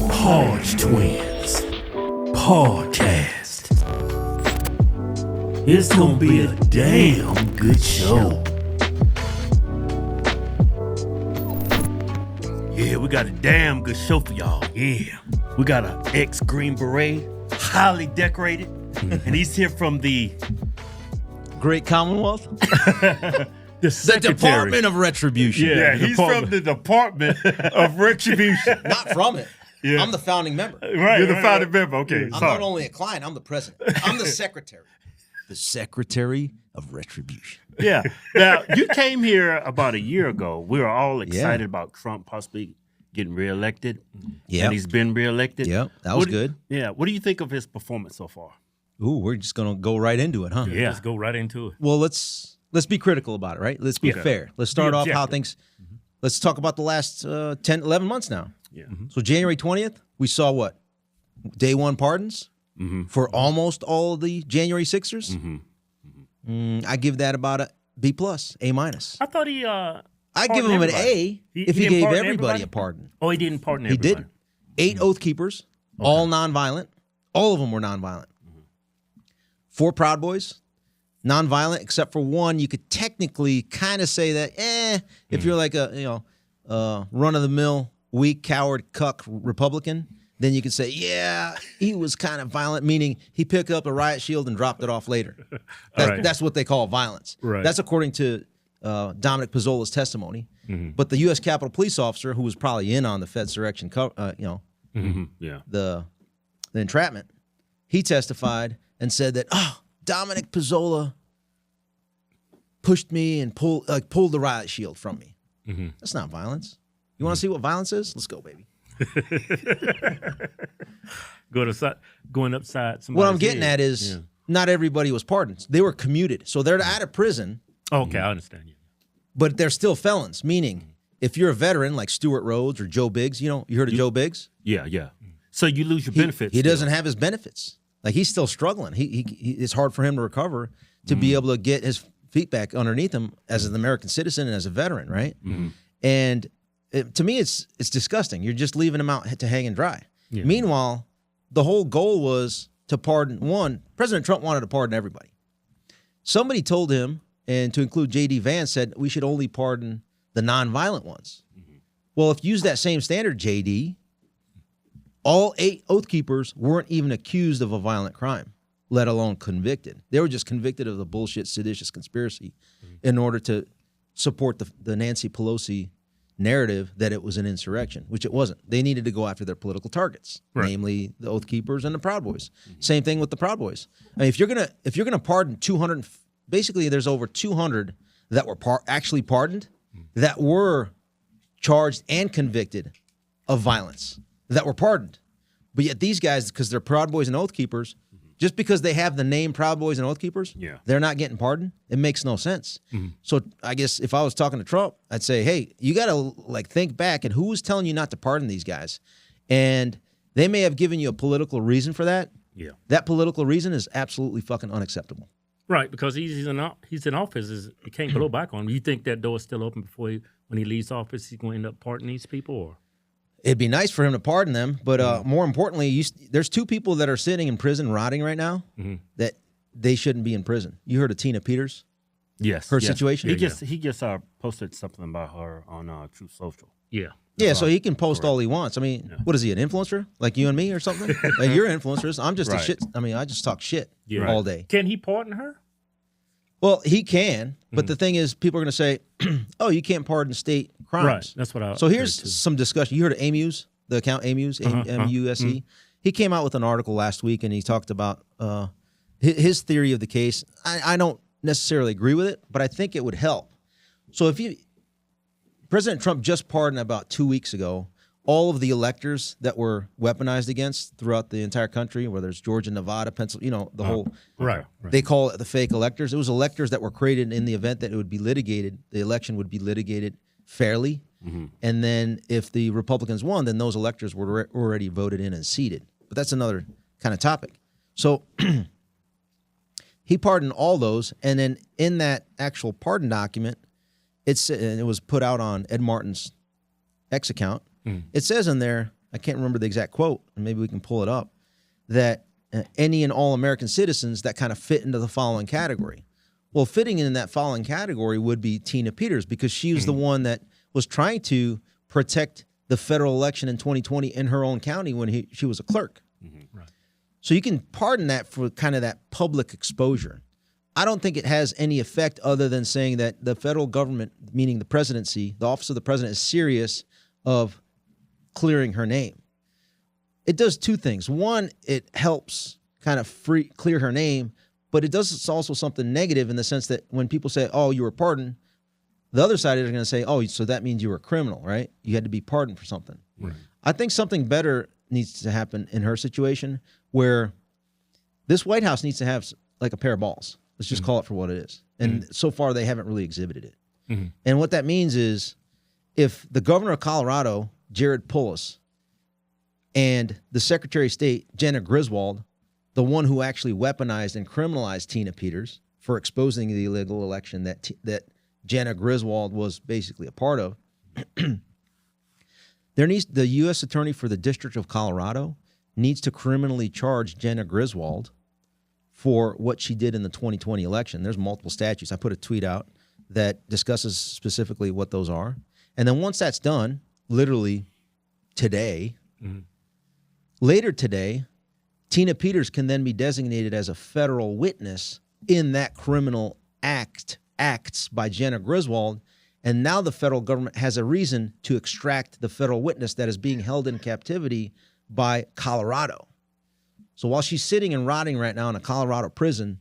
Hodgetwins podcast. It's gonna be a damn good show. Yeah, we got a damn good show for y'all. Yeah, we got an ex-Green Beret, highly decorated, and he's here from the Great Commonwealth? the Department of Retribution. Yeah, he's from the Department of Retribution. Not from it. Yeah. I'm the founding member. Right, you're the founding member. Okay, I'm not only a client, I'm the president. I'm the secretary. The Secretary of Retribution. Yeah. Now, you came here about a year ago. We were all excited about Trump possibly getting reelected. Yeah. And he's been reelected. Yeah, that was good. Yeah. What do you think of his performance so far? Ooh, we're just going to go right into it, huh? Yeah. Let's go right into it. Well, let's be critical about it, right? Let's be fair. Let's start off how things let's talk about the last 10, 11 months now. Yeah. So January 20th, we saw what? Day one pardons for almost all of the January 6ers. I give that about a B+, A-. I thought he I give him an A if he gave everybody a pardon. Oh, he didn't pardon He everybody. did. 8 Oath Keepers, all nonviolent. All of them were nonviolent. 4 Proud Boys, nonviolent, except for one. You could technically kind of say that, if you're like a run-of-the-mill, weak, coward, cuck Republican, then you could say, yeah, he was kind of violent, meaning he picked up a riot shield and dropped it off later. That's what they call violence. Right. That's according to Dominic Pizzola's testimony. But the U.S. Capitol Police officer, who was probably in on the Fedsurrection, the entrapment, he testified and said that, Dominic Pizzola pushed me and pulled the riot shield from me. That's not violence. You want to see what violence is? Let's go, baby. Going upside somebody's What I'm getting head. at is not everybody was pardoned. They were commuted. So they're out of prison, Okay, I understand you. but they're still felons, meaning if you're a veteran like Stuart Rhodes or Joe Biggs, you heard of Joe Biggs? Yeah, yeah. So you lose your benefits. He doesn't have his benefits. Like, he's still struggling. It's hard for him to recover, to be able to get his feet back underneath him as an American citizen and as a veteran, right? And to me, it's disgusting. You're just leaving him out to hang and dry. Yeah. Meanwhile, the whole goal was to pardon one. President Trump wanted to pardon everybody. Somebody told him, and to include J.D. Vance, said we should only pardon the nonviolent ones. Well, if you use that same standard, J.D., all 8 Oath Keepers weren't even accused of a violent crime, let alone convicted. They were just convicted of the bullshit seditious conspiracy in order to support the Nancy Pelosi narrative that it was an insurrection, which it wasn't. They needed to go after their political targets, namely the Oath Keepers and the Proud Boys. Same thing with the Proud Boys. I mean, if you're gonna pardon 200, basically there's over 200 that were actually pardoned that were charged and convicted of violence, that were pardoned. But yet these guys, because they're Proud Boys and Oath Keepers, just because they have the name Proud Boys and Oath Keepers, they're not getting pardoned. It makes no sense. So I guess if I was talking to Trump, I'd say, hey, you got to think back at who was telling you not to pardon these guys. And they may have given you a political reason for that. Yeah. That political reason is absolutely fucking unacceptable. Right, because he's in office. You can't blow back on him. You think that door is still open when he leaves office, he's going to end up pardoning these people? Or? It'd be nice for him to pardon them, but more importantly, there's 2 people that are sitting in prison rotting right now that they shouldn't be in prison. You heard of Tina Peters? Yes. Her situation? He just posted something about her on Truth Social. Yeah. Yeah, so he can post all he wants. I mean, what is he, an influencer? Like you and me or something? Like, you're influencers. I'm just a shit. I mean, I just talk shit all day. Can he pardon her? Well, he can, but the thing is, people are going to say, oh, you can't pardon state crimes. Right, that's what I So here's some discussion. You heard of Amuse, the account Amuse, M-U-S-E? He came out with an article last week, and he talked about his theory of the case. I don't necessarily agree with it, but I think it would help. So President Trump just pardoned about 2 weeks ago all of the electors that were weaponized against throughout the entire country, whether it's Georgia, Nevada, Pennsylvania, the whole. Right. They call it the fake electors. It was electors that were created in the event that it would be litigated. The election would be litigated fairly. And then if the Republicans won, then those electors were already voted in and seated. But that's another kind of topic. So he pardoned all those. And then in that actual pardon document, and it was put out on Ed Martin's X account, it says in there, I can't remember the exact quote, and maybe we can pull it up, that any and all American citizens that kind of fit into the following category. Well, fitting in that following category would be Tina Peters, because she was the one that was trying to protect the federal election in 2020 in her own county when she was a clerk. Right. So you can pardon that for kind of that public exposure. I don't think it has any effect other than saying that the federal government, meaning the presidency, the office of the president, is serious of clearing her name. It does two things. One, it helps kind of clear her name, but it does also something negative in the sense that when people say, oh, you were pardoned, the other side is going to say, oh, so that means you were a criminal, right? You had to be pardoned for something. Right. I think something better needs to happen in her situation, where this White House needs to have like a pair of balls. Let's just call it for what it is. And so far, they haven't really exhibited it. And what that means is if the governor of Colorado, Jared Polis, and the Secretary of State, Jenna Griswold, the one who actually weaponized and criminalized Tina Peters for exposing the illegal election that Jenna Griswold was basically a part of, the U.S. Attorney for the District of Colorado needs to criminally charge Jenna Griswold for what she did in the 2020 election. There's multiple statutes. I put a tweet out that discusses specifically what those are. And then once that's done, literally today, later today, Tina Peters can then be designated as a federal witness in that criminal acts by Jenna Griswold. And now the federal government has a reason to extract the federal witness that is being held in captivity by Colorado. So while she's sitting and rotting right now in a Colorado prison,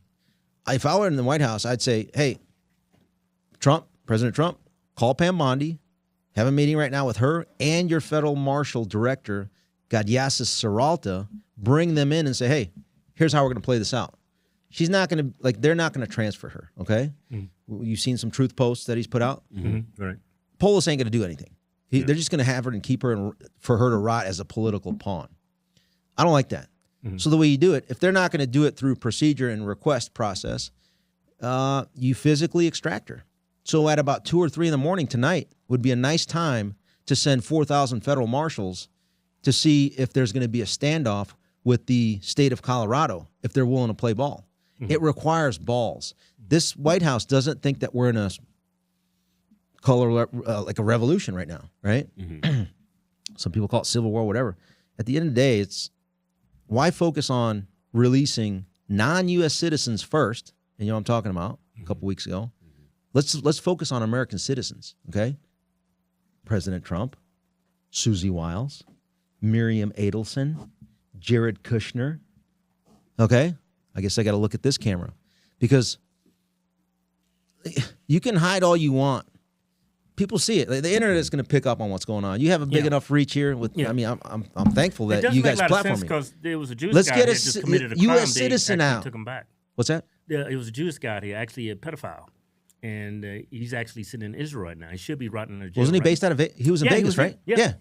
if I were in the White House, I'd say, hey, President Trump, call Pam Bondi, have a meeting right now with her and your federal marshal director, Gadyasis Serralta, bring them in and say, hey, here's how we're going to play this out. She's not going to, they're not going to transfer her, okay? You've seen some truth posts that he's put out. Right. Polis ain't going to do anything. They're just going to have her and keep her for her to rot as a political pawn. I don't like that. So the way you do it, if they're not going to do it through procedure and request process, you physically extract her. So at about 2 or 3 in the morning tonight would be a nice time to send 4,000 federal marshals to see if there's going to be a standoff with the state of Colorado, if they're willing to play ball. It requires balls. This White House doesn't think that we're in a like a revolution right now, right? Some people call it civil war, whatever. At the end of the day, it's why focus on releasing non-U.S. citizens first? And you know what I'm talking about a couple weeks ago. Let's focus on American citizens, okay? President Trump, Susie Wiles, Miriam Adelson, Jared Kushner. Okay? I guess I got to look at this camera because you can hide all you want. People see it. The internet is going to pick up on what's going on. You have a big enough reach here. I mean, I'm thankful that you guys platform me. Because there was a Jewish Let's guy get that just committed a crime. U.S. citizen out. Took him back. What's that? Yeah, it was a Jewish guy here, actually a pedophile, and he's actually sitting in Israel right now. He should be rotting in a jail. Wasn't he based out of? He was in Vegas, right? Yeah.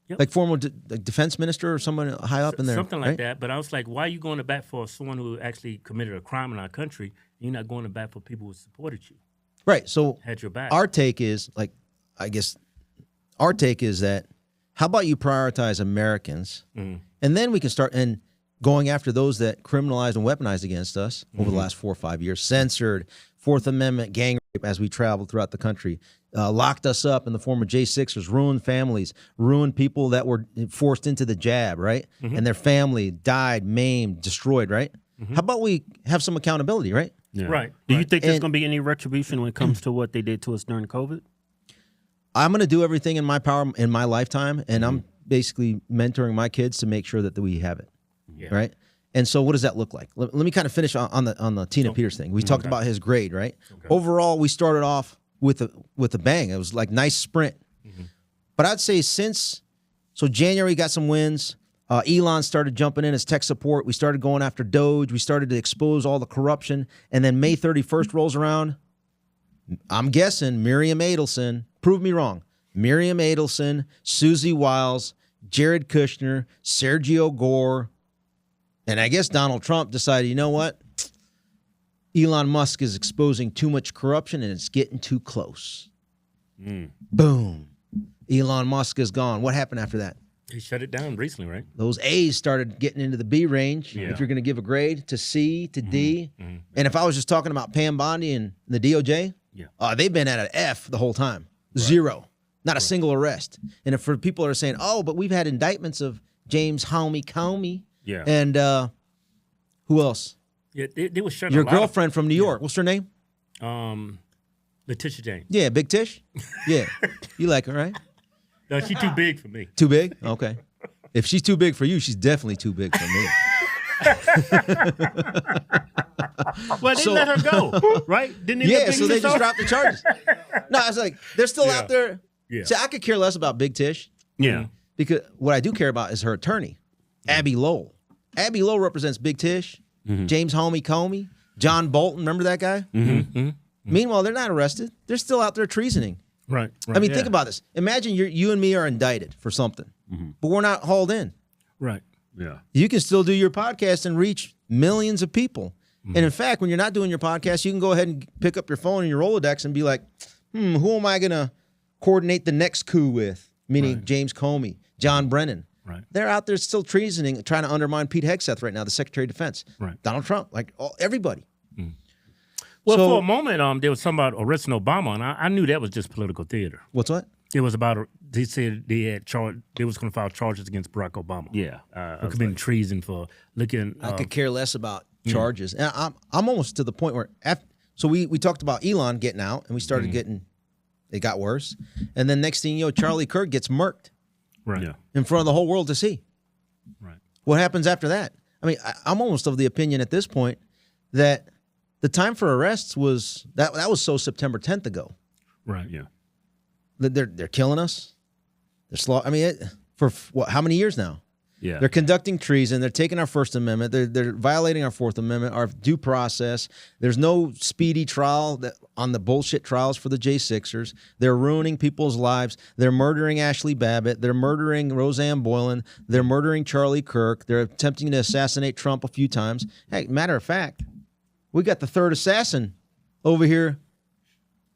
Yep. Like former defense minister or someone high up in there. Something like that. But I was like, why are you going to bat for someone who actually committed a crime in our country? You're not going to bat for people who supported you. Right. So had your back. Our take is that how about you prioritize Americans, and then we can start and going after those that criminalized and weaponized against us over the last 4 or 5 years, censored, Fourth Amendment gang rape as we traveled throughout the country, locked us up in the form of J6ers, ruined families, ruined people that were forced into the jab, right? And their family died, maimed, destroyed, right? How about we have some accountability, right? Yeah. Right. Do you think there's going to be any retribution when it comes to what they did to us during COVID? I'm going to do everything in my power in my lifetime, and I'm basically mentoring my kids to make sure that we have it, right? And so what does that look like? Let me kind of finish on the Tina Peters thing. We talked about his grade, right? Okay. Overall, we started off with a bang. It was like nice sprint. But I'd say so January got some wins. Elon started jumping in as tech support. We started going after Doge. We started to expose all the corruption. And then May 31st rolls around. I'm guessing Miriam Adelson, prove me wrong, Miriam Adelson, Susie Wiles, Jared Kushner, Sergio Gore, and I guess Donald Trump decided, you know what? Elon Musk is exposing too much corruption and it's getting too close. Boom. Elon Musk is gone. What happened after that? He shut it down recently, right? Those A's started getting into the B range. Yeah. If you're going to give a grade to C to D. And if I was just talking about Pam Bondi and the DOJ, they've been at an F the whole time. Right. 0. Not a single arrest. And if for people that are saying, oh, but we've had indictments of James Comey. Yeah. And who else? Yeah, they were shutting your girlfriend from New York. What's her name? Letitia James. Yeah, Big Tish. Yeah. You like her, right? No, she's too big for me. Too big? Okay. If she's too big for you, she's definitely too big for me. Well, they let her go, right? Didn't they? Yeah, so they just dropped the charges. No, I was like, they're still out there. Yeah. See, I could care less about Big Tish. Yeah. Because what I do care about is her attorney, Abby Lowell. Abby Lowell represents Big Tish, James Comey, John Bolton. Remember that guy? Meanwhile, they're not arrested. They're still out there treasoning. Right. I mean, think about this. Imagine you and me are indicted for something, but we're not hauled in. Right. Yeah. You can still do your podcast and reach millions of people. And in fact, when you're not doing your podcast, you can go ahead and pick up your phone and your Rolodex and be like, who am I going to coordinate the next coup with? Meaning James Comey, John Brennan. Right. They're out there still treasoning, trying to undermine Pete Hegseth right now, the Secretary of Defense. Right. Donald Trump, everybody. Well, So- for a moment, there was something about arresting Obama, and I knew that was just political theater. What's what? It was about they said they was going to file charges against Barack Obama. Yeah. It could have been treason for looking. I could care less about charges. And I'm almost to the point where so we talked about Elon getting out, and we started it got worse. And then next thing you know, Charlie Kirk gets murked right. Yeah. in front of the whole world to see. Right. What happens after that? I mean, I'm almost of the opinion at this point that the time for arrests was that was so September 10th ago. Right. Yeah. They're killing us. They're I mean, for what? How many years now? Yeah. They're conducting treason. They're taking our First Amendment. They're violating our Fourth Amendment, our due process. There's no speedy trial on the bullshit trials for the J6ers. They're ruining people's lives. They're murdering Ashley Babbitt. They're murdering Roseanne Boylan. They're murdering Charlie Kirk. They're attempting to assassinate Trump a few times. Hey, matter of fact, we got the third assassin over here.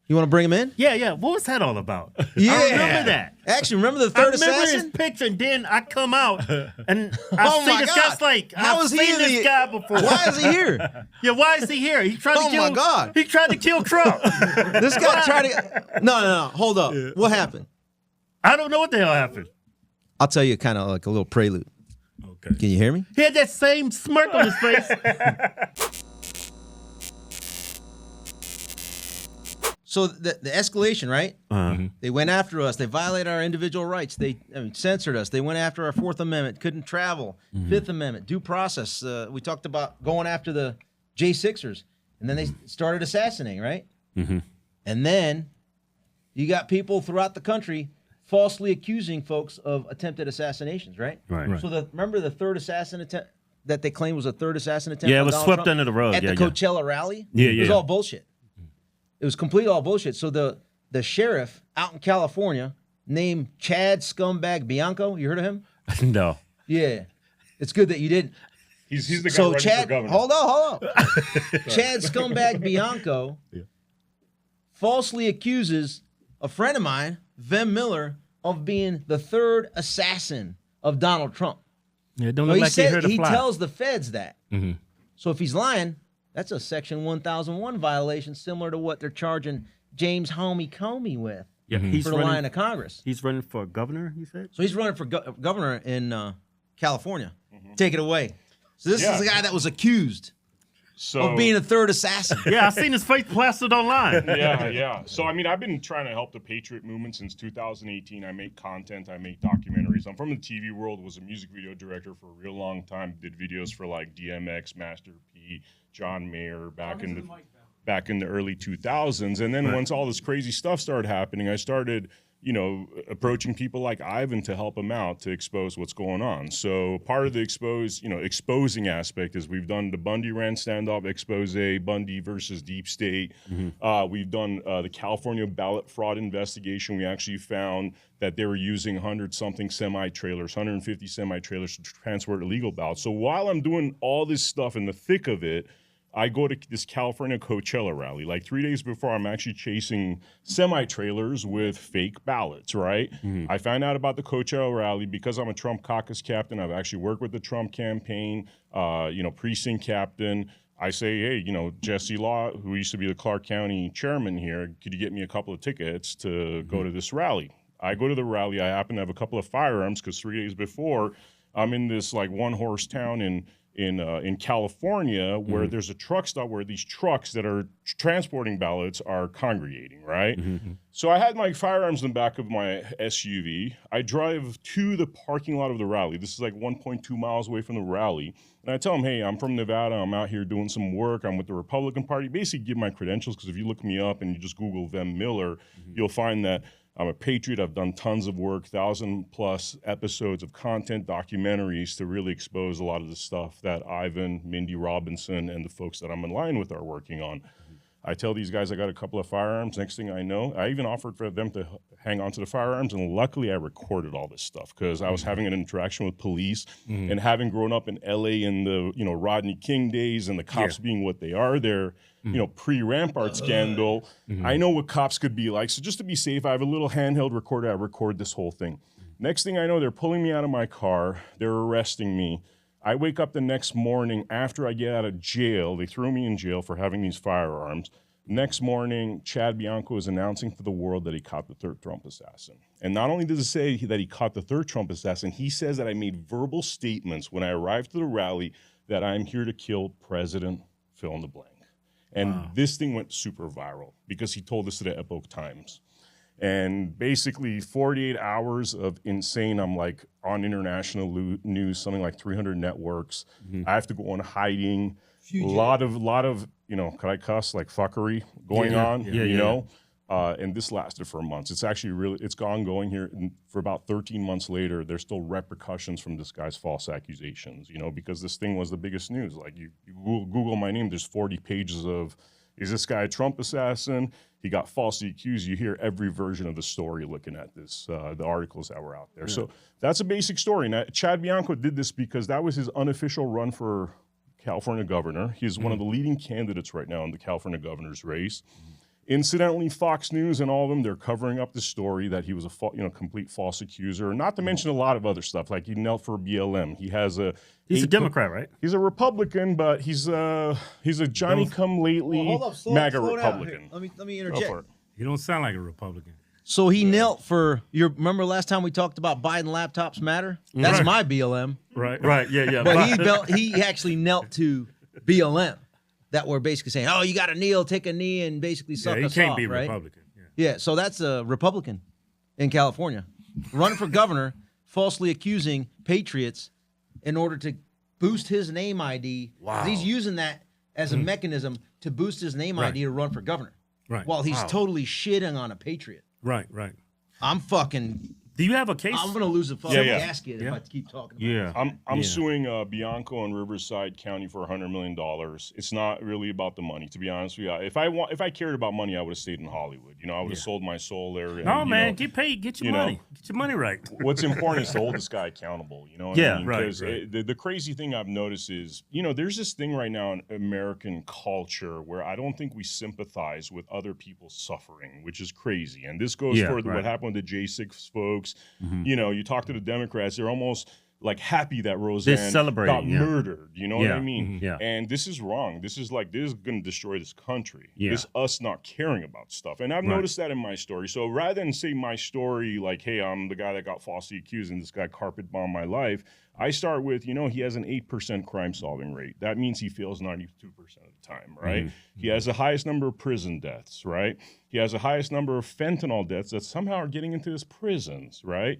You want to bring him in? Yeah. What was that all about? Yeah. I remember that. Actually, remember the I third remember assassin? his picture, and then I come out and Oh I see my this God. guy's like, How I've is he seen in this the- guy before. Why is he here? Yeah, why is he here? He tried to Oh kill. my God. He tried to kill Trump. This guy tried to. No. Hold up. What happened? I don't know what the hell happened. I'll tell you kind of like a little prelude. Okay. Can you hear me? He had that same smirk on his face. So the escalation, right? They went after us. They violated our individual rights. They censored us. They went after our Fourth Amendment. Couldn't travel. Fifth Amendment, due process. We talked about going after the J6ers, and then they started assassinating, right? And then you got people throughout the country falsely accusing folks of attempted assassinations, right? Right. So remember the third assassin attempt that they claimed was a third assassin attempt? Yeah, it on was Donald swept Trump under the rug. at Yeah, the yeah. Coachella rally. Yeah, It was yeah. all bullshit. It was completely all bullshit. So the sheriff out in California named Chad Scumbag Bianco. You heard of him? No. Yeah. It's good that you didn't. He's the guy So running Chad, for governor. hold on. Chad Scumbag Bianco falsely accuses a friend of mine, Vem Miller, of being the third assassin of Donald Trump. Yeah, don't So look he like he heard said a he fly. tells the feds that. So if he's lying, that's a Section 1001 violation, similar to what they're charging James Comey with Yeah, he's for lying running. to Congress. He's running for governor. You said. So he's running for governor in California. Take it away. So this Yeah. is the guy that was accused So of being a third assassin. Yeah, I seen his face plastered online. yeah. So I mean, I've been trying to help the Patriot movement since 2018. I make content, I make documentaries. I'm from the TV world. Was a music video director for a real long time. Did videos for like DMX, Master P, John Mayer back in the early 2000s. And then once all this crazy stuff started happening, I started, approaching people like Ivan to help them out to expose what's going on. So part of the exposing aspect is we've done the Bundy Rand standoff expose, Bundy versus Deep State. We've done the California ballot fraud investigation. We actually found that they were using 100-something semi-trailers, 150 semi-trailers to transport illegal ballots. So while I'm doing all this stuff in the thick of it, I go to this California Coachella rally. Like 3 days before, I'm actually chasing semi-trailers with fake ballots, right? I found out about the Coachella rally because I'm a Trump caucus captain. I've actually worked with the Trump campaign, precinct captain. I say, hey, Jesse Law, who used to be the Clark County chairman here, could you get me a couple of tickets to go to this rally? I go to the rally. I happen to have a couple of firearms because 3 days before, I'm in this like one-horse town in California where there's a truck stop where these trucks that are transporting ballots are congregating, right? So I had my firearms in the back of my SUV. I drive to the parking lot of the rally. This is like 1.2 miles away from the rally. And I tell them, hey, I'm from Nevada. I'm out here doing some work. I'm with the Republican Party. Basically give my credentials because if you look me up and you just Google Vem Miller, you'll find that I'm a patriot. I've done tons of work, 1,000+ episodes of content, documentaries to really expose a lot of the stuff that Ivan, Mindy Robinson, and the folks that I'm in line with are working on. I tell these guys I got a couple of firearms. Next thing I know, I even offered for them to hang on to the firearms, and luckily I recorded all this stuff because I was having an interaction with police and having grown up in LA in the Rodney King days and the cops being what they are there. Pre-Rampart scandal, I know what cops could be like. So just to be safe, I have a little handheld recorder. I record this whole thing. Next thing I know, they're pulling me out of my car. They're arresting me. I wake up the next morning after I get out of jail. They threw me in jail for having these firearms. Next morning, Chad Bianco is announcing to the world that he caught the third Trump assassin. And not only does it say that he caught the third Trump assassin, he says that I made verbal statements when I arrived to the rally that I'm here to kill President fill in the blank. And this thing went super viral because he told this to the Epoch Times. And basically 48 hours of insane, I'm like on international news, something like 300 networks. I have to go on hiding. A lot of, could I cuss, like fuckery going on, and this lasted for months. It's actually it's ongoing here. And for about 13 months later, there's still repercussions from this guy's false accusations, because this thing was the biggest news. Like you Google my name, there's 40 pages of, is this guy a Trump assassin? He got falsely accused. You hear every version of the story looking at this, the articles that were out there. So that's a basic story. Now, Chad Bianco did this because that was his unofficial run for California governor. He's one of the leading candidates right now in the California governor's race. Incidentally, Fox News and all of them, they're covering up the story that he was a complete false accuser, not to mention a lot of other stuff, like he knelt for BLM. He's a Democrat, right? He's a Republican, but he's a Johnny-come-lately MAGA Republican. Let me interject. You don't sound like a Republican. So he knelt for remember last time we talked about Biden laptops matter? That's my BLM. Right, yeah. But he actually knelt to BLM that were basically saying, "Oh, you got to kneel, take a knee, and basically suck us off." He can't be right? Republican. Yeah, so that's a Republican in California, running for governor, falsely accusing patriots in order to boost his name ID. Wow. He's using that as a mechanism to boost his name ID to run for governor. Right. While he's totally shitting on a patriot. Right. Do you have a case? I'm going to lose a fucking gasket if I keep talking about it. I'm suing Bianco and Riverside County for $100 million. It's not really about the money, to be honest with you. If I cared about money, I would have stayed in Hollywood. I would have sold my soul there. And, no, man, get paid, get your money, get your money right. What's important is to hold this guy accountable. You know what I mean? Right. The crazy thing I've noticed is, there's this thing right now in American culture where I don't think we sympathize with other people's suffering, which is crazy. And this goes for what happened with the J6 folks. You talk to the Democrats, they're almost like happy that Roseanne got murdered. You know what I mean? Yeah. And this is wrong. This is going to destroy this country. This us not caring about stuff. And I've noticed that in my story. So rather than say my story like, hey, I'm the guy that got falsely accused and this guy carpet bombed my life, I start with, he has an 8% crime solving rate. That means he fails 92% of the time, right? He has the highest number of prison deaths, right? He has the highest number of fentanyl deaths that somehow are getting into his prisons, right?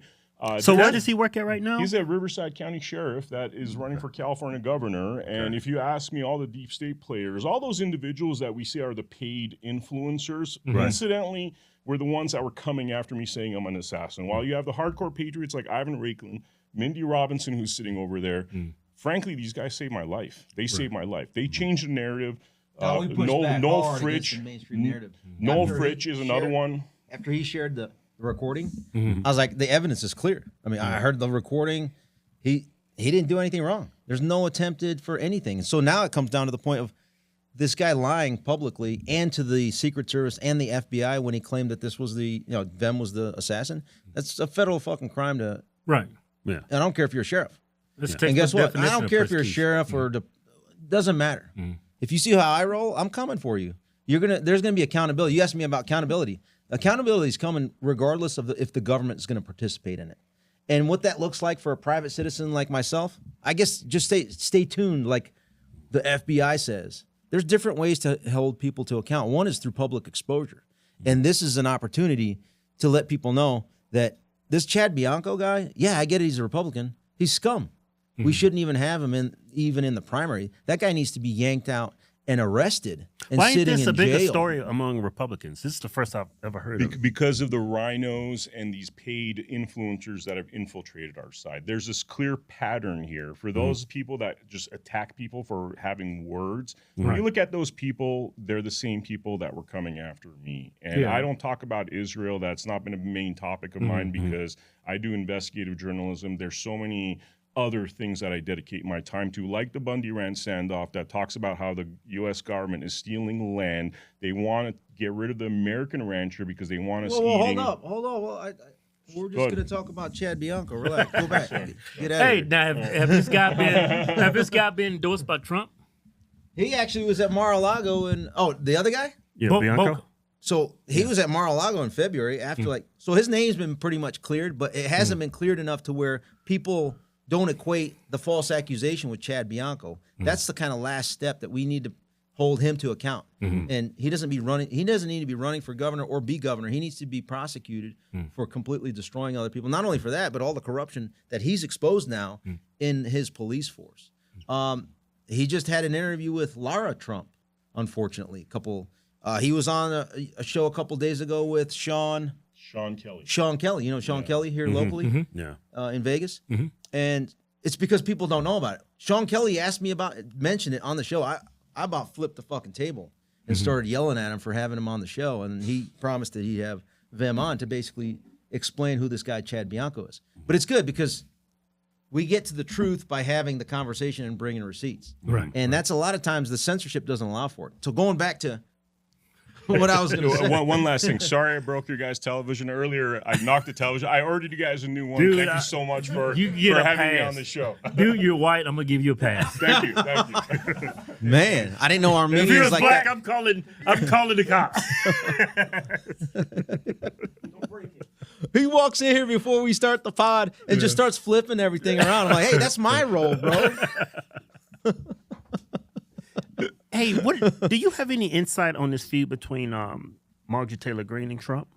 So where does he work at right now? He's a Riverside County sheriff that is running for California governor. And if you ask me, all the deep state players, all those individuals that we see are the paid influencers, incidentally, were the ones that were coming after me saying I'm an assassin. While you have the hardcore patriots like Ivan Raiklin, Mindy Robinson, who's sitting over there, frankly, these guys saved my life. They saved my life. They changed the narrative. Noel Fritsch is another one. After he shared the recording, I was like, the evidence is clear. I mean, I heard the recording. He didn't do anything wrong. There's no attempted for anything. And so now it comes down to the point of, this guy lying publicly and to the Secret Service and the FBI when he claimed that this was Vem was the assassin. That's a federal fucking crime to. Right. Yeah. I don't care if you're a sheriff. Let's And take guess the what? I definition don't of care if you're a persecution. sheriff or doesn't matter. If you see how I roll, I'm coming for you. There's gonna be accountability. You asked me about accountability. Accountability is coming regardless of if the government is gonna participate in it. And what that looks like for a private citizen like myself, I guess just stay tuned. Like the FBI says, there's different ways to hold people to account. One is through public exposure, and this is an opportunity to let people know that this Chad Bianco guy, yeah, I get it, he's a Republican. He's scum. We shouldn't even have him even in the primary. That guy needs to be yanked out and arrested and Why ain't sitting this in a bigger jail. story among Republicans? This is the first I've ever heard of. Because of the rhinos and these paid influencers that have infiltrated our side. There's this clear pattern here for those people that just attack people for having words. When you look at those people, they're the same people that were coming after me. And I don't talk about Israel. That's not been a main topic of mine because I do investigative journalism. There's so many other things that I dedicate my time to, like the Bundy Ranch standoff that talks about how the U.S. government is stealing land. They want to get rid of the American rancher because they want us eating. Hold on. Well, we're just going to talk about Chad Bianco. Relax. Go back. Get out of Hey, here. now have this guy been endorsed by Trump? He actually was at Mar-a-Lago the other guy? Yeah, Bo- Bianco? Boca. So he was at Mar-a-Lago in February after so his name's been pretty much cleared, but it hasn't been cleared enough to where people don't equate the false accusation with Chad Bianco. That's the kind of last step that we need to hold him to account. And he doesn't need to be running for governor or be governor. He needs to be prosecuted for completely destroying other people. Not only for that, but all the corruption that he's exposed now in his police force. He just had an interview with Lara Trump, unfortunately. He was on a show a couple days ago with Sean Kelly. You know Sean Kelly here locally in Vegas? And it's because people don't know about it. Sean Kelly mentioned it on the show. I about flipped the fucking table and started yelling at him for having him on the show. And he promised that he'd have Vem on to basically explain who this guy Chad Bianco is. But it's good because we get to the truth by having the conversation and bringing receipts. Right. And that's a lot of times the censorship doesn't allow for it. So going back to what I was going to say. One last thing. Sorry I broke your guys' television earlier. I knocked the television. I ordered you guys a new one. Dude, Thank you so much for you get a having me pass. on the show. Dude, you're white. I'm gonna give you a pass. Thank you. Man, I didn't know If Armenians you're like black, that. I'm calling the cops. He walks in here before we start the pod and just starts flipping everything around. I'm like, hey, that's my role, bro. Hey, do you have any insight on this feud between Marjorie Taylor Greene and Trump?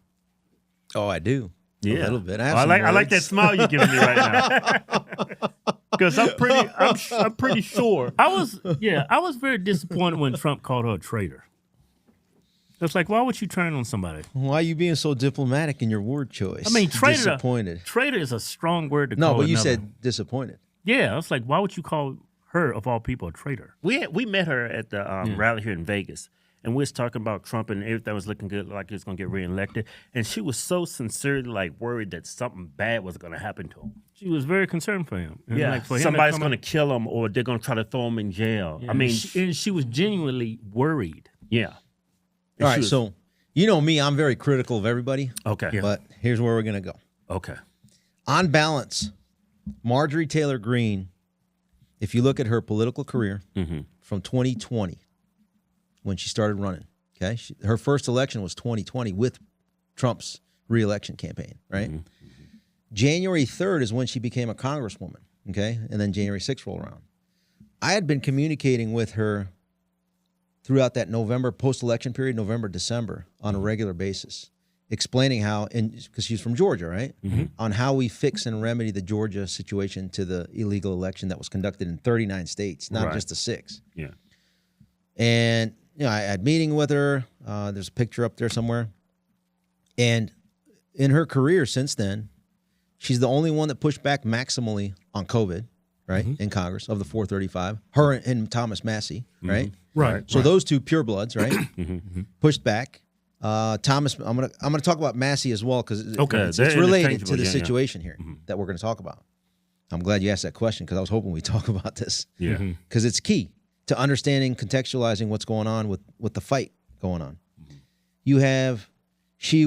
Oh, I do. Yeah, A little bit. I like that smile you're giving me right now. Because I'm pretty sure. I was very disappointed when Trump called her a traitor. It's like, why would you turn on somebody? Why are you being so diplomatic in your word choice? I mean, traitor. Disappointed. Traitor is a strong word to No, call but you another. said disappointed. Yeah, it's like, why would you call her, of all people, a traitor? We met her at the rally here in Vegas, and we was talking about Trump and everything was looking good, like he was going to get reelected. And she was so sincerely worried that something bad was going to happen to him. She was very concerned for him. And Yeah, for him somebody's to going to kill him, or they're going to try to throw him in jail. Yeah, I mean, she was genuinely worried. yeah. All right, so you know me, I'm very critical of everybody. Okay. But here's where we're going to go. Okay. On balance, Marjorie Taylor Greene, if you look at her political career from 2020, when she started running, okay? Her first election was 2020 with Trump's re-election campaign, right? January 3rd is when she became a congresswoman, okay? And then January 6th rolled around. I had been communicating with her throughout that November post-election period, November, December, on a regular basis, explaining how, because she's from Georgia, right? On how we fix and remedy the Georgia situation to the illegal election that was conducted in 39 states, not just the 6. Yeah. And, I had a meeting with her. There's a picture up there somewhere. And in her career since then, she's the only one that pushed back maximally on COVID, right, in Congress of the 435. Her and Thomas Massey, right? Right. So those two purebloods, right, pushed back. Thomas, I'm gonna talk about Massey as well because it's related to the situation here that we're going to talk about. I'm glad you asked that question because I was hoping we'd talk about this. Yeah. Because it's key. to understanding, contextualizing what's going on with the fight going on. You have, she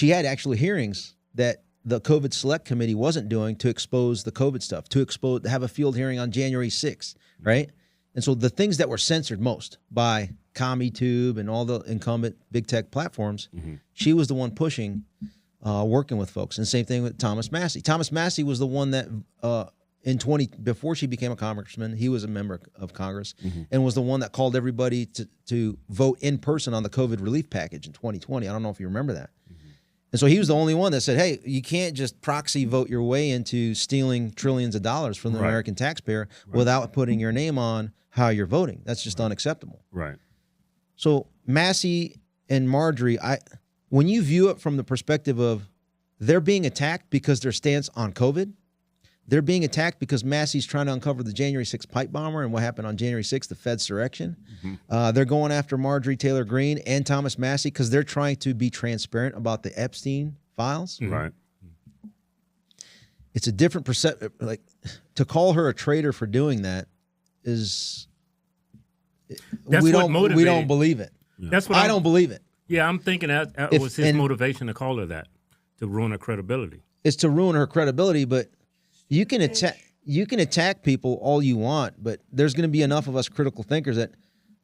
had actually hearings that the COVID Select Committee wasn't doing to expose the COVID stuff, to have a field hearing on January 6th, right? And so the things that were censored most by CommiTube and all the incumbent big tech platforms, she was the one pushing, working with folks. And same thing with Thomas Massie. Thomas Massie was the one that before she became a congressman, he was a member of Congress and was the one that called everybody to vote in person on the COVID relief package in 2020. I don't know if you remember that. And so he was the only one that said, hey, you can't just proxy vote your way into stealing trillions of dollars from the American taxpayer without putting your name on how you're voting. That's just unacceptable. Right. So Massie and Marjorie, when you view it from the perspective of they're being attacked because their stance on COVID, they're being attacked because Massie's trying to uncover the January 6th pipe bomber and what happened on January 6th, the Fedsurrection. They're going after Marjorie Taylor Greene and Thomas Massie because they're trying to be transparent about the Epstein Files. Right. It's a different perception. Like, to call her a traitor for doing that is That's we what don't motivated. believe it. That's what I don't believe it. Yeah, I'm thinking that was his motivation to call her that, to ruin her credibility. It's to ruin her credibility, but you can attack people all you want, but there's going to be enough of us critical thinkers that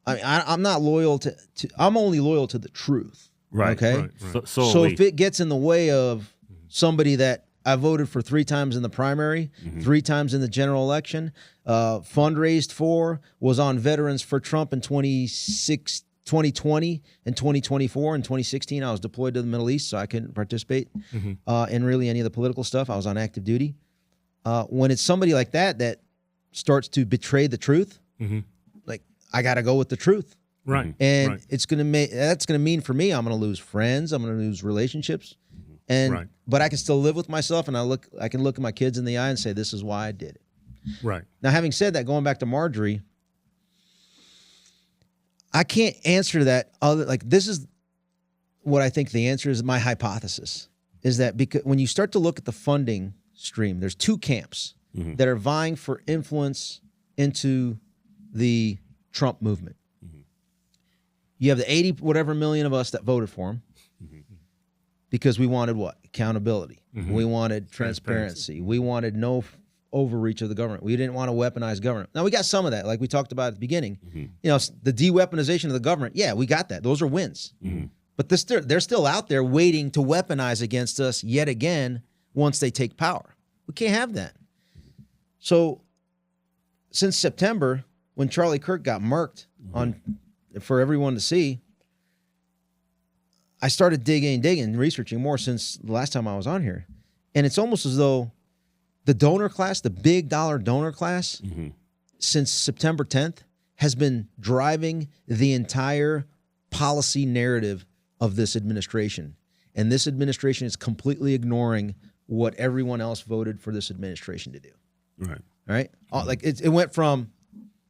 I'm not loyal to I'm only loyal to the truth. Right. Okay. Right. So if it gets in the way of somebody that I voted for 3 times in the primary, 3 times in the general election, fundraised for, was on Veterans for Trump in 2020 and 2024. In 2016, I was deployed to the Middle East, so I couldn't participate in really any of the political stuff. I was on active duty. When it's somebody like that starts to betray the truth, like, I got to go with the truth. Right. And that's going to mean for me, I'm going to lose friends. I'm going to lose relationships. And but I can still live with myself, and I can look at my kids in the eye and say, this is why I did it. Right. Now, having said that, going back to Marjorie, I can't answer that this is what I think the answer is. My hypothesis is that because when you start to look at the funding stream, there's 2 camps that are vying for influence into the Trump movement. You have the 80 whatever million of us that voted for him because we wanted what? Accountability. We wanted transparency. We wanted no overreach of the government. We didn't want to weaponize government. Now, we got some of that, like we talked about at the beginning. You know, the de-weaponization of the government, yeah, we got that. Those are wins. But they're still out there waiting to weaponize against us yet again once they take power. We can't have that. So since September, when Charlie Kirk got murked for everyone to see, I started digging, researching more since the last time I was on here. And it's almost as though the donor class, the big dollar donor class, since September 10th, has been driving the entire policy narrative of this administration. And this administration is completely ignoring what everyone else voted for this administration to do. Right. Right? Like it went from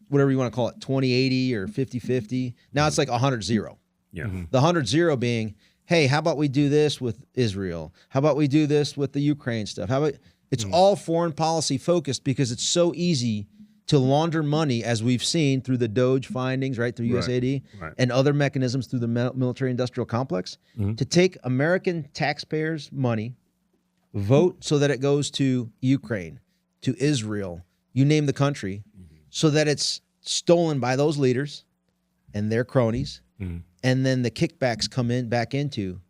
whatever you want to call it, 20/80 or 50/50. Now it's like 100/0. Yeah. The 100/0 being, hey, how about we do this with Israel? How about we do this with the Ukraine stuff? How about it's all foreign policy focused because it's so easy to launder money, as we've seen through the Doge findings, right, through USAID and other mechanisms through the military-industrial complex, to take American taxpayers' money, vote so that it goes to Ukraine, to Israel, you name the country, so that it's stolen by those leaders and their cronies, and then the kickbacks come back into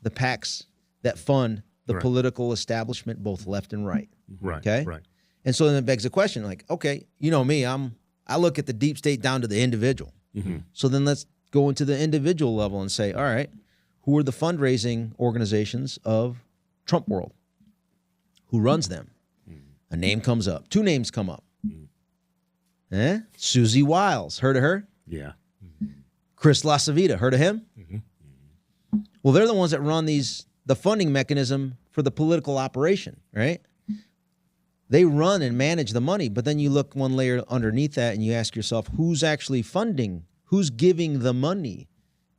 the PACs that fund the political establishment, both left and right. Right. Okay. Right. And so then it begs the question, like, okay, you know me, I look at the deep state down to the individual. So then let's go into the individual level and say, all right, who are the fundraising organizations of Trump world? Who runs them? A name comes up. 2 names come up. Susie Wiles, heard of her? Yeah. Chris LaCivita, heard of him? Well, they're the ones that run the funding mechanism for the political operation, right? They run and manage the money, but then you look one layer underneath that and you ask yourself, who's actually funding? Who's giving the money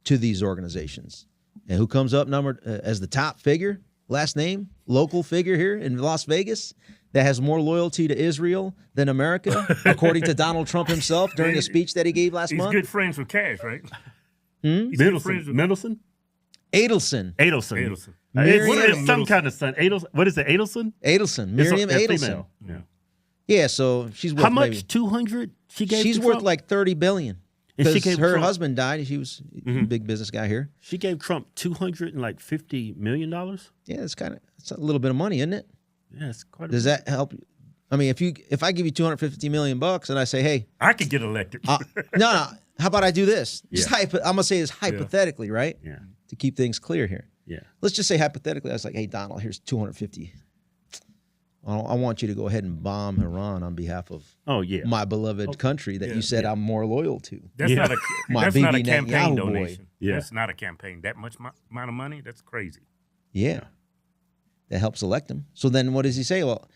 to these organizations? And who comes up as the top figure, last name, local figure here in Las Vegas? that has more loyalty to Israel than America, according to Donald Trump himself during a speech that he gave last He's month? good friends with Cash, right? He's good friends with Middleton? Adelson. Adelson. Miriam It's some kind of son. What is it? Adelson? Adelson. Miriam It's a Adelson. female. Yeah. Yeah, so she's worth How much? maybe- 200 she gave She's to worth Trump? like $30 billion. And she Because gave her Trump- husband died. She was a big business guy here. She gave Trump $250 million? Yeah, it's a little bit of money, isn't it? Yeah, it's quite a Does that help you? I mean, if I give you $250 million and I say, hey, I could get elected. no, how about I do this? Just Yeah. I'm gonna say this hypothetically, right? Yeah. To keep things clear here. Yeah. Let's just say hypothetically, I was like, hey, Donald, here's 250. I want you to go ahead and bomb Iran on behalf of Oh, yeah. my beloved country that you said I'm more loyal to. That's not a My that's not a BB campaign Netanyahu boy. donation. Yeah. That's not a campaign. That much amount of money? That's crazy. Yeah. That helps elect him. So then what does he say? Well,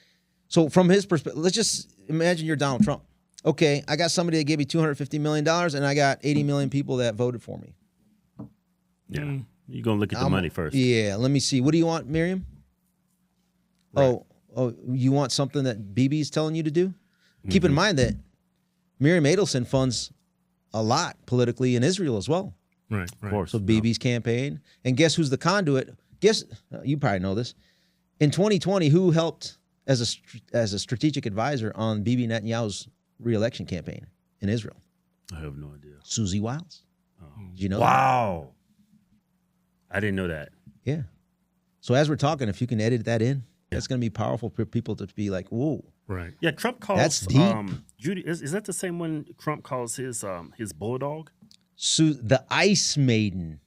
so from his perspective, let's just imagine you're Donald Trump. Okay, I got somebody that gave me $250 million and I got 80 million people that voted for me. Yeah. You're going to look at the money first. Yeah, let me see. What do you want, Miriam? Right. Oh, you want something that BB's telling you to do? Keep in mind that Miriam Adelson funds a lot politically in Israel as well. Right. Of course. So BB's campaign. And guess who's the conduit? Guess, you probably know this. In 2020, who helped as a strategic advisor on Bibi Netanyahu's re-election campaign in Israel? I have no idea. Susie Wiles. Did you know that? Wow. I didn't know that. Yeah. So as we're talking, if you can edit that in, that's going to be powerful for people to be like, whoa. Right. Yeah, Trump calls That's deep. Judy. Is that the same one Trump calls his bulldog? The Ice Maiden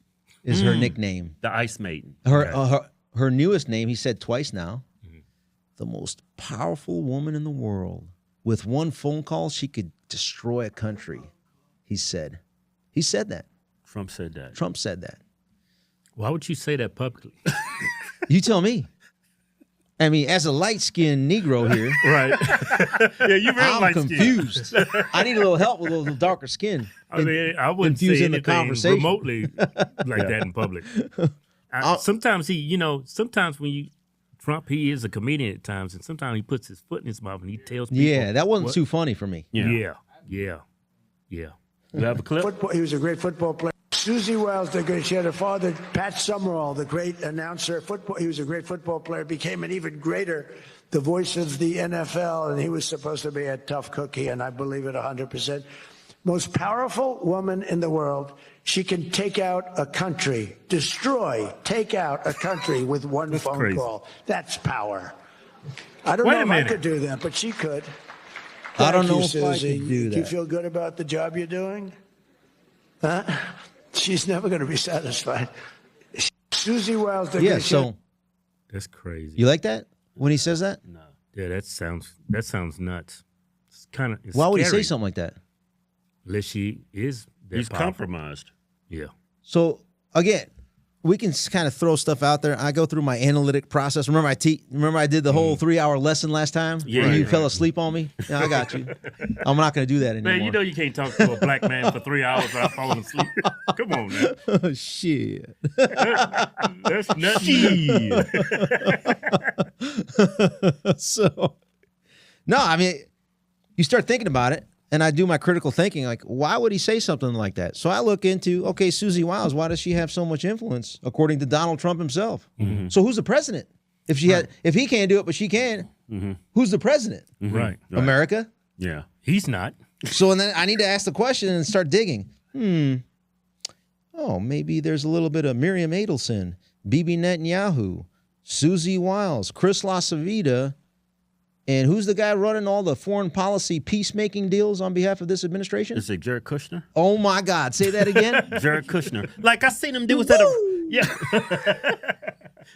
is her nickname. The Ice Maiden. Her newest name, he said twice now, the most powerful woman in the world. With one phone call, she could destroy a country, he said. He said that. Trump said that. Trump said that. Why would you say that publicly? You tell me. I mean, as a light-skinned Negro here, Right. Yeah, you very I'm confused. I need a little help with a little darker skin. I mean, I wouldn't say Confusing the anything conversation. remotely like that in public. Sometimes sometimes when Trump, he is a comedian at times, and sometimes he puts his foot in his mouth and he tells people. Yeah, that wasn't what- too funny for me. Yeah. You have a clip? He was a great football player. Susie Wiles, she had a father, Pat Summerall, the great announcer. He was a great football player, became an even greater, the voice of the NFL, and he was supposed to be a tough cookie, and I believe it 100%. Most powerful woman in the world. She can take out a country, take out a country with one phone crazy. call. That's power. I don't Wait know a if I minute. could do that, but she could. I don't Thank know you, if I could Susie. do Do you that. feel good about the job you're doing? Huh? She's never going to be satisfied. Susie Wiles. Yeah, so That's crazy. you like that when he says that? No. Yeah, that sounds nuts. It's kind of. Why would he say something like that? Unless she is. That He's powerful. compromised. Yeah. So again, we can kind of throw stuff out there. I go through my analytic process. Remember I did the whole 3-hour lesson last time? Yeah, When you right, fell asleep on me? Yeah, I got you. I'm not going to do that anymore. Man, you know you can't talk to a black man for 3 hours without falling asleep. Come on, man. Oh, shit. That's nuts. So, no, I mean, you start thinking about it, and I do my critical thinking, like, why would he say something like that? So I look into, okay, Susie Wiles, why does she have so much influence, according to Donald Trump himself? So who's the president? If he can't do it, but she can, who's the president? Right. America? Yeah. He's not. So and then I need to ask the question and start digging. Oh, maybe there's a little bit of Miriam Adelson, Bibi Netanyahu, Susie Wiles, Chris LaCivita, and who's the guy running all the foreign policy peacemaking deals on behalf of this administration? Is it Jared Kushner? Oh my God! Say that again. Jared Kushner. Like I seen him do was at a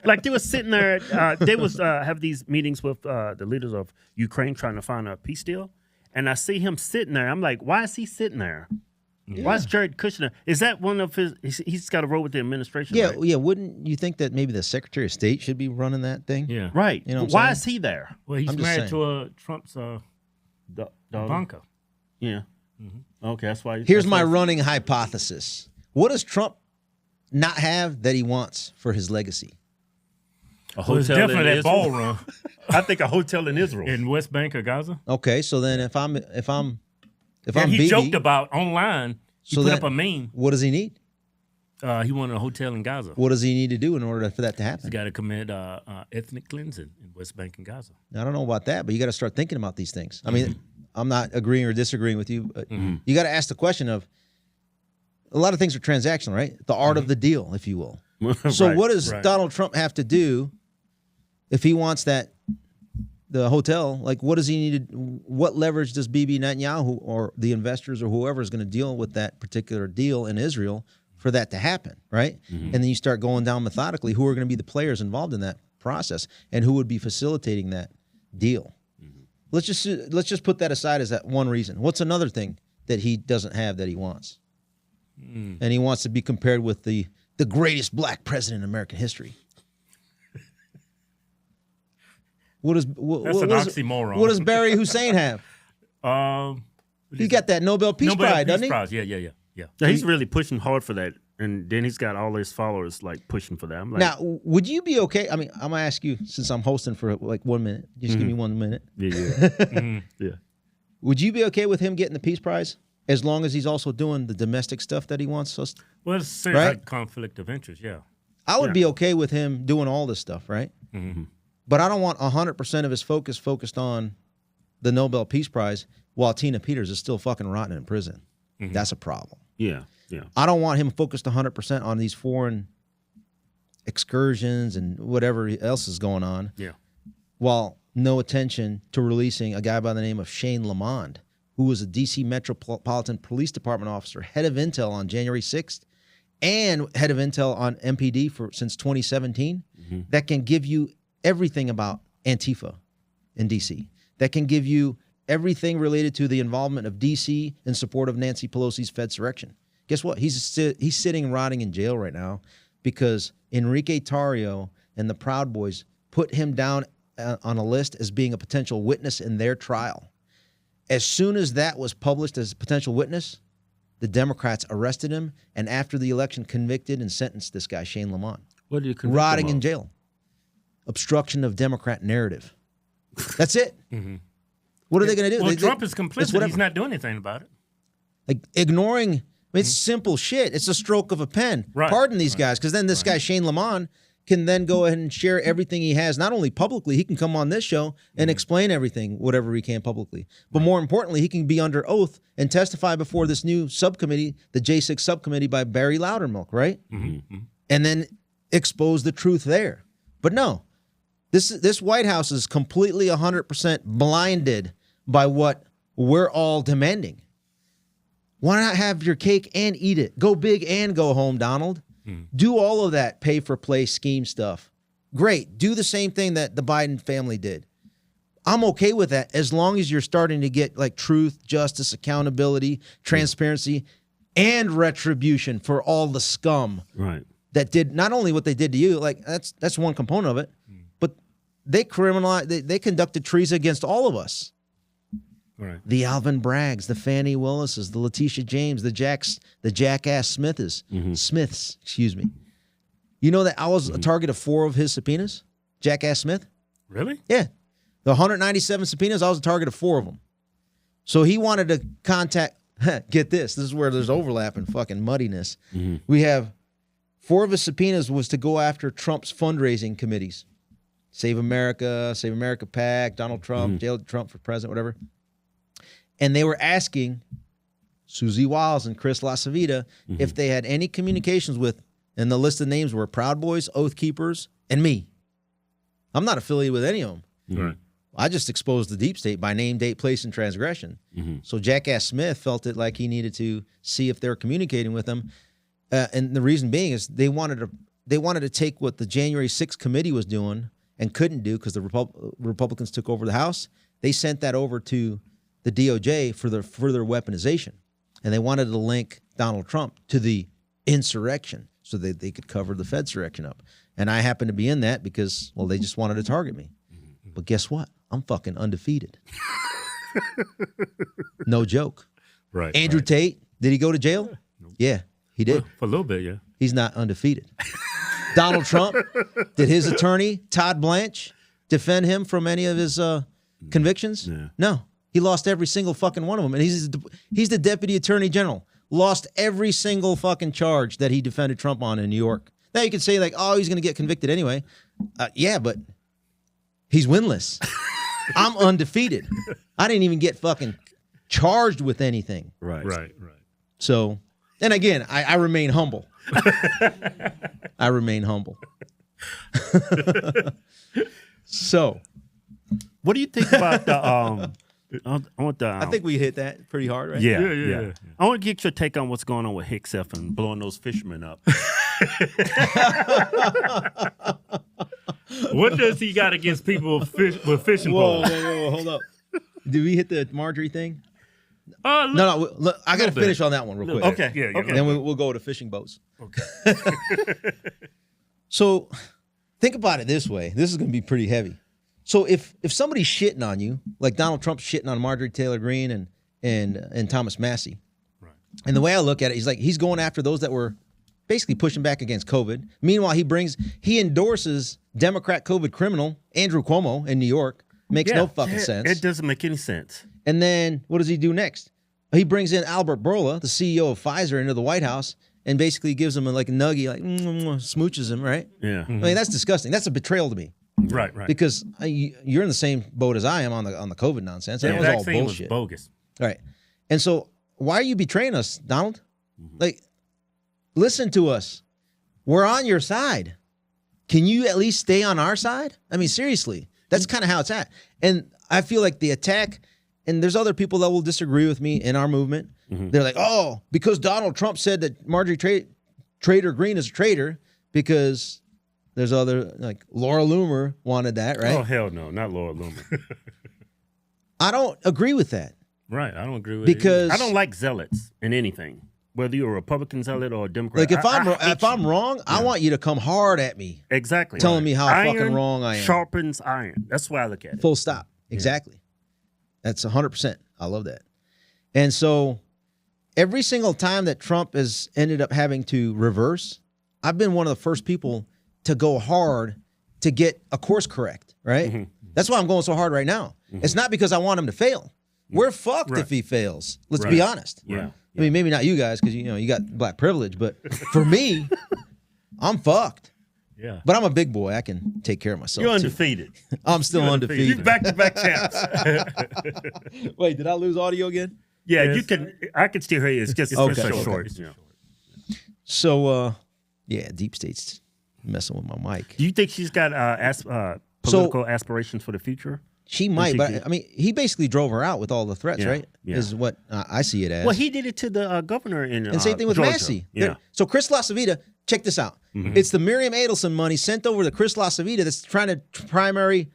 like they was sitting there. They was have these meetings with the leaders of Ukraine trying to find a peace deal, and I see him sitting there. I'm like, why is he sitting there? Why is Jared Kushner? Is that one of his? He's got a role with the administration. Yeah, right? yeah. Wouldn't you think that maybe the Secretary of State should be running that thing? Yeah. Right. You know what I'm why saying? is he there? Well, he's I'm just married saying. to Trump's Daughter? Ivanka. Yeah. Okay, that's why. Here's that's my why- running hypothesis. What does Trump not have that he wants for his legacy? A Well, it's hotel definitely in that Israel. ballroom I think a hotel in Israel. in West Bank or Gaza. Okay, so then if I'm Yeah, he BB, joked about online. He So put that- up a meme. what does he need? He wanted a hotel in Gaza. What does he need to do in order for that to happen? He's got to commit ethnic cleansing in West Bank and Gaza. I don't know about that, but you got to start thinking about these things. I mean, I'm not agreeing or disagreeing with you, but you got to ask the question of a lot of things are transactional, right? The art of the deal, if you will. So Right, what does right. Donald Trump have to do if he wants the hotel? Like, what does he need to? What leverage does Bibi Netanyahu or the investors or whoever is going to deal with that particular deal in Israel for that to happen, right? And then you start going down methodically. Who are going to be the players involved in that process, and who would be facilitating that deal? Let's just put that aside as that one reason. What's another thing that he doesn't have that he wants? And he wants to be compared with the greatest black president in American history. That's an oxymoron. What does Barry Hussein have? He got that Nobel Peace Nobel Prize, Peace doesn't he? Prize. Yeah. Yeah, he's really pushing hard for that, and then he's got all his followers like pushing for that. I'm like, Now, would you be okay? I mean, I'm gonna ask you since I'm hosting for like 1 minute. Just give me 1 minute. yeah. Would you be okay with him getting the Peace Prize as long as he's also doing the domestic stuff that he wants us? Well, it's Right? like conflict of interest. Yeah. I would be okay with him doing all this stuff, right? But I don't want 100% of his focused on the Nobel Peace Prize while Tina Peters is still fucking rotting in prison. That's a problem. Yeah. I don't want him focused 100% on these foreign excursions and whatever else is going on. Yeah. While no attention to releasing a guy by the name of Shane Lamond, who was a D.C. Metropolitan Police Department officer, head of intel on January 6th, and head of intel on MPD since 2017, that can give you everything about Antifa in D.C., that can give you everything related to the involvement of D.C. in support of Nancy Pelosi's Fedsurrection. Guess what? He's sitting rotting in jail right now because Enrique Tarrio and the Proud Boys put him down on a list as being a potential witness in their trial. As soon as that was published as a potential witness, the Democrats arrested him and after the election convicted and sentenced this guy, Shane Lamont. What did you convict Rotting him in of? jail. Obstruction of Democrat narrative. That's it. What are they going to do? Well, Trump is complicit. whatever. He's not doing anything about it. Like ignoring, I mean, it's simple shit. It's a stroke of a pen. Right. Pardon these guys, because then this guy Shane Lamont can then go ahead and share everything he has. Not only publicly, he can come on this show and explain everything, whatever he can publicly. But more importantly, he can be under oath and testify before this new subcommittee, the J6 subcommittee by Barry Loudermilk, right? And then expose the truth there. But no, this White House is completely 100% blinded by what we're all demanding. Why not have your cake and eat it? Go big and go home, Donald. Do all of that pay-for-play scheme stuff. Great. Do the same thing that the Biden family did. I'm okay with that as long as you're starting to get like truth, justice, accountability, transparency, and retribution for all the scum Right. that did not only what they did to you, like that's one component of it, but they they conducted treason against all of us. Right. The Alvin Braggs, the Fannie Willises, the Letitia James, the Jackass Smiths, excuse me. You know that I was a target of 4 of his subpoenas? Jackass Smith? Really? Yeah. The 197 subpoenas, I was a target of 4 of them. So he wanted to contact, get this is where there's overlap and fucking muddiness. We have 4 of his subpoenas was to go after Trump's fundraising committees. Save America PAC, Donald Trump, jail Trump for president, whatever. And they were asking Susie Wiles and Chris LaCivita if they had any communications with, and the list of names were Proud Boys, Oath Keepers, and me. I'm not affiliated with any of them. Right. I just exposed the deep state by name, date, place, and transgression. So Jackass Smith felt it like he needed to see if they're communicating with him. And the reason being is they wanted to take what the January 6th committee was doing and couldn't do because the Republicans took over the House. They sent that over to the DOJ for their further weaponization. And they wanted to link Donald Trump to the insurrection so that they could cover the Fedsurrection up. And I happened to be in that because, well, they just wanted to target me. But guess what? I'm fucking undefeated. No joke. Right. Andrew Tate, did he go to jail? Yeah, he did. For a little bit, yeah. He's not undefeated. Donald Trump, did his attorney, Todd Blanche, defend him from any of his convictions? Yeah. No. He lost every single fucking one of them. And he's the deputy attorney general. Lost every single fucking charge that he defended Trump on in New York. Now you could say like, oh, he's going to get convicted anyway. Yeah, but he's winless. I'm undefeated. I didn't even get fucking charged with anything. Right. So, and again, I remain humble. I remain humble. So, What do you think about the I want the I think we hit that pretty hard, right? yeah. I want to get your take on what's going on with Hicksef and blowing those fishermen up. What does he got against people with fishing Whoa, poles? hold up. Did we hit the Marjorie thing? Look, No, look, I got to bit. finish on that one real quick. Okay. Yeah, Okay. Then we'll go to fishing boats. Okay. So think about it this way. This is going to be pretty heavy. So if somebody's shitting on you, like Donald Trump's shitting on Marjorie Taylor Greene and Thomas Massey, Right. and the way I look at it, he's going after those that were basically pushing back against COVID. Meanwhile, he endorses Democrat COVID criminal Andrew Cuomo in New York. Makes no fucking sense. It doesn't make any sense. And then what does he do next? He brings in Albert Bourla, the CEO of Pfizer, into the White House and basically gives him a nuggie, like smooches him, right? Yeah. I mean, that's disgusting. That's a betrayal to me. Right. Because you're in the same boat as I am on the COVID nonsense. The That was all vaccine bullshit. was bogus. Right. And so why are you betraying us, Donald? Like, listen to us. We're on your side. Can you at least stay on our side? I mean, seriously. That's kind of how it's at. And I feel like the attack, and there's other people that will disagree with me in our movement. They're like, oh, because Donald Trump said that Marjorie Taylor Greene is a traitor because there's other, like Laura Loomer wanted that, right? Oh, hell no. Not Laura Loomer. I don't agree with that. Right. I don't agree with Because- it. I don't like zealots in anything, whether you're a Republican zealot or a Democrat. Like if I hate I'm you. wrong, I want you to come hard at me. Exactly. telling me how Iron fucking wrong I am. Sharpens iron. That's why I look at it. Full stop. Exactly. That's 100%. I love that. And so every single time that Trump has ended up having to reverse, I've been one of the first people to go hard to get a course correct, right? That's why I'm going so hard right now. It's not because I want him to fail. We're fucked if he fails. Let's be honest. Yeah. I mean, maybe not you guys because you got black privilege, but for me, I'm fucked. Yeah. But I'm a big boy. I can take care of myself. You're too. undefeated. I'm still You're undefeated. back-to-back champs. Wait, did I lose audio again? Yeah, Yes. you can. I can still hear you. It's just Okay. so Okay. short. You know. So, yeah, Deep State's messing with my mic. Do you think she's got political aspirations for the future? She might, but I mean, he basically drove her out with all the threats, Yeah, right? yeah. Is what I see it as. Well, he did it to the governor in and same thing with Georgia. Massey. Yeah. So Chris LaCivita, check this out. It's the Miriam Adelson money sent over to Chris LaCivita that's trying to primary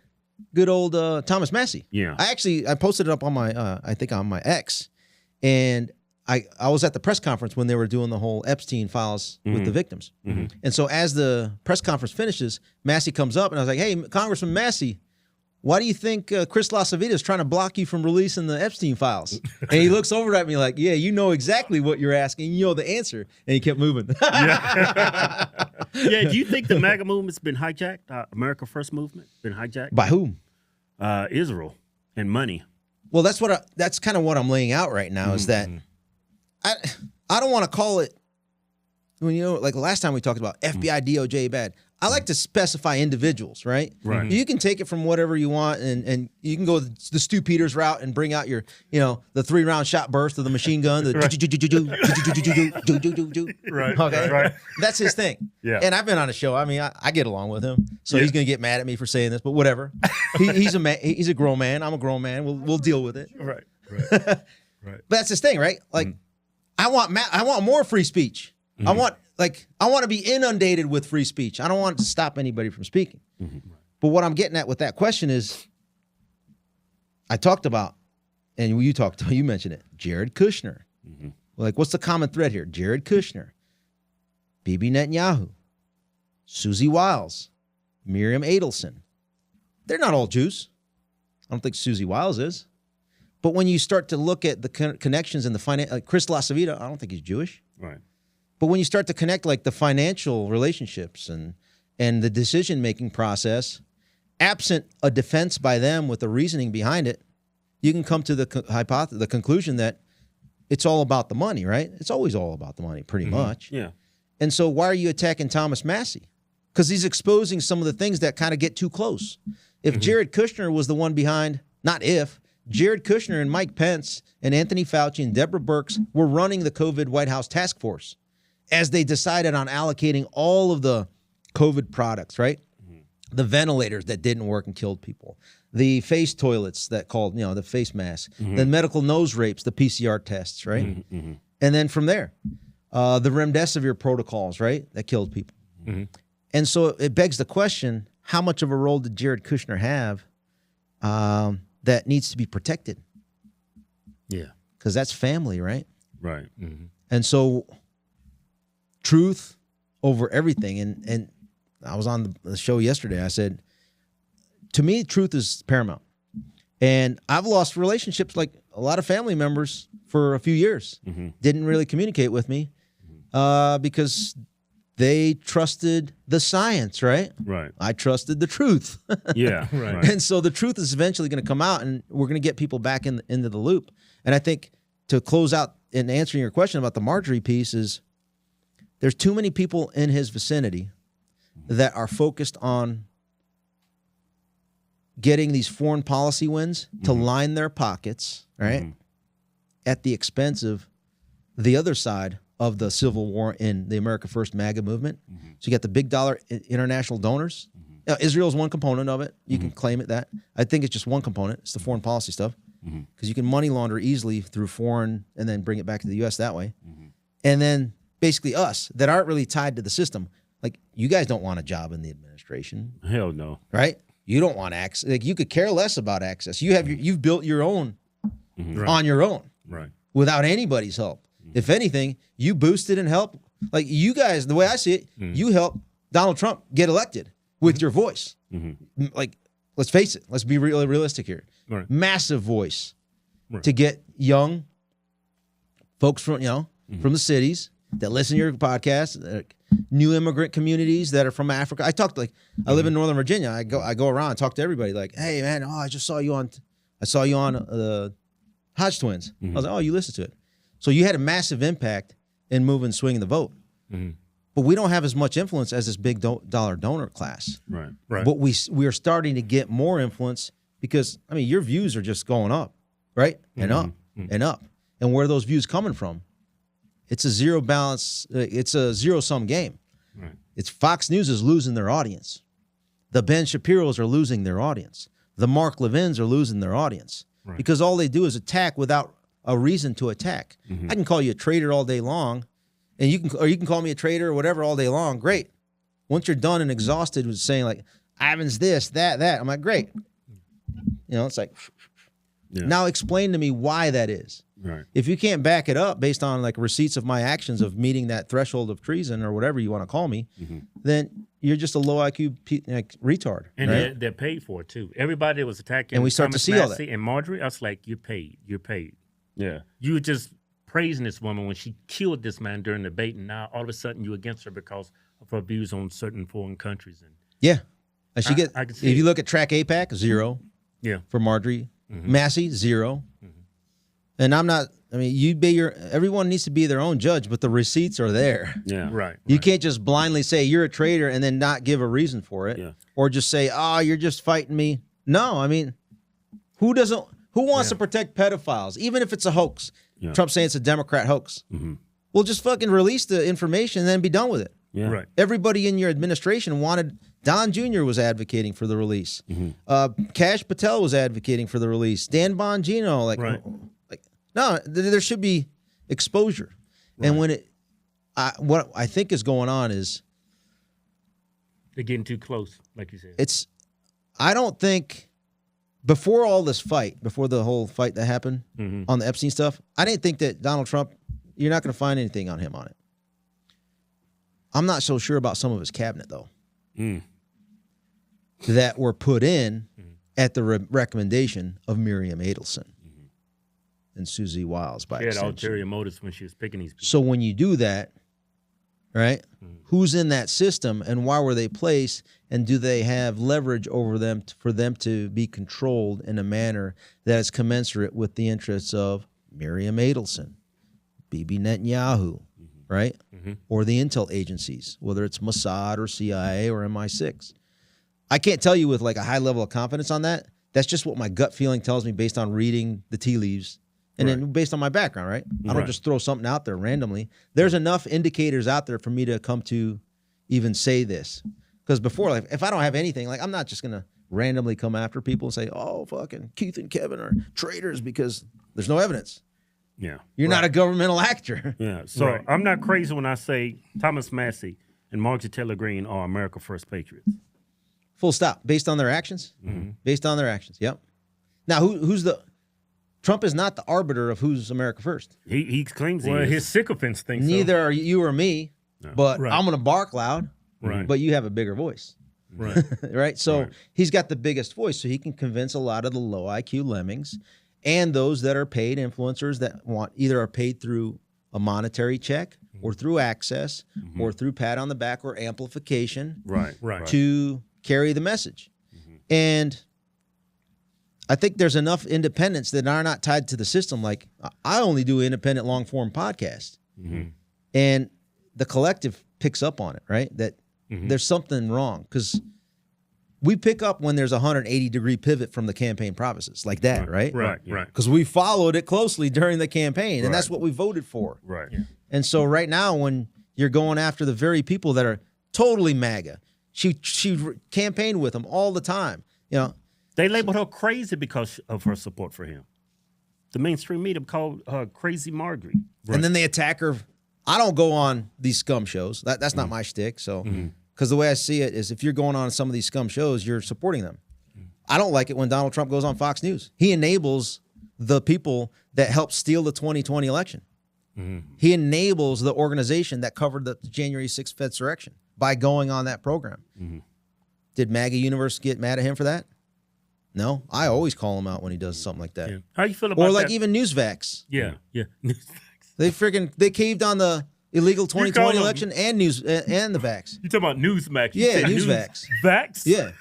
good old Thomas Massey. Yeah. I posted it up on my, I think on my X, and I was at the press conference when they were doing the whole Epstein Files with the victims. And so as the press conference finishes, Massey comes up and I was like, hey, Congressman Massey, why do you think Chris LaCivita is trying to block you from releasing the Epstein Files? And he looks over at me like, yeah, you know exactly what you're asking. You know the answer. And he kept moving. Yeah. Do you think the MAGA movement's been hijacked? America First movement been hijacked? By whom? Israel and money. Well, that's kind of what I'm laying out right now is that I don't want to call it, like last time we talked about FBI, DOJ bad. I like to specify individuals, right? Right. You can take it from whatever you want, and you can go the Stu Peters route and bring out your, the 3-round shot burst of the machine gun. Right. Okay. Right. That's his thing. Yeah. And I've been on a show. I mean, I get along with him, so he's gonna get mad at me for saying this, but whatever. He's a man. He's a grown man. I'm a grown man. We'll deal with it. Right. But that's his thing, right? Like, I want more free speech. I want to be inundated with free speech. I don't want to stop anybody from speaking. But what I'm getting at with that question is, I talked about, and you mentioned it, Jared Kushner. Like, what's the common thread here? Jared Kushner, Bibi Netanyahu, Susie Wiles, Miriam Adelson. They're not all Jews. I don't think Susie Wiles is. But when you start to look at the connections and the finance, like Chris LaCivita, I don't think he's Jewish. Right. But when you start to connect like the financial relationships and and the decision-making process, absent a defense by them with the reasoning behind it, you can come to the conclusion that it's all about the money, right? It's always all about the money, pretty much. Yeah. And so why are you attacking Thomas Massey? Because he's exposing some of the things that kind of get too close. If Jared Kushner was the one behind, not if, Jared Kushner and Mike Pence and Anthony Fauci and Deborah Birx were running the COVID White House task force as they decided on allocating all of the COVID products, right? The ventilators that didn't work and killed people, the face toilets that called, the face masks, the medical nose rapes, the PCR tests, right? And then from there, the remdesivir protocols, right, that killed people. And so it begs the question, how much of a role did Jared Kushner have that needs to be protected? Yeah. Because that's family, right? Right. And so truth over everything. And I was on the show yesterday. I said, to me, truth is paramount. And I've lost relationships, like a lot of family members, for a few years. Didn't really communicate with me because they trusted the science, right? Right. I trusted the truth. Yeah. Right. And so the truth is eventually going to come out, and we're going to get people back into the loop. And I think to close out in answering your question about the Marjorie piece is there's too many people in his vicinity that are focused on getting these foreign policy wins to line their pockets, right, at the expense of the other side of the Civil War in the America First MAGA movement. So you got the big dollar international donors. Now, Israel is one component of it. You can claim it that. I think it's just one component. It's the foreign policy stuff. Because you can money launder easily through foreign and then bring it back to the U.S. that way. And then basically us that aren't really tied to the system. Like, you guys don't want a job in the administration. Hell no. Right? You don't want access. Like, you could care less about access. You've built your own on your own. Right. Without anybody's help. If anything, you boosted and helped. Like, you guys, the way I see it, you helped Donald Trump get elected with your voice. Like, let's face it. Let's be really realistic here. Right. Massive voice to get young folks from, from the cities that listen to your podcast, new immigrant communities that are from Africa. I live in Northern Virginia. I go around and talk to everybody like, hey man, I saw you on Hodgetwins. I was like, oh, you listened to it. So you had a massive impact in moving, swinging the vote. But we don't have as much influence as this big dollar donor class. Right. Right. But we are starting to get more influence because, your views are just going up, right? And up and up. And where are those views coming from? It's a zero balance. It's a zero-sum game. Right. It's Fox News is losing their audience. The Ben Shapiros are losing their audience. The Mark Levins are losing their audience. Right. Because all they do is attack without a reason to attack. I can call you a traitor all day long, and you can call me a traitor or whatever all day long. Great. Once you're done and exhausted with saying like, Ivan's this, that, I'm like, great. It's like, now explain to me why that is. Right. If you can't back it up based on like receipts of my actions of meeting that threshold of treason or whatever you want to call me, then you're just a low IQ retard. And right? they're paid for it too. Everybody that was attacking And we start to Thomas see all Massey that. and Marjorie, I was like, you're paid. Yeah. You were just praising this woman when she killed this man during the debate, and now all of a sudden you're against her because of her views on certain foreign countries. And Yeah. And I can see if it. you look at Track APAC, 0 yeah, for Marjorie. Massey, 0. And I'm not, everyone needs to be their own judge, but the receipts are there. Yeah. right. You can't just blindly say you're a traitor and then not give a reason for it. Yeah. Or just say, you're just fighting me. No, who wants to protect pedophiles, even if it's a hoax? Yeah. Trump saying it's a Democrat hoax. Well, just fucking release the information and then be done with it. Yeah. Right. Everybody in your administration Don Jr. was advocating for the release. Kash Patel was advocating for the release. Dan Bongino, no, there should be exposure. Right. And what I think is going on is They're getting too close, like you said. I don't think before the whole fight that happened on the Epstein stuff, I didn't think that Donald Trump, you're not going to find anything on him on it. I'm not so sure about some of his cabinet, though, that were put in at the recommendation of Miriam Adelson and Susie Wiles by She had extension. ulterior motives when she was picking these people. So when you do that, right? Who's in that system and why were they placed, and do they have leverage over them for them to be controlled in a manner that is commensurate with the interests of Miriam Adelson, Bibi Netanyahu, right? Or the intel agencies, whether it's Mossad or CIA or MI6. I can't tell you with like a high level of confidence on that. That's just what my gut feeling tells me based on reading the tea leaves and then based on my background, right? I don't just throw something out there randomly. There's enough indicators out there for me to come to even say this. Because before, like, if I don't have anything, like, I'm not just going to randomly come after people and say, oh, fucking Keith and Kevin are traitors because there's no evidence. Yeah. You're not a governmental actor. Yeah. So I'm not crazy when I say Thomas Massey and Marjorie Taylor Greene are America First Patriots. Full stop. Based on their actions? Based on their actions, yep. Now, who's the... Trump is not the arbiter of who's America First. He claims he Well, is. his sycophants think so. Neither are you or me, but Right. I'm going to bark loud, Right. but you have a bigger voice. Right. Right? So he's got the biggest voice, so he can convince a lot of the low IQ lemmings and those that are paid influencers that want either are paid through a monetary check or through access or through pat on the back or amplification Right. to carry the message. And I think there's enough independents that are not tied to the system. Like, I only do independent long form podcasts, and the collective picks up on it, right? That there's something wrong because we pick up when there's a 180-degree pivot from the campaign promises, like that, right? Right. Because we followed it closely during the campaign, and that's what we voted for. Right. And so right now, when you're going after the very people that are totally MAGA, she campaigned with them all the time, you know. They labeled her crazy because of her support for him. The mainstream media called her Crazy Marjorie. And then they attack her. I don't go on these scum shows. That's not my shtick. So, because the way I see it is, if you're going on some of these scum shows, you're supporting them. I don't like it when Donald Trump goes on Fox News. He enables the people that helped steal the 2020 election. He enables the organization that covered the January 6th insurrection by going on that program. Did MAGA Universe get mad at him for that? No, I always call him out when he does something like that. Yeah. How you feel about Or like that? even Newsvax. Yeah. They caved on the illegal call 2020 them- election and the vax. You talking about Newsmax? You Yeah, said Newsvax. Vax? Yeah.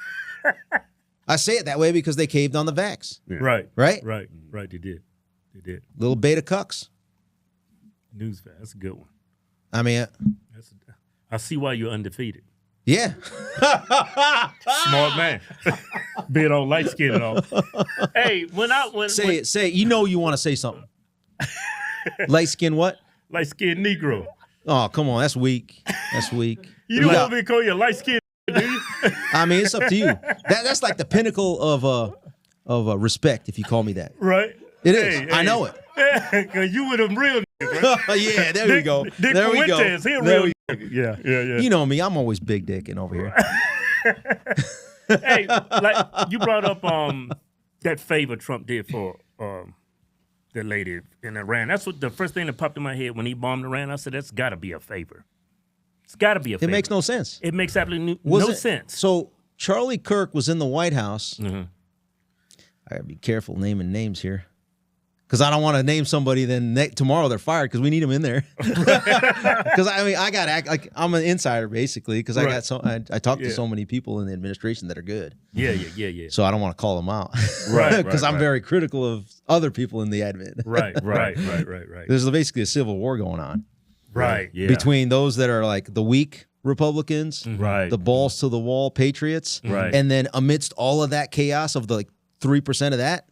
I say it that way because they caved on the vax. Right. Right? Right. They did. Little beta cucks. Newsvax. That's a good one. I mean, I see why you're undefeated. yeah. Smart man. Being on light skin and all. Hey, when Say it. You know you want to say something. Light skin what? light skinned Negro. Oh, come on. That's weak. You don't want me to call you a light skinned, do you? I mean, it's up to you. That's like the pinnacle of respect if you call me that. Right. It is. I know it. Because you with them real niggas, right? Yeah, there we go. Dick There we go. Fuentes, he a There real we- nigga. Yeah. You know me. I'm always big dicking over here. Hey, like you brought up that favor Trump did for the lady in Iran. That's what the first thing that popped in my head when he bombed Iran. I said, that's got to be a favor. It's got to be a favor. It makes no sense. It makes absolutely Was no it- sense. So Charlie Kirk was in the White House. I gotta be careful naming names here, because I don't want to name somebody. Then tomorrow they're fired because we need them in there. Because I mean, I got to act like I'm an insider basically, because I talk to so many people in the administration that are good. Yeah. So I don't want to call them out, Right, Because I'm very critical of other people in the admin. Right. There's basically a civil war going on Right. Yeah. between those that are like the weak Republicans, Right. the balls to the wall patriots, Right. and then amidst all of that chaos of the 3% of that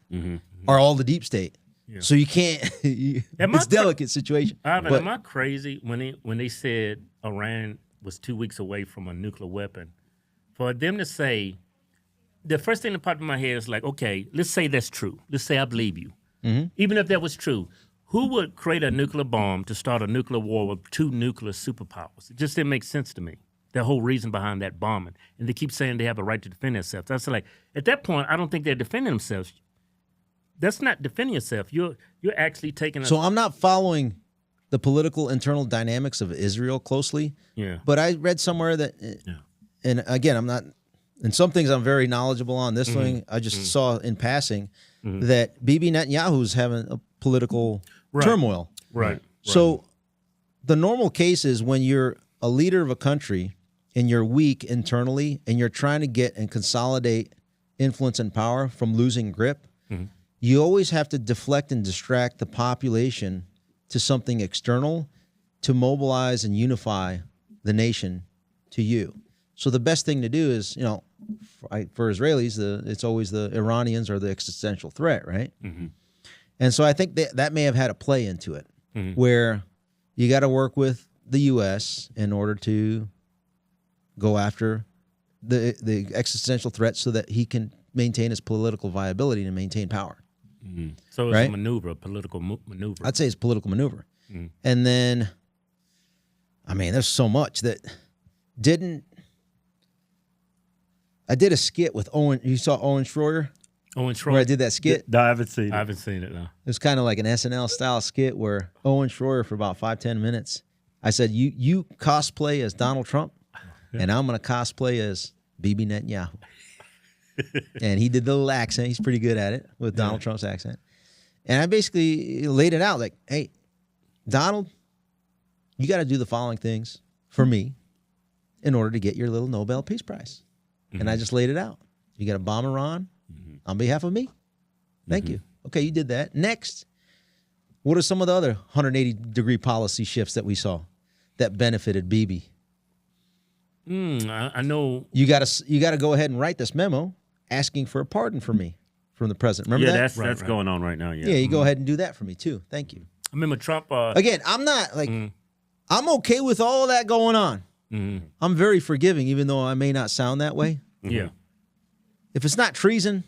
are all the deep state. So you can't. It's a delicate situation. Ivan, But am I crazy when they said Iran was 2 weeks away from a nuclear weapon? For them to say, the first thing that popped in my head is like, okay, let's say that's true. Let's say I believe you. Even if that was true, who would create a nuclear bomb to start a nuclear war with two nuclear superpowers? It just didn't make sense to me. The whole reason behind that bombing. And they keep saying they have a right to defend themselves. That's like, at that point, I don't think they're defending themselves. That's not defending yourself. You're actually taking so I'm not following the political internal dynamics of Israel closely. Yeah. But I read somewhere that, and again, I'm not. And some things I'm very knowledgeable on. This thing I just saw in passing that Bibi Netanyahu's having a political turmoil. Right. So the normal case is when you're a leader of a country and you're weak internally and you're trying to get and consolidate influence and power from losing grip, you always have to deflect and distract the population to something external to mobilize and unify the nation to you. So the best thing to do is, for Israelis, it's always the Iranians are the existential threat, right? And so I think that may have had a play into it, where you got to work with the U.S. in order to go after the existential threat so that he can maintain his political viability and maintain power. So it's Right? a maneuver, a political maneuver. I'd say it's political maneuver. And then, I mean, there's so much that I did a skit with Owen. You saw Owen Schroyer? Owen Where I Schroyer. did that skit? No, I haven't seen I it. haven't seen it, no. It was kind of like an SNL style skit where Owen Schroyer for about 5-10 minutes. I said, you cosplay as Donald Trump, and I'm going to cosplay as Bibi Netanyahu. And he did the little accent. He's pretty good at it with Donald Trump's accent. And I basically laid it out like, hey, Donald, you got to do the following things for me in order to get your little Nobel Peace Prize. And I just laid it out. You got to bomb Iran on behalf of me. Thank you. Okay, you did that. Next, what are some of the other 180-degree policy shifts that we saw that benefited Bibi? I know. You got to go ahead and write this memo asking for a pardon for me from the president. Remember that? That's going on right now. Yeah. Yeah, you go ahead and do that for me too. Thank you. I remember Trump. Again, I'm not like I'm okay with all that going on. I'm very forgiving, even though I may not sound that way. Yeah. If it's not treason,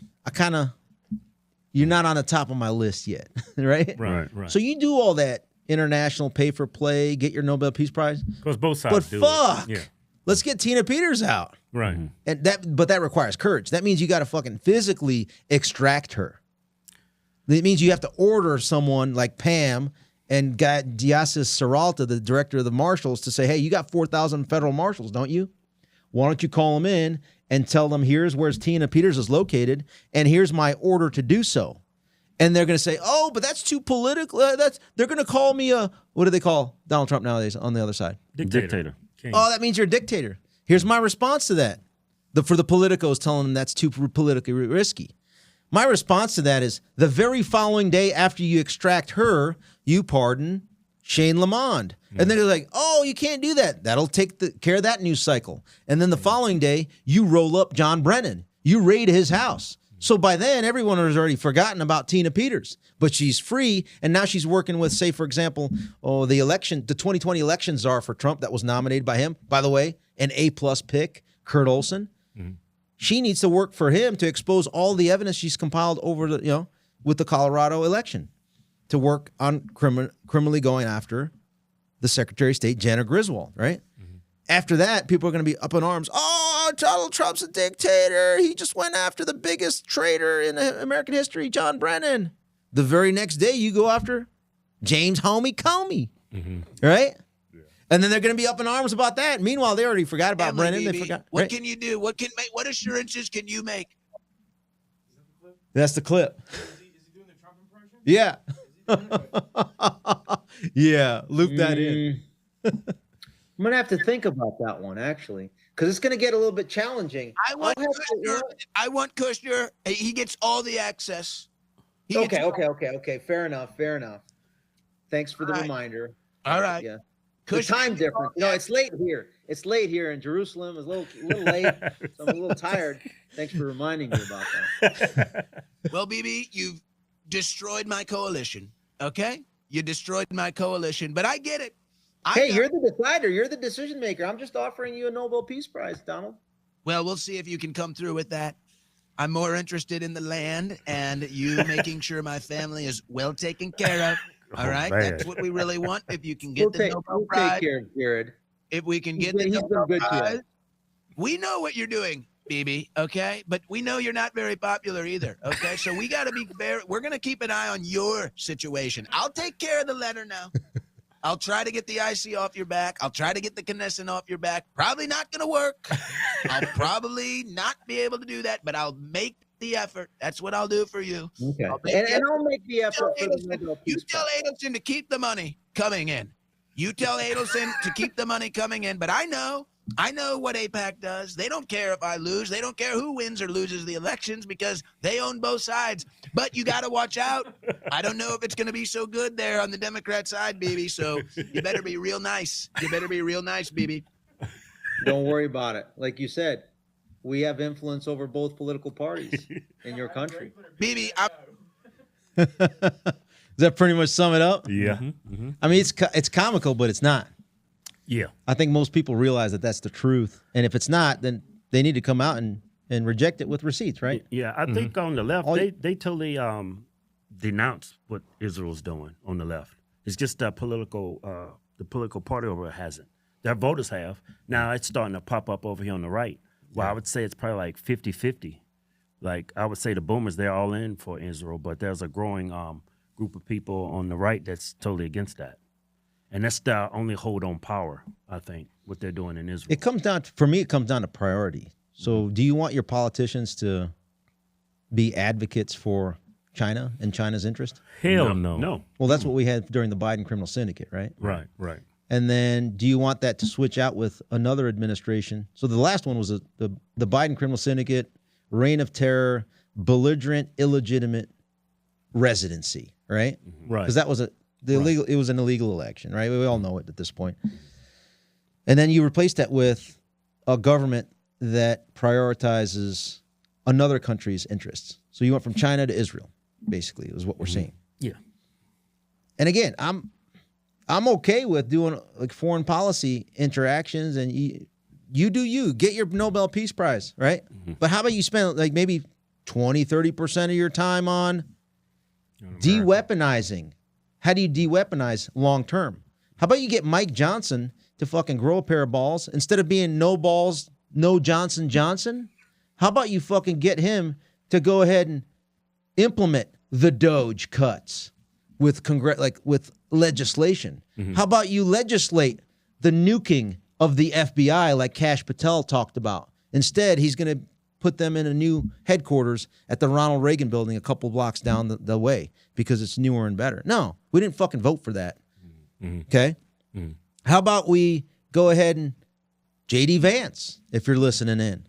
you're not on the top of my list yet, right? Right. So you do all that international pay for play, get your Nobel Peace Prize, Because both sides but do fuck, it. Yeah. let's get Tina Peters out. Right. And that requires courage. That means you got to fucking physically extract her. It means you have to order someone like Pam and got Diasis Serralta, the director of the marshals, to say, hey, you got 4,000 federal marshals, don't you? Why don't you call them in and tell them here's where Tina Peters is located and here's my order to do so. And they're going to say, oh, but that's too political. They're going to call me what do they call Donald Trump nowadays on the other side? Dictator. King. Oh, that means you're a dictator. Here's my response to that. For the politicos telling them that's too politically risky. My response to that is the very following day after you extract her, you pardon Shane Lamond. And then they're like, oh, you can't do that. That'll take care of that news cycle. And then the following day, you roll up John Brennan. You raid his house. So by then, everyone has already forgotten about Tina Peters. But she's free, and now she's working with, say, for example, the 2020 election czar for Trump that was nominated by him. By the way, an A-plus pick, Kurt Olson. She needs to work for him to expose all the evidence she's compiled over with the Colorado election to work on criminally going after the Secretary of State, Jana Griswold, right? After that, people are going to be up in arms. Oh, Donald Trump's a dictator. He just went after the biggest traitor in American history, John Brennan. The very next day, you go after James Homie Comey, right? And then they're going to be up in arms about that. Meanwhile, they already forgot about Brennan. They forgot. What Right? can you do? What assurances can you make? That's the clip. Is he doing the Trump impression? Yeah. Yeah, loop that in. I'm gonna have to think about that one actually, because it's gonna get a little bit challenging. I want Kushner. He gets all the access. Okay. Fair enough. Thanks for the All right. render. All right. Yeah. The time difference. No, it's late here. It's late here in Jerusalem. It's a little late. So I'm a little tired. Thanks for reminding me about that. Well, BB, you've destroyed my coalition. Okay, you destroyed my coalition, but I get it. Hey, you're the decider. You're the decision maker. I'm just offering you a Nobel Peace Prize, Donald. Well, we'll see if you can come through with that. I'm more interested in the land and you making sure my family is well taken care of. All right, man. that's what we really want. If you can get the Nobel We'll Prize, take care of Jared. if we can get He's the been Nobel good to us. Prize, we know what you're doing, BB. Okay, but we know you're not very popular either. Okay, so we got to be very. We're gonna keep an eye on your situation. I'll take care of the letter now. I'll try to get the IC off your back. I'll try to get the Knesset off your back. Probably not going to work. I'll probably not be able to do that, but I'll make the effort. That's what I'll do for you. Okay. I'll make And the I'll make the effort for the Nobel You Peace tell Prize. Adelson to keep the money coming in. You tell Adelson to keep the money coming in, but I know what AIPAC does. They don't care if I lose. They don't care who wins or loses the elections because they own both sides. But you got to watch out. I don't know if it's going to be so good there on the Democrat side, baby. So you better be real nice. You better be real nice, baby. Don't worry about it. Like you said, we have influence over both political parties in your country. Baby, Does that pretty much sum it up? Yeah. I mean, it's comical, but it's not. Yeah. I think most people realize that that's the truth. And if it's not, then they need to come out and reject it with receipts, right? Yeah, I think on the left, they totally denounce what Israel's doing on the left. It's just the political party over it hasn't. Their voters have. Now it's starting to pop up over here on the right. Well, I would say it's probably like 50-50. Like, I would say the boomers, they're all in for Israel, but there's a growing group of people on the right that's totally against that. And that's their only hold on power, I think, what they're doing in Israel. It comes down to priority. So do you want your politicians to be advocates for China and China's interest? Hell no. No. Well, that's what we had during the Biden criminal syndicate, right? Right. And then do you want that to switch out with another administration? So the last one was the Biden criminal syndicate, reign of terror, belligerent, illegitimate residency, right? Right. Because that was it was an illegal election, right? We all know it at this point. And then you replace that with a government that prioritizes another country's interests. So you went from China to Israel, basically, is what we're seeing. Yeah. And again, I'm okay with doing like foreign policy interactions, and you do you. Get your Nobel Peace Prize, right? But how about you spend like maybe 20-30% of your time on de-weaponizing? How do you de-weaponize long term? How about you get Mike Johnson to fucking grow a pair of balls instead of being no balls, no Johnson Johnson? How about you fucking get him to go ahead and implement the Doge cuts with with legislation? How about you legislate the nuking of the FBI like Kash Patel talked about? Instead, he's going to put them in a new headquarters at the Ronald Reagan building a couple blocks down the way because it's newer and better. No, we didn't fucking vote for that. Okay? How about we go ahead and J.D. Vance, if you're listening in.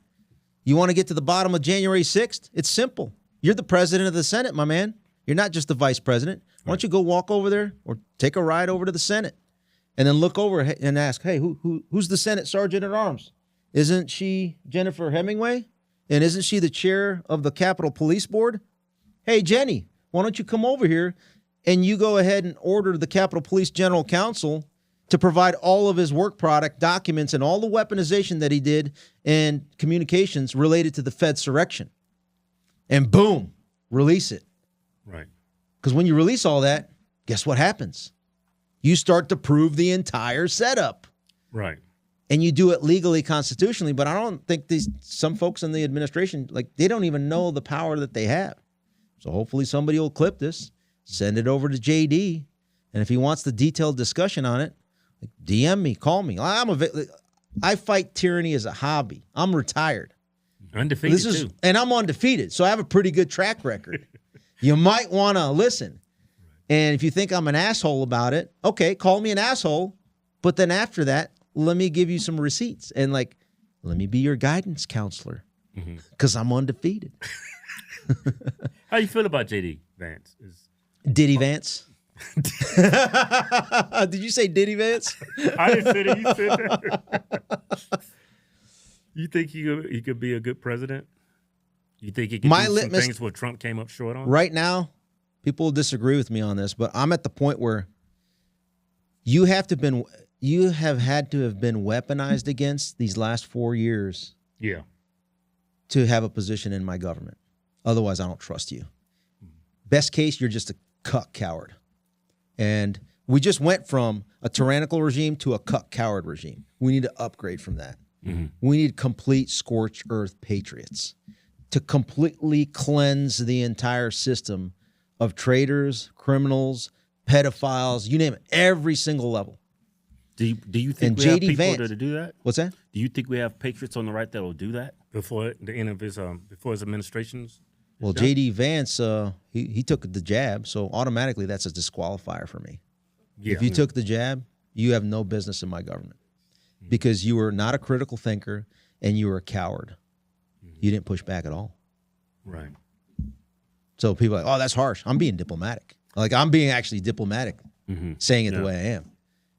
You want to get to the bottom of January 6th? It's simple. You're the president of the Senate, my man. You're not just the vice president. Why don't you go walk over there or take a ride over to the Senate and then look over and ask, hey, who's the Senate Sergeant at Arms? Isn't she Jennifer Hemingway? And isn't she the chair of the Capitol Police Board? Hey, Jenny, why don't you come over here and you go ahead and order the Capitol Police General Counsel to provide all of his work product documents and all the weaponization that he did and communications related to the Fedsurrection. And boom, release it. Right. Because when you release all that, guess what happens? You start to prove the entire setup. Right. And you do it legally, constitutionally, but I don't think some folks in the administration, like, they don't even know the power that they have. So hopefully somebody will clip this, send it over to JD, and if he wants the detailed discussion on it, like, DM me, call me. I fight tyranny as a hobby. I'm retired. Undefeated too. And I'm undefeated, so I have a pretty good track record. You might want to listen. And if you think I'm an asshole about it, okay, call me an asshole, but then after that, let me give you some receipts and let me be your guidance counselor because I'm undefeated. How you feel about J.D. Vance? Diddy Vance? Did you say Diddy Vance? I didn't say that. You said that. You think he could be a good president? You think he could do some things where Trump came up short on? Right now, people will disagree with me on this, but I'm at the point where you have had to have been weaponized against these last 4 years to have a position in my government. Otherwise, I don't trust you. Best case, you're just a cuck coward. And we just went from a tyrannical regime to a cuck coward regime. We need to upgrade from that. We need complete scorched earth patriots to completely cleanse the entire system of traitors, criminals, pedophiles, you name it, every single level. Do you think we have people to do that? What's that? Do you think we have patriots on the right that will do that before the end of his administration's? Well, J.D. Vance, he took the jab, so automatically that's a disqualifier for me. Yeah. If you took the jab, you have no business in my government because you were not a critical thinker and you were a coward. You didn't push back at all. Right. So people are like, oh, that's harsh. I'm being diplomatic. Like, I'm being actually diplomatic, saying it the way I am.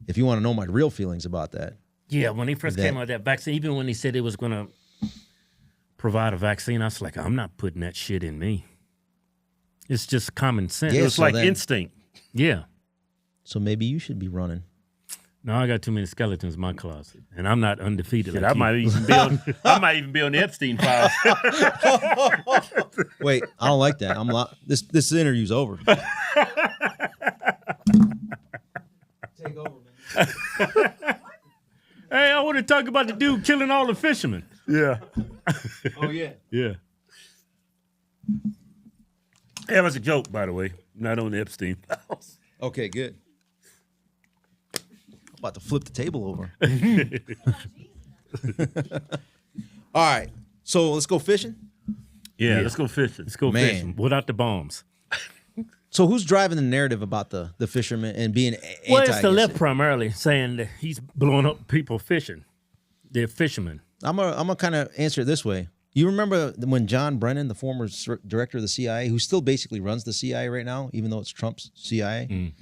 If you want to know my real feelings about that. Yeah, when he first came out with that vaccine, even when he said he was going to provide a vaccine, I was like, I'm not putting that shit in me. It's just common sense. Yeah, It's so like then- instinct. Yeah. So maybe you should be running. No, I got too many skeletons in my closet, and I'm not undefeated. Shit, like I you. might even be on. I might even be on the Epstein Files. Wait, I don't like that. This interview's over. Take over, man. Hey, I want to talk about the dude killing all the fishermen. Yeah. Oh, yeah. Yeah. That was a joke, by the way. Not on the Epstein Files. Okay, good. I'm about to flip the table over. All right. So let's go fishing. Yeah, let's go fishing. Let's go Man. fishing without the bombs. So who's driving the narrative about the fishermen and being anti? Well, it's the against left it? primarily saying that he's blowing up people fishing. They're fishermen. I'm gonna kind of answer it this way. You remember when John Brennan, the former director of the CIA, who still basically runs the CIA right now, even though it's Trump's CIA,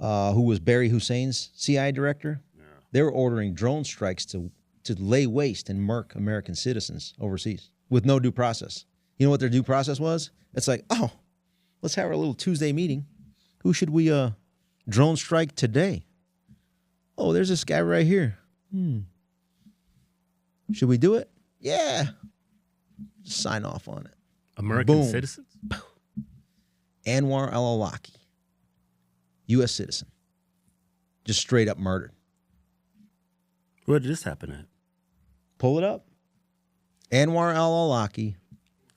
who was Barry Hussein's CIA director? Yeah. They were ordering drone strikes to lay waste and murk American citizens overseas with no due process. You know what their due process was? It's like, oh, let's have our little Tuesday meeting. Who should we drone strike today? Oh, there's this guy right here. Should we do it? Yeah. Just sign off on it. American Boom. citizens? Anwar al-Awlaki, U.S. citizen, just straight up murdered. Where did this happen at? Pull it up. Anwar al-Awlaki,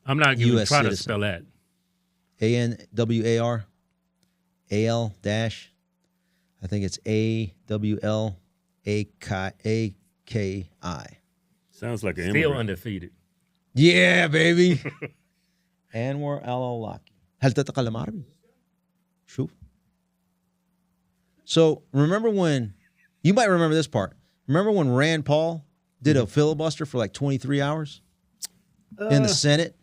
I'm not going to US try to citizen. spell that. Anwar AL dash, I think it's AWLAKI. Sounds like an Still immigrant. undefeated. Yeah, baby. Anwar al-Awlaki. هل تتكلم عربي؟ شوف. So remember when, you might remember this part. Remember when Rand Paul did a filibuster for like 23 hours in the Senate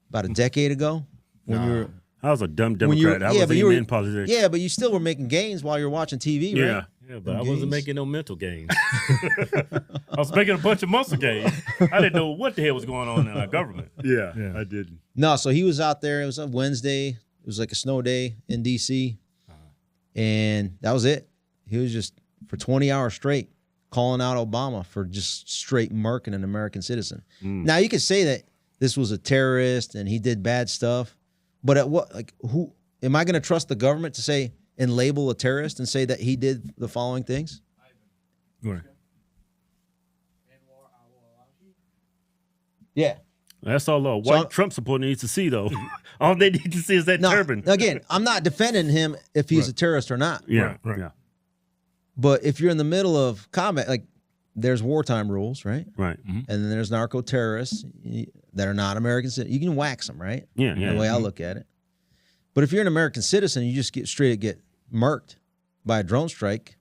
about a decade ago? When you were, I was a dumb when you were, Democrat. I wasn't but you even were, in politics. yeah, but you still were making gains while you were watching TV, right? Yeah. Yeah, but I wasn't gains. making no mental gains. I was making a bunch of muscle gains. I didn't know what the hell was going on in our government. Yeah, I didn't. No, so he was out there. It was a Wednesday. It was like a snow day in D.C. And that was it. He was just, for 20 hours straight, calling out Obama for just straight murking an American citizen. Now, you could say that this was a terrorist and he did bad stuff, but at what, like, who, am I going to trust the government to say and label a terrorist and say that he did the following things? Right. Yeah. That's all a white So- Trump supporter needs to see, though. All they need to see is that No, turban. again, I'm not defending him if he's a terrorist or not. Yeah, Right. yeah, But if you're in the middle of combat, like there's wartime rules, right? right. And then there's narco terrorists that are not American citizens. You can wax them, right? Yeah, yeah. The way I look at it. But if you're an American citizen, you just get murked by a drone strike,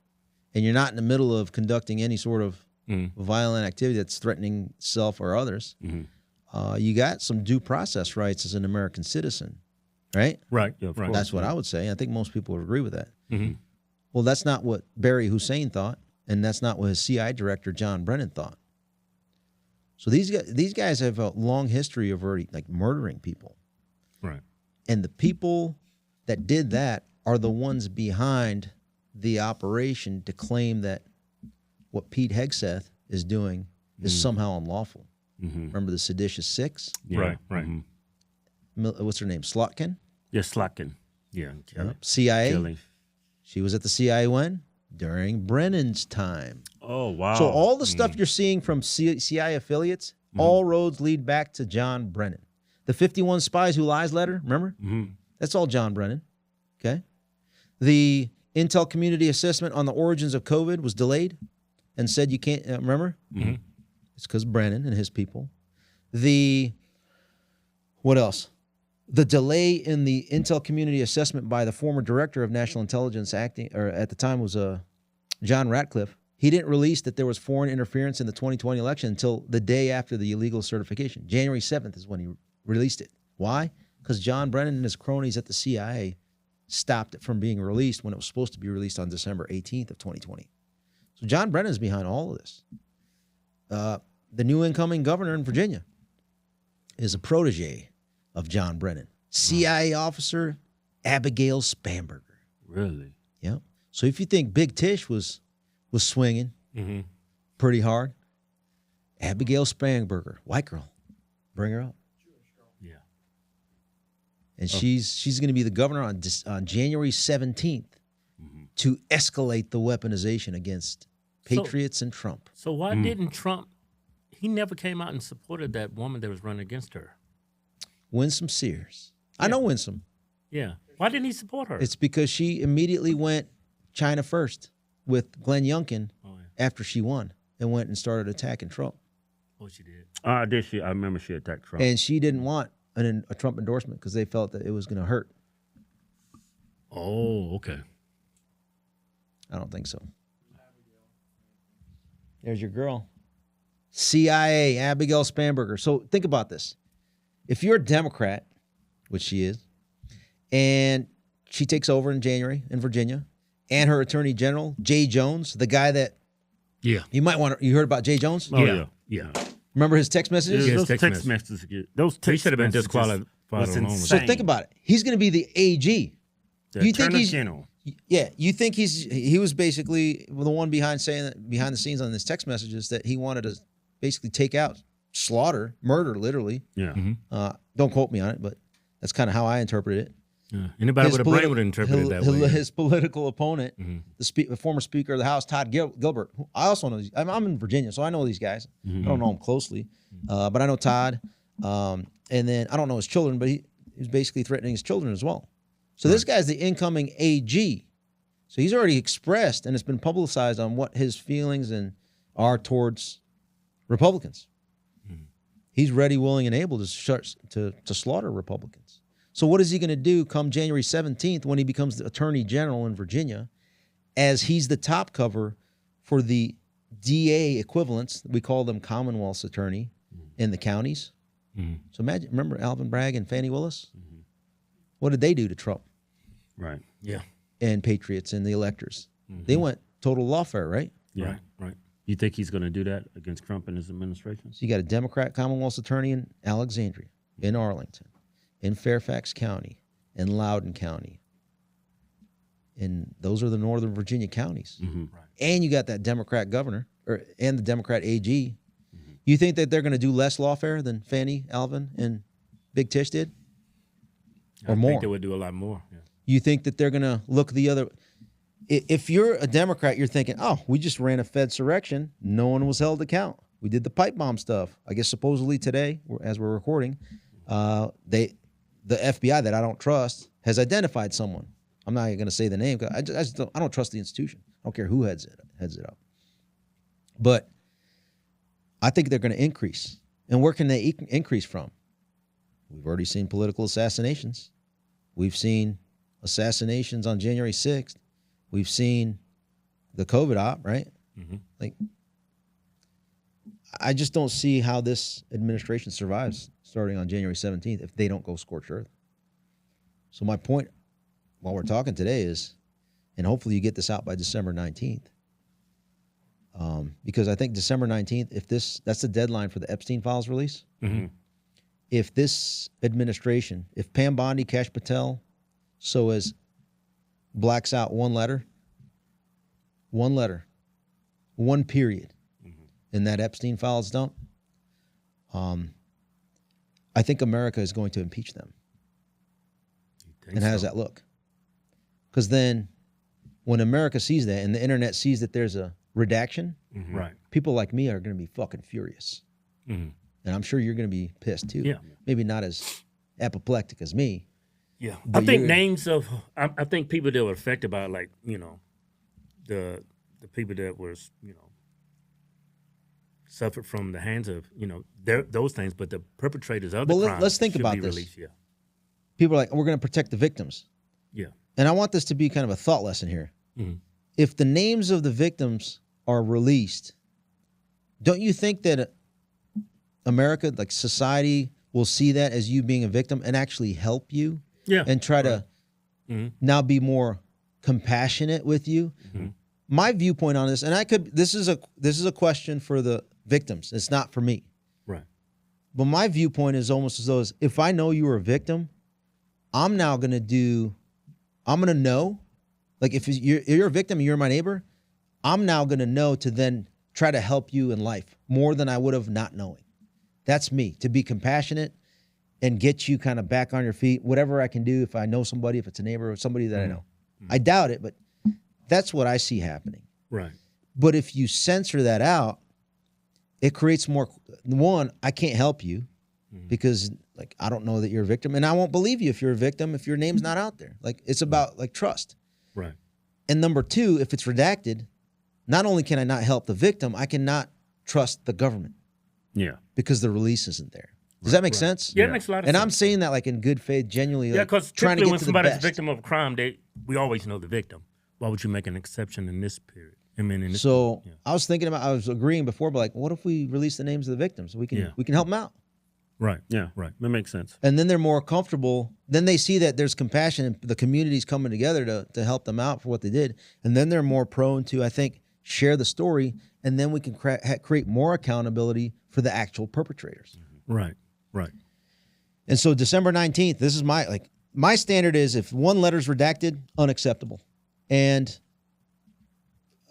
and you're not in the middle of conducting any sort of violent activity that's threatening self or others. You got some due process rights as an American citizen, right? Right, yeah, of course. That's what I would say. I think most people would agree with that. Well, that's not what Barry Hussein thought, and that's not what his CIA director John Brennan thought. So these guys have a long history of already like murdering people, Right. and the people that did that are the ones behind the operation to claim that what Pete Hegseth is doing is somehow unlawful. Remember the seditious six? Yeah, Right. right. What's her name? Slotkin? Yeah, Slotkin. Yeah, killing. CIA. Killing. She was at the CIA when? During Brennan's time. Oh, wow. So all the stuff you're seeing from CIA affiliates, all roads lead back to John Brennan. The 51 Spies Who Lies letter, remember? That's all John Brennan, okay? The Intel Community Assessment on the origins of COVID was delayed and said you can't, remember? It's because Brennan and his people. What else? The delay in the intel community assessment by the former director of national intelligence at the time was John Ratcliffe. He didn't release that there was foreign interference in the 2020 election until the day after the illegal certification. January 7th is when he released it. Why? Because John Brennan and his cronies at the CIA stopped it from being released when it was supposed to be released on December 18th of 2020. So John Brennan is behind all of this. The new incoming governor in Virginia is a protege of John Brennan. CIA officer Abigail Spanberger. Really? Yeah. So if you think Big Tish was swinging pretty hard, Abigail Spanberger, white girl, bring her up. Yeah. And she's going to be the governor on January 17th to escalate the weaponization against patriots and Trump. So why didn't Trump? He never came out and supported that woman that was running against her. Winsome Sears. I know Winsome. Yeah. Why didn't he support her? It's because she immediately went China first with Glenn Youngkin after she won and went and started attacking Trump. Oh, she did. Did she? I remember she attacked Trump. And she didn't want a Trump endorsement because they felt that it was going to hurt. Oh, okay. I don't think so. There's your girl. CIA, Abigail Spanberger. So think about this. If you're a Democrat, which she is, and she takes over in January in Virginia, and her Attorney General, Jay Jones, the guy that you might want to, you heard about Jay Jones? Oh, yeah. Remember his text messages? Yeah, Those text text messages. messages. Those text He should have been messages disqualified was alone. So insane. think about it. He's going to be the AG. The You think Attorney he's- General. Yeah, you think he was basically the one behind saying that behind the scenes on his text messages that he wanted to basically take out, slaughter, murder, literally. Yeah. Don't quote me on it, but that's kind of how I interpret it. Yeah. Anybody with a brain would interpret it that way. His political opponent, the former Speaker of the House, Todd Gilbert. Who I also know. I'm in Virginia, so I know these guys. I don't know them closely, but I know Todd. And then I don't know his children, but he was basically threatening his children as well. So this guy's the incoming AG. So he's already expressed, and it's been publicized on what his feelings are towards Republicans. He's ready, willing, and able to slaughter Republicans. So what is he going to do come January 17th when he becomes the Attorney General in Virginia, as he's the top cover for the DA equivalents? We call them Commonwealth's attorney in the counties. So imagine, remember Alvin Bragg and Fannie Willis? What did they do to Trump Right. Yeah. and patriots and the electors? They went total lawfare, right? Yeah. Right. You think he's going to do that against Trump and his administration? So you got a Democrat Commonwealth's attorney in Alexandria, in Arlington, in Fairfax County, in Loudoun County. And those are the Northern Virginia counties. And you got that Democrat governor and the Democrat AG. You think that they're going to do less lawfare than Fannie, Alvin, and Big Tish did? Or I more? think they would do a lot more. Yeah. You think that they're going to look the other? If you're a Democrat, you're thinking, oh, we just ran a Fedsurrection. No one was held to account. We did the pipe bomb stuff. I guess supposedly today, as we're recording, the FBI that I don't trust has identified someone. I'm not going to say the name. I don't trust the institution. I don't care who heads it up. But I think they're going to increase. And where can they increase from? We've already seen political assassinations. We've seen assassinations on January 6th. We've seen the COVID op, right? Like, I just don't see how this administration survives starting on January 17th if they don't go scorched earth. So my point while we're talking today is, and hopefully you get this out by December 19th, because I think December 19th, that's the deadline for the Epstein Files release. If this administration, if Pam Bondi, Kash Patel, so as blacks out one letter, one period in that Epstein Files dump, I think America is going to impeach them. And how does that look? Because then when America sees that and the internet sees that there's a redaction, Right. people like me are going to be fucking furious. And I'm sure you're going to be pissed too. Yeah. Maybe not as apoplectic as me. Yeah, But I think you're- names of I think people that were affected by it, like the people that was suffered from the hands of those things, but the perpetrators of the Well, crime let's think should about be this. released, yeah. people are like, we're going to protect the victims. Yeah. And I want this to be kind of a thought lesson here. If the names of the victims are released, don't you think that America, like society, will see that as you being a victim and actually help you? Yeah. And try to now be more compassionate with you? My viewpoint on this, and this is a question for the victims. It's not for me. Right. But my viewpoint is almost as though if I know you were a victim, I'm going to know, like if you're a victim and you're my neighbor, I'm now going to know to then try to help you in life more than I would have not knowing. That's me, to be compassionate and get you kind of back on your feet, whatever I can do if I know somebody, if it's a neighbor or somebody that I know. I doubt it, but that's what I see happening. Right. But if you censor that out, it creates more. One, I can't help you because like I don't know that you're a victim, and I won't believe you if you're a victim if your name's not out there. Like it's about like trust. Right. And number two, if it's redacted, not only can I not help the victim, I cannot trust the government. Yeah. Because the release isn't there. Does that make sense? Yeah, it makes a lot of sense. And I'm saying that like in good faith, genuinely. Yeah, like, because trying to typically get when to the somebody's a best. victim of a crime, we always know the victim. Why would you make an exception in this period? I mean, in this So period, I was agreeing before, but like, what if we release the names of the victims? We can help them out. Right. Yeah. Right. That makes sense. And then they're more comfortable. Then they see that there's compassion and the community's coming together to help them out for what they did. And then they're more prone to, I think, share the story. And then we can create more accountability for the actual perpetrators. Right. Right. And so December 19th, this is my standard is if one letter's redacted, unacceptable. And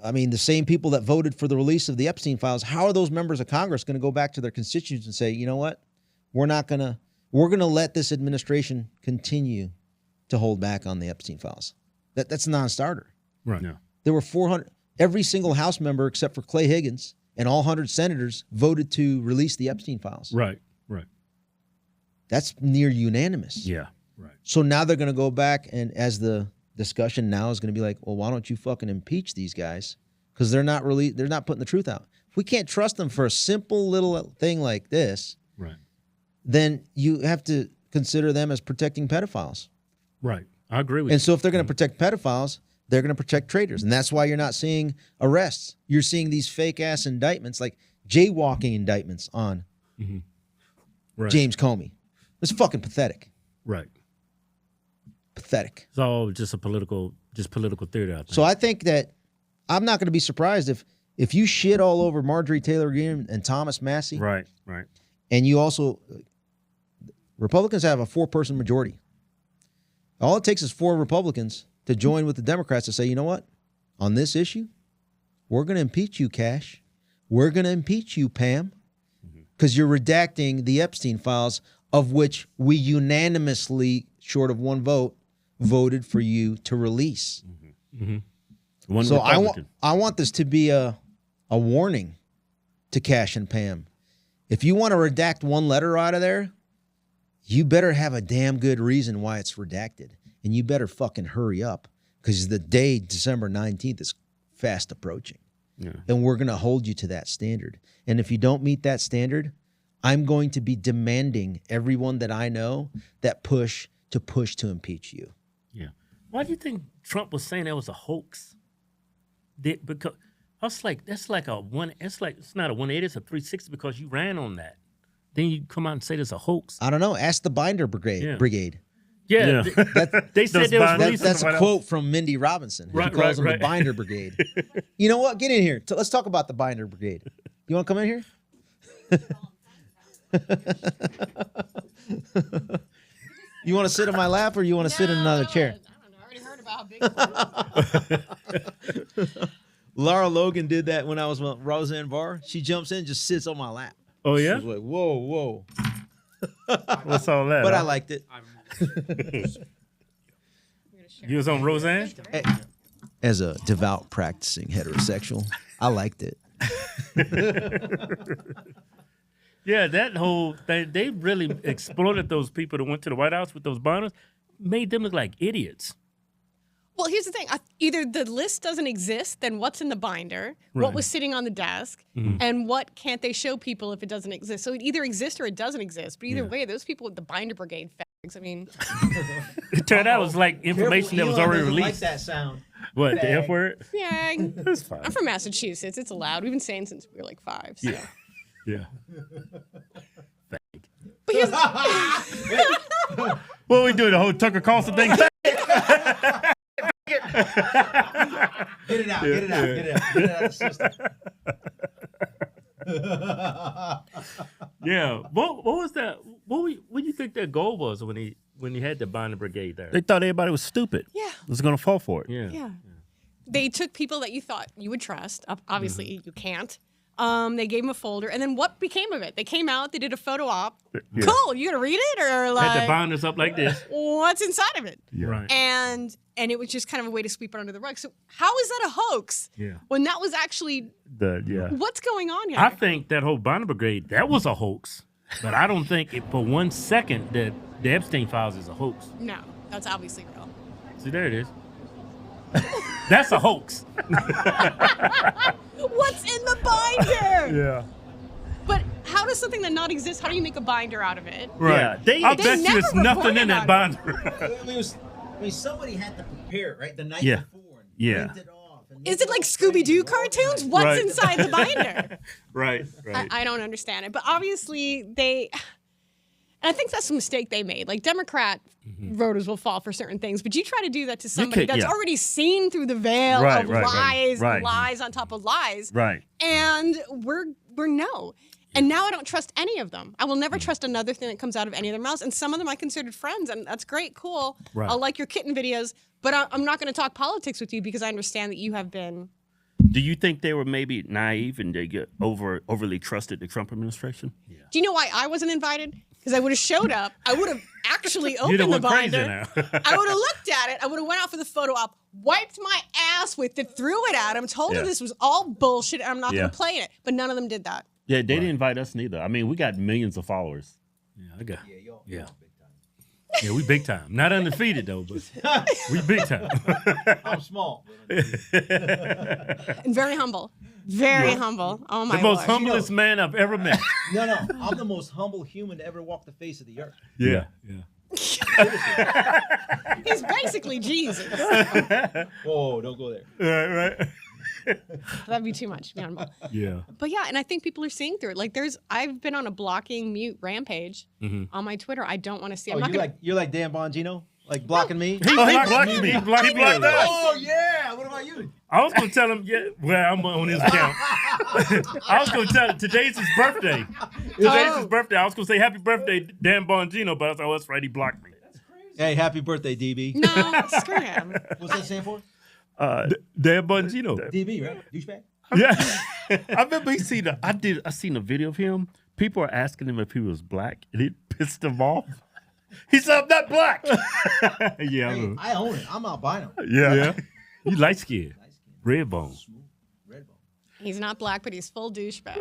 I mean, the same people that voted for the release of the Epstein Files, how are those members of Congress going to go back to their constituents and say, you know what? We're going to let this administration continue to hold back on the Epstein Files. That's a non-starter. Right. Yeah. There were 400, every single House member except for Clay Higgins and all 100 senators voted to release the Epstein Files. Right. Right. That's near unanimous. Yeah. Right. So now they're going to go back, and as the discussion now is going to be like, well, why don't you fucking impeach these guys? Because they're not putting the truth out. If we can't trust them for a simple little thing like this, right, then you have to consider them as protecting pedophiles. Right. I agree with you. And so if they're going to protect pedophiles, they're going to protect traitors. And that's why you're not seeing arrests. You're seeing these fake ass indictments, like jaywalking indictments on right. James Comey. It's fucking pathetic. Right. Pathetic. It's all just political theater, I think. So I think that I'm not going to be surprised if you shit all over Marjorie Taylor Greene and Thomas Massey. Right, right. And you also, Republicans have a 4-person majority. All it takes is 4 Republicans to join with the Democrats to say, you know what? On this issue, we're going to impeach you, Cash. We're going to impeach you, Pam, because you're redacting the Epstein Files, of which we unanimously, short of one vote, voted for you to release. So I want this to be a warning to Cash and Pam. If you want to redact one letter out of there, you better have a damn good reason why it's redacted. And you better fucking hurry up, because the day, December 19th, is fast approaching. Yeah. And we're going to hold you to that standard. And if you don't meet that standard, I'm going to be demanding everyone that I know that push to impeach you. Yeah. Why do you think Trump was saying that was a hoax? Because I was like, it's not a 180, it's a 360 because you ran on that. Then you come out and say there's a hoax. I don't know. Ask the Binder Brigade. Yeah. They said there was releasing that's a quote from Mindy Robinson. Right, She calls them right. the Binder Brigade. You know what? Get in here. Let's talk about the Binder Brigade. You want to come in here? You want to sit in my lap, or you want to sit in another chair? I don't know. I already heard about how big. Laura Logan did that when I was with Roseanne Barr. She jumps in, just sits on my lap. Oh, yeah? She's like, whoa, whoa. What's all that? But I liked it. You was on Roseanne? As a devout practicing heterosexual, I liked it. Yeah, that whole thing, they really exploited those people that went to the White House with those binders, made them look like idiots. Well, here's the thing. Either the list doesn't exist, then what's in the binder, what was sitting on the desk, and what can't they show people if it doesn't exist. So it either exists or it doesn't exist. But either way, those people with the Binder Brigade I mean, It turned out it was like information that was already Like released. that sound. What, the F word? yeah, That's fine. I'm from Massachusetts. It's allowed. We've been saying since we were like 5. So. Yeah. But here's What we doing? The whole Tucker Carlson thing? Get it out. Get it out. Get it out. Get it out of the system. Yeah. What was that? What do you think their goal was when he had the Binder Brigade there? They thought everybody was stupid. Yeah. Was going to fall for it. Yeah. They took people that you thought you would trust. Obviously, Mm-hmm. you can't. They gave them a folder, and then what became of it? They came out, they did a photo op. Yeah. Cool, you gonna read it or Had the like binders up like this. what's inside of it? Yeah. Right. And it was just kind of a way to sweep it under the rug. So how is that a hoax? Yeah. When that was actually Yeah. what's going on here? I think that whole Binder Brigade, that was a hoax. But I don't think for 1 second that the Epstein Files is a hoax. No, that's obviously real. See, there it is. That's a hoax. What's in the binder? Yeah. But how does something that not exist? How do you make a binder out of it? Right. Yeah, they- I they bet you never there's nothing in that reported binder. I mean, somebody had to prepare it, right? The night Yeah. before. And Yeah. print it off and Is make it like all Scooby Doo pretty and cartoons? organized. What's Right. inside the binder? Right. I don't understand it. But obviously and I think that's a mistake they made. Like Democrat voters will fall for certain things, but you try to do that to somebody can't- that's yeah. already seen through the veil Right, of right, right, lies, right. lies on top of lies. Right. And we're no. And now I don't trust any of them. I will never trust another thing that comes out of any of their mouths. And some of them I considered friends, and that's great, cool. Right. I'll like your kitten videos, but I'm not going to talk politics with you because I understand that you have been. Do you think they were maybe naive and they get overly trusted the Trump administration? Yeah. Do you know why I wasn't invited? Because I would have showed up. I would have actually You opened done the went crazy binder. now. I would have looked at it. I would have went out for the photo op, wiped my ass with it, threw it at him, told Yeah. her this was all bullshit, and I'm not Yeah. going to play it. But none of them did that. Yeah, they didn't invite us neither. I mean, we got millions of followers. Yeah, I got. Yeah, y'all Yeah. big time. Yeah, we big time. Not undefeated though, but we big time. I'm small. And very humble. Very humble. Oh, my The most Lord. humblest man I've ever met. No, I'm the most humble human to ever walk the face of the earth. Yeah. He's basically Jesus. Whoa, don't go there. Right. That'd be too much. Yeah. Yeah. But yeah, and I think people are seeing through it. Like I've been on a blocking mute rampage on my Twitter. I don't want to see. I'm not gonna. You're like Dan Bongino, like blocking me. He blocked me. He blocked us. Oh yeah. What about you? I was gonna tell him, yeah, well, I'm on his account. I was gonna tell him today's his birthday. Today's his birthday. I was gonna say happy birthday, Dan Bongino, but I was like, oh, that's right, he blocked me. Hey, happy birthday, DB. No, screw him. What's that stand for? Dan Bongino. DB, right? Douchebag. Yeah. I remember I seen a video of him. People are asking him if he was black, and it pissed him off. He said, I'm not black. Yeah. Hey, I own it. I'm albino. Yeah. You light skinned. Red bone. Red bone. He's not black, but he's full douchebag.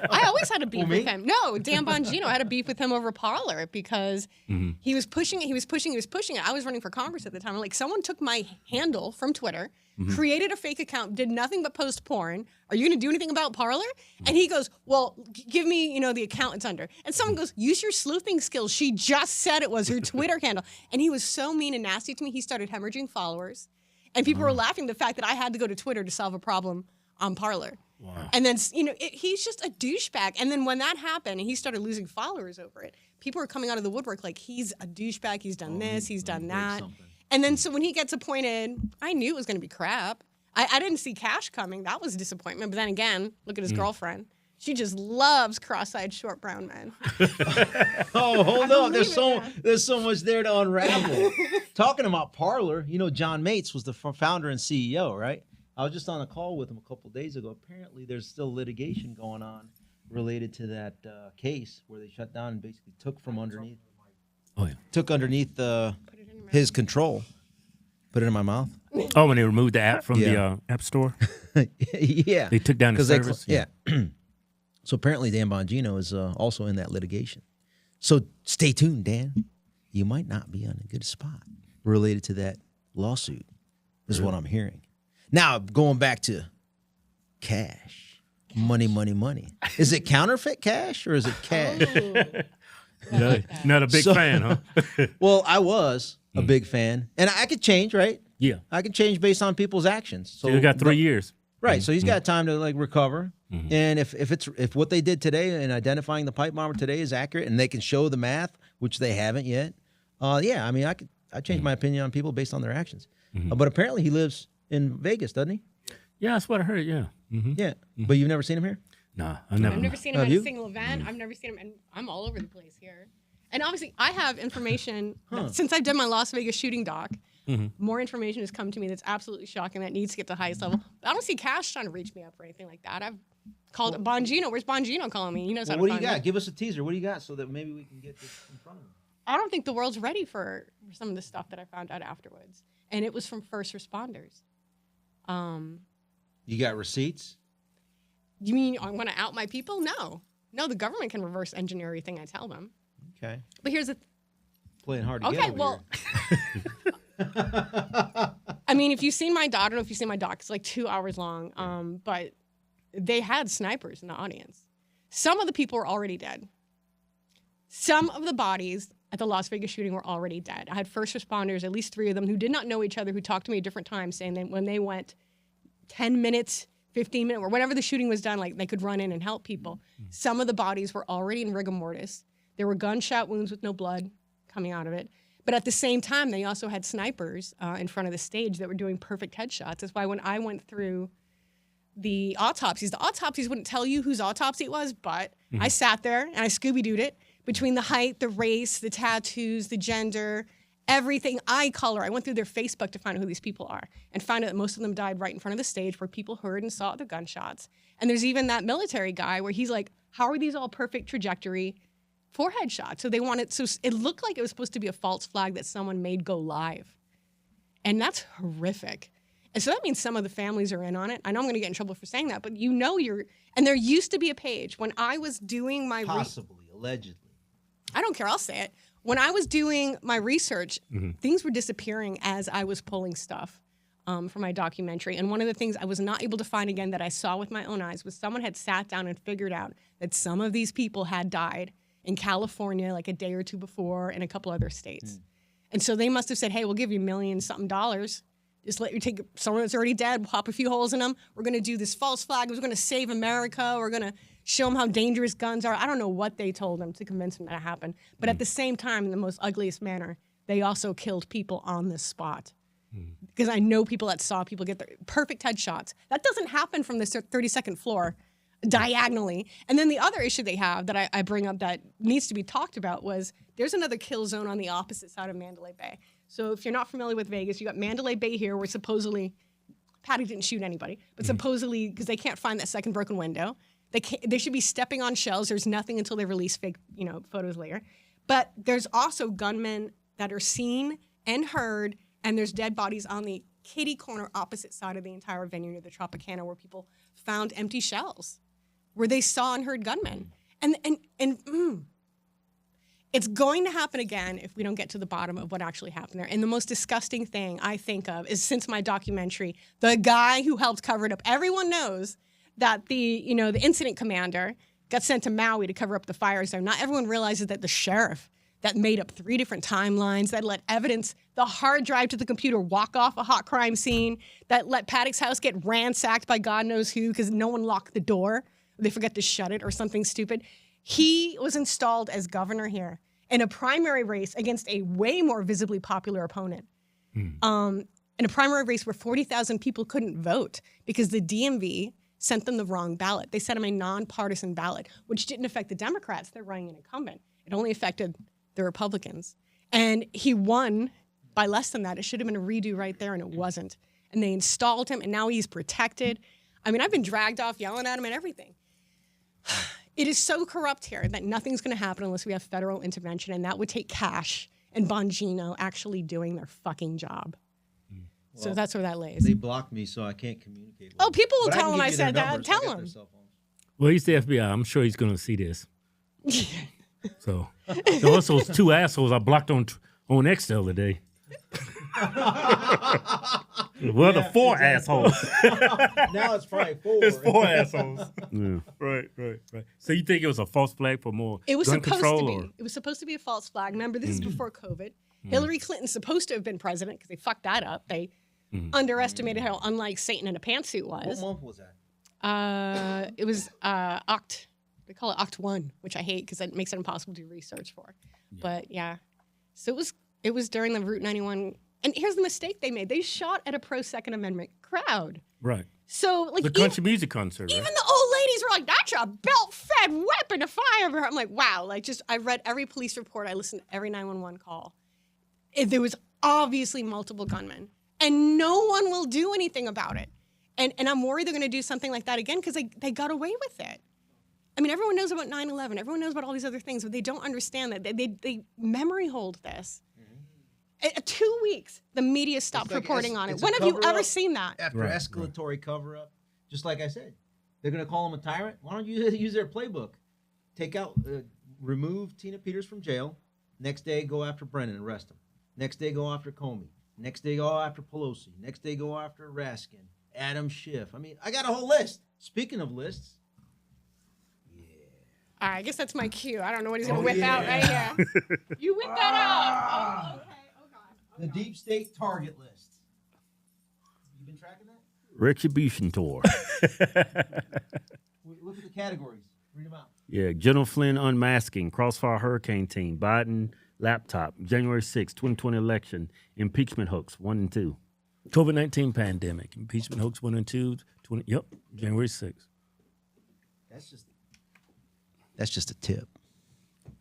I always had a beef with him. No, Dan Bongino. I had a beef with him over Parler because he was pushing it. He was pushing it. I was running for Congress at the time. Like, someone took my handle from Twitter, created a fake account, did nothing but post porn. Are you going to do anything about Parler? And he goes, well, give me, the account it's under. And someone goes, use your sleuthing skills. She just said it was her Twitter handle. And he was so mean and nasty to me. He started hemorrhaging followers. And people were laughing the fact that I had to go to Twitter to solve a problem on Parler. Wow. And then, he's just a douchebag. And then when that happened and he started losing followers over it, people were coming out of the woodwork like, he's a douchebag, he's done this, he's done that. And then so when he gets appointed, I knew it was going to be crap. I didn't see Cash coming. That was a disappointment. But then again, look at his girlfriend. She just loves cross-eyed short brown men. Oh, hold on. There's believe so much there to unravel. Talking about Parler, John Mates was the founder and CEO, right? I was just on a call with him a couple days ago. Apparently, there's still litigation going on related to that case where they shut down and basically took from underneath. Oh, yeah. Took underneath his control. Put it in my mouth. Oh, when they removed the app from Yeah. the App Store? Yeah. They took down the 'Cause they service? yeah. So apparently Dan Bongino is also in that litigation. So stay tuned, Dan. You might not be on a good spot related to that lawsuit, is what I'm hearing. Now, going back to cash. Money. Is it counterfeit cash or is it cash? Not a big fan, huh? Well, I was a big fan, and I could change, right? Yeah. I can change based on people's actions. So you got 3 years. Right. So he's got time to like recover. And if what they did today in identifying the pipe bomber today is accurate and they can show the math, which they haven't yet, yeah, I mean, I change my opinion on people based on their actions. But apparently he lives in Vegas, doesn't he? Yeah, that's what I heard. Yeah. Yeah. But you've never seen him here? Nah, I've never seen him Have at you? a single event. I've never seen him, and I'm all over the place here. And obviously, I have information since I've done my Las Vegas shooting doc. More information has come to me that's absolutely shocking that needs to get to the highest level. I don't see Cash trying to reach me up or anything like that. I've called Bongino. Where's Bongino calling me? He knows how to What do you find got? me. Give us a teaser. What do you got so that maybe we can get this in front of him? I don't think the world's ready for some of the stuff that I found out afterwards. And it was from first responders. You got receipts? You mean I want to out my people? No. No, the government can reverse engineer everything I tell them. Okay. But here's the Playing hard to get okay, over well, I mean, if you've seen my doc, I don't know if you've seen my doc. It's like 2 hours long. But they had snipers in the audience. Some of the people were already dead. Some of the bodies at the Las Vegas shooting were already dead. I had first responders, at least 3 of them, who did not know each other, who talked to me at different times, saying that when they went 10 minutes, 15 minutes, or whenever the shooting was done, like they could run in and help people. Some of the bodies were already in rigor mortis. There were gunshot wounds with no blood coming out of it. But at the same time, they also had snipers in front of the stage that were doing perfect headshots. That's why when I went through the autopsies wouldn't tell you whose autopsy it was, but I sat there and I Scooby-Dooed it between the height, the race, the tattoos, the gender, everything, eye color. I went through their Facebook to find out who these people are and found out that most of them died right in front of the stage where people heard and saw the gunshots. And there's even that military guy where he's like, how are these all perfect trajectory for headshots? So they wanted, so it looked like it was supposed to be a false flag that someone made go live. And that's horrific. And so that means some of the families are in on it. I know I'm going to get in trouble for saying that, but you know and there used to be a page when I was doing my Possibly, allegedly. I don't care, I'll say it. When I was doing my research, things were disappearing as I was pulling stuff for my documentary. And one of the things I was not able to find again that I saw with my own eyes was someone had sat down and figured out that some of these people had died in California like a day or two before and a couple other states. And so they must have said, hey, we'll give you $1,000,000-something. Just let you take someone that's already dead, pop a few holes in them. We're going to do this false flag. We're going to save America. We're going to show them how dangerous guns are. I don't know what they told them to convince them that it happened. But at the same time, in the most ugliest manner, they also killed people on the spot. Because I know people that saw people get their perfect headshots. That doesn't happen from the 32nd floor diagonally. And then the other issue they have that I bring up that needs to be talked about was there's another kill zone on the opposite side of Mandalay Bay. So if you're not familiar with Vegas, you got Mandalay Bay here where supposedly, Patty didn't shoot anybody, but supposedly, because they can't find that second broken window, they should be stepping on shells. There's nothing until they release fake, photos later. But there's also gunmen that are seen and heard, and there's dead bodies on the kitty corner opposite side of the entire venue near the Tropicana where people found empty shells, where they saw and heard gunmen. And it's going to happen again if we don't get to the bottom of what actually happened there. And the most disgusting thing I think of is, since my documentary, the guy who helped cover it up. Everyone knows that the incident commander got sent to Maui to cover up the fires there. Not everyone realizes that the sheriff that made up 3 different timelines, that let evidence, the hard drive to the computer, walk off a hot crime scene, that let Paddock's house get ransacked by God knows who because no one locked the door. They forgot to shut it or something stupid. He was installed as governor here in a primary race against a way more visibly popular opponent. In a primary race where 40,000 people couldn't vote because the DMV sent them the wrong ballot. They sent them a nonpartisan ballot, which didn't affect the Democrats. They're running an incumbent. It only affected the Republicans. And he won by less than that. It should have been a redo right there, and it wasn't. And they installed him, and now he's protected. I mean, I've been dragged off yelling at him and everything. It is so corrupt here that nothing's going to happen unless we have federal intervention, and that would take Cash and Bongino actually doing their fucking job. So that's where that lays. They blocked me, so I can't communicate with Oh, people will But tell can him give I you their said that. numbers. I Tell got him. their cell phones. Well, he's the FBI. I'm sure he's going to see this. So also, those 2 assholes I blocked on X the other day. Well, the four assholes. Now it's probably 4. It's 4 assholes. Yeah. Right. So you think it was a false flag for more It was gun supposed control? to be. Or? It was supposed to be a false flag. Remember, this is before COVID. Hillary Clinton's supposed to have been president because they fucked that up. They underestimated how unlike Satan in a pantsuit was. What month was that? It was they call it Oct 1, which I hate because it makes it impossible to do research for. But yeah, so it was during the Route 91. And here's the mistake they made: they shot at a pro Second Amendment crowd. Right. So like The country music concert, right? even the old ladies were like, "That's a belt-fed weapon to fire over her." I'm like, wow. Like, just I read every police report. I listened to every 911 call. There was obviously multiple gunmen, and no one will do anything about it. And I'm worried they're going to do something like that again because they got away with it. I mean, everyone knows about 9/11. Everyone knows about all these other things, but they don't understand that they memory hold this. 2 weeks, the media stopped like reporting on it. it's a When have you cover-up ever seen that? After escalatory cover-up, just like I said, they're going to call him a tyrant. Why don't you use their playbook? Take out, remove Tina Peters from jail. Next day, go after Brennan and arrest him. Next day, go after Comey. Next day, go after Pelosi. Next day, go after Raskin, Adam Schiff. I mean, I got a whole list. Speaking of lists. All right, I guess that's my cue. I don't know what he's going to whip out right here. You whip that out. Oh, okay. Oh, God. The deep state target list. You been tracking that? Retribution tour. Look at the categories. Read them out. Yeah, General Flynn unmasking, Crossfire Hurricane Team, Biden laptop, January 6, 2020 election, impeachment hoax 1 and 2, COVID-19 pandemic, impeachment hoax 1 and 2, January 6. That's just a tip.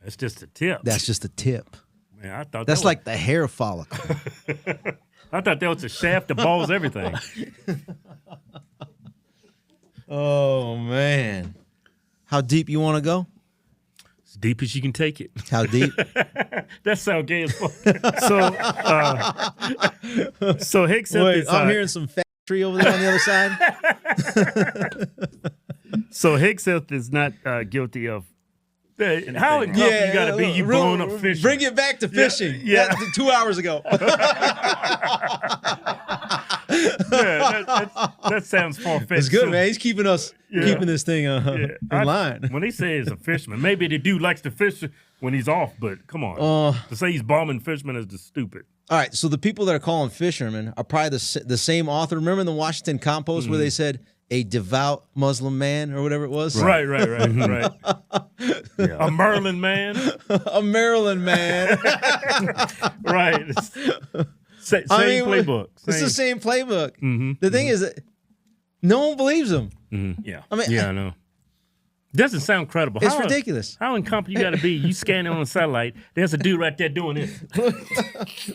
That's just a tip. That's just a tip. Man, I thought That's that like the hair follicle. I thought that was a shaft, the balls, everything. Oh, man. How deep you want to go? As deep as you can take it. How deep? That sounds gay as fuck. So Hicks Wait, I'm hearing some factory over there on the other side. So Higseth is not guilty of. How in you got to be? You blowing up fishing. Bring it back to fishing. Yeah. That's 2 hours ago. That sounds far-fetched. It's good, So, man. He's keeping us keeping this thing in line. When they say he's a fisherman, maybe the dude likes to fish when he's off, but come on. To say he's bombing fishermen is just stupid. All right, so the people that are calling fishermen are probably the same author. Remember in the Washington Compost where they said a devout Muslim man or whatever it was? Right. Yeah. A Maryland man. A Maryland man. Right. Same playbook. It's the same playbook. Mm-hmm. The thing is that no one believes him. Mm-hmm. Yeah. I mean, I know. Doesn't sound credible. It's ridiculous. How incompetent you got to be? You scanning on a satellite. There's a dude right there doing this.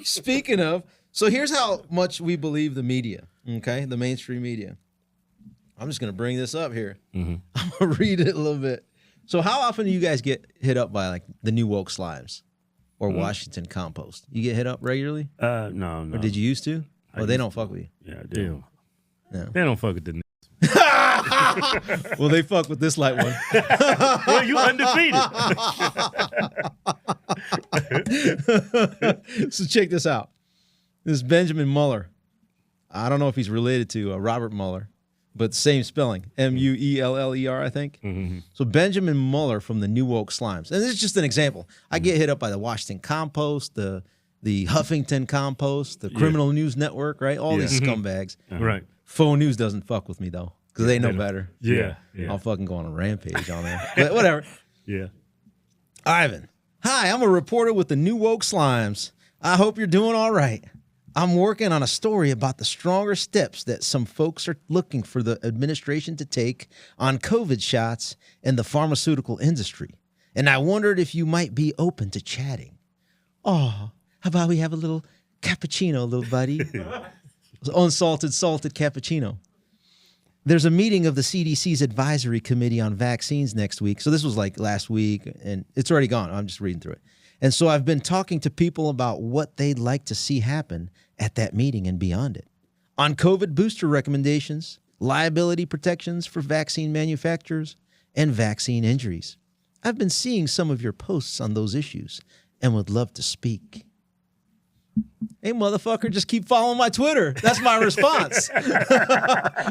Speaking of, so here's how much we believe the media, okay? The mainstream media. I'm just going to bring this up here. Mm-hmm. I'm going to read it a little bit. So how often do you guys get hit up by like the New Woke Slimes or Washington Compost? You get hit up regularly? No. Or did you used to? Well, they don't fuck with you. Yeah, they don't. No. They don't fuck with the Well, they fuck with this light one. Well, you undefeated. So check this out. This is Benjamin Muller. I don't know if he's related to Robert Mueller, but same spelling. Mueller, I think. Mm-hmm. So Benjamin Muller from the New Woke Slimes. And this is just an example. I get hit up by the Washington Compost, the Huffington Compost, the Criminal News Network, right? All these scumbags. Right. Faux News doesn't fuck with me, though, because they know better. Yeah. I'll fucking go on a rampage on there. But whatever. Yeah. Ivan. Hi, I'm a reporter with the New Woke Slimes. I hope you're doing all right. I'm working on a story about the stronger steps that some folks are looking for the administration to take on COVID shots in the pharmaceutical industry. And I wondered if you might be open to chatting. Oh, how about we have a little cappuccino, little buddy? Unsalted, salted cappuccino. There's a meeting of the CDC's advisory committee on vaccines next week. So this was like last week, and it's already gone. I'm just reading through it. And so I've been talking to people about what they'd like to see happen at that meeting and beyond it. On COVID booster recommendations, liability protections for vaccine manufacturers, and vaccine injuries. I've been seeing some of your posts on those issues and would love to speak. Hey, motherfucker, just keep following my Twitter. That's my response.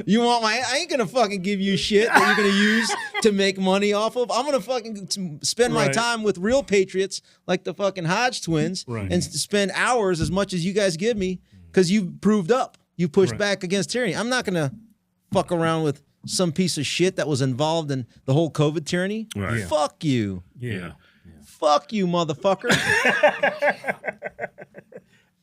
You want I ain't gonna fucking give you shit that you're gonna use to make money off of. I'm gonna fucking spend my time with real patriots like the fucking Hodgwtins and spend hours as much as you guys give me because you proved up. You pushed back against tyranny. I'm not gonna fuck around with some piece of shit that was involved in the whole COVID tyranny. Right. Fuck you. Yeah. Fuck you, motherfucker.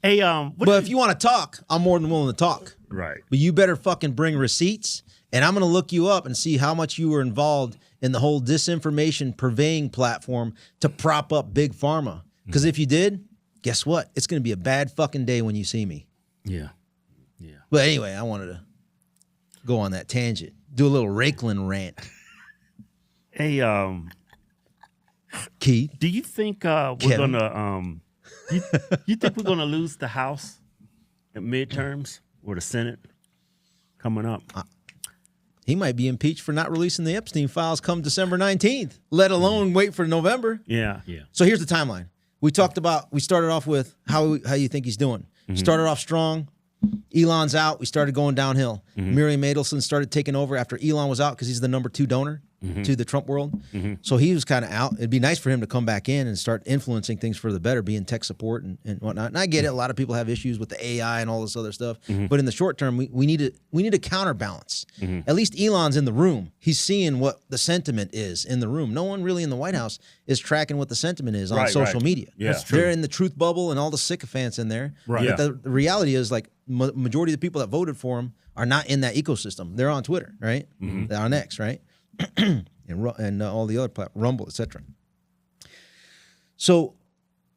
Hey, but if you want to talk, I'm more than willing to talk. Right. But you better fucking bring receipts, and I'm going to look you up and see how much you were involved in the whole disinformation purveying platform to prop up Big Pharma. Because if you did, guess what? It's going to be a bad fucking day when you see me. Yeah. But anyway, I wanted to go on that tangent. Do a little Raiklin rant. Hey, Keith, do you think we're gonna you think we're gonna lose the House at midterms or the Senate coming up? He might be impeached for not releasing the Epstein Files come December 19th, let alone wait for November. Yeah. So here's the timeline. We started off with how you think he's doing. Started off strong. Elon's out. We started going downhill. Miriam Adelson started taking over after Elon was out because he's the number 2 donor to the Trump world. So he was kind of out. It'd be nice for him to come back in and start influencing things for the better, being tech support and whatnot. And I get it. A lot of people have issues with the AI and all this other stuff. But in the short term, we need a counterbalance. At least Elon's in the room. He's seeing what the sentiment is in the room. No one really in the White House is tracking what the sentiment is on social media. Yeah. That's true. They're in the truth bubble and all the sycophants in there. Right. But the reality is, like, majority of the people that voted for him are not in that ecosystem. They're on Twitter, right? They're on X, right? and all the other platforms, Rumble, etc. So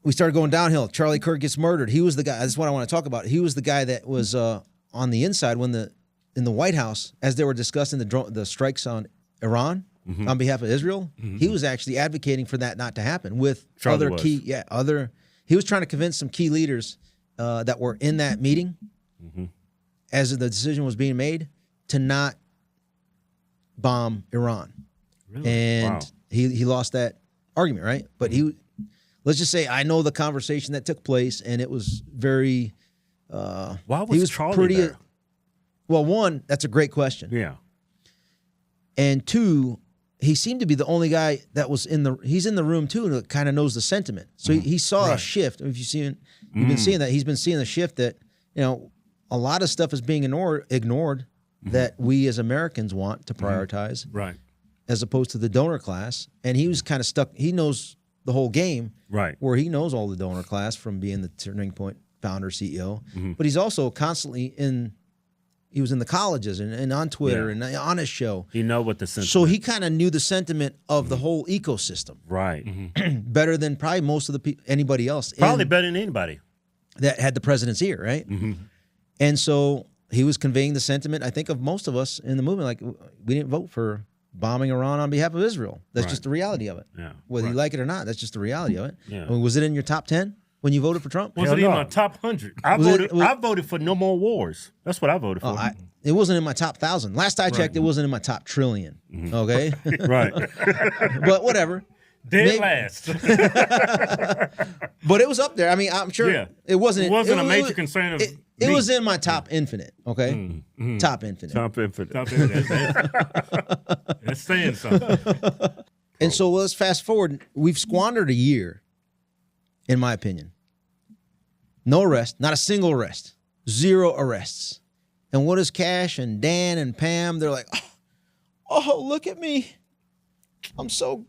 we started going downhill. Charlie Kirk gets murdered. He was the guy. That's what I want to talk about. He was the guy that was on the inside when in the White House, as they were discussing the strikes on Iran on behalf of Israel. He was actually advocating for that not to happen with He was trying to convince some key leaders that were in that meeting as the decision was being made to not bomb Iran. Really? And he lost that argument, right? But let's just say I know the conversation that took place, and it was very why was Charlie pretty there? Well, one, that's a great question. Yeah. And two, he seemed to be the only guy that was he's in the room too, and kind of knows the sentiment. So he saw a shift. If you've been seeing that, he's been seeing the shift that, a lot of stuff is being ignored that we as Americans want to prioritize, right, as opposed to the donor class. And he was kind of stuck. He knows the whole game, right, where he knows all the donor class from being the Turning Point founder, CEO. But he's also constantly he was in the colleges and on Twitter and on his show. He know what the sentiment. So he kind of knew the sentiment of the whole ecosystem, right, better than probably most of anybody else. Probably better than anybody that had the president's ear, right? And so he was conveying the sentiment, I think, of most of us in the movement. Like, we didn't vote for bombing Iran on behalf of Israel. That's just the reality of it. Yeah. Whether you like it or not, that's just the reality of it. Yeah. I mean, was it in your top 10 when you voted for Trump? Was it in my top 100? I voted for no more wars. That's what I voted for. It wasn't in my top 1,000. Last I checked, it wasn't in my top trillion. Okay? Right. But whatever. Last. But it was up there. I mean, I'm sure it wasn't. It wasn't a major concern of it was in my top infinite, okay? Top infinite. Top infinite. That's saying something. And so let's fast forward. We've squandered a year, in my opinion. No arrest, not a single arrest. 0 arrests. And what is Cash and Dan and Pam? They're like, oh, look at me. I'm so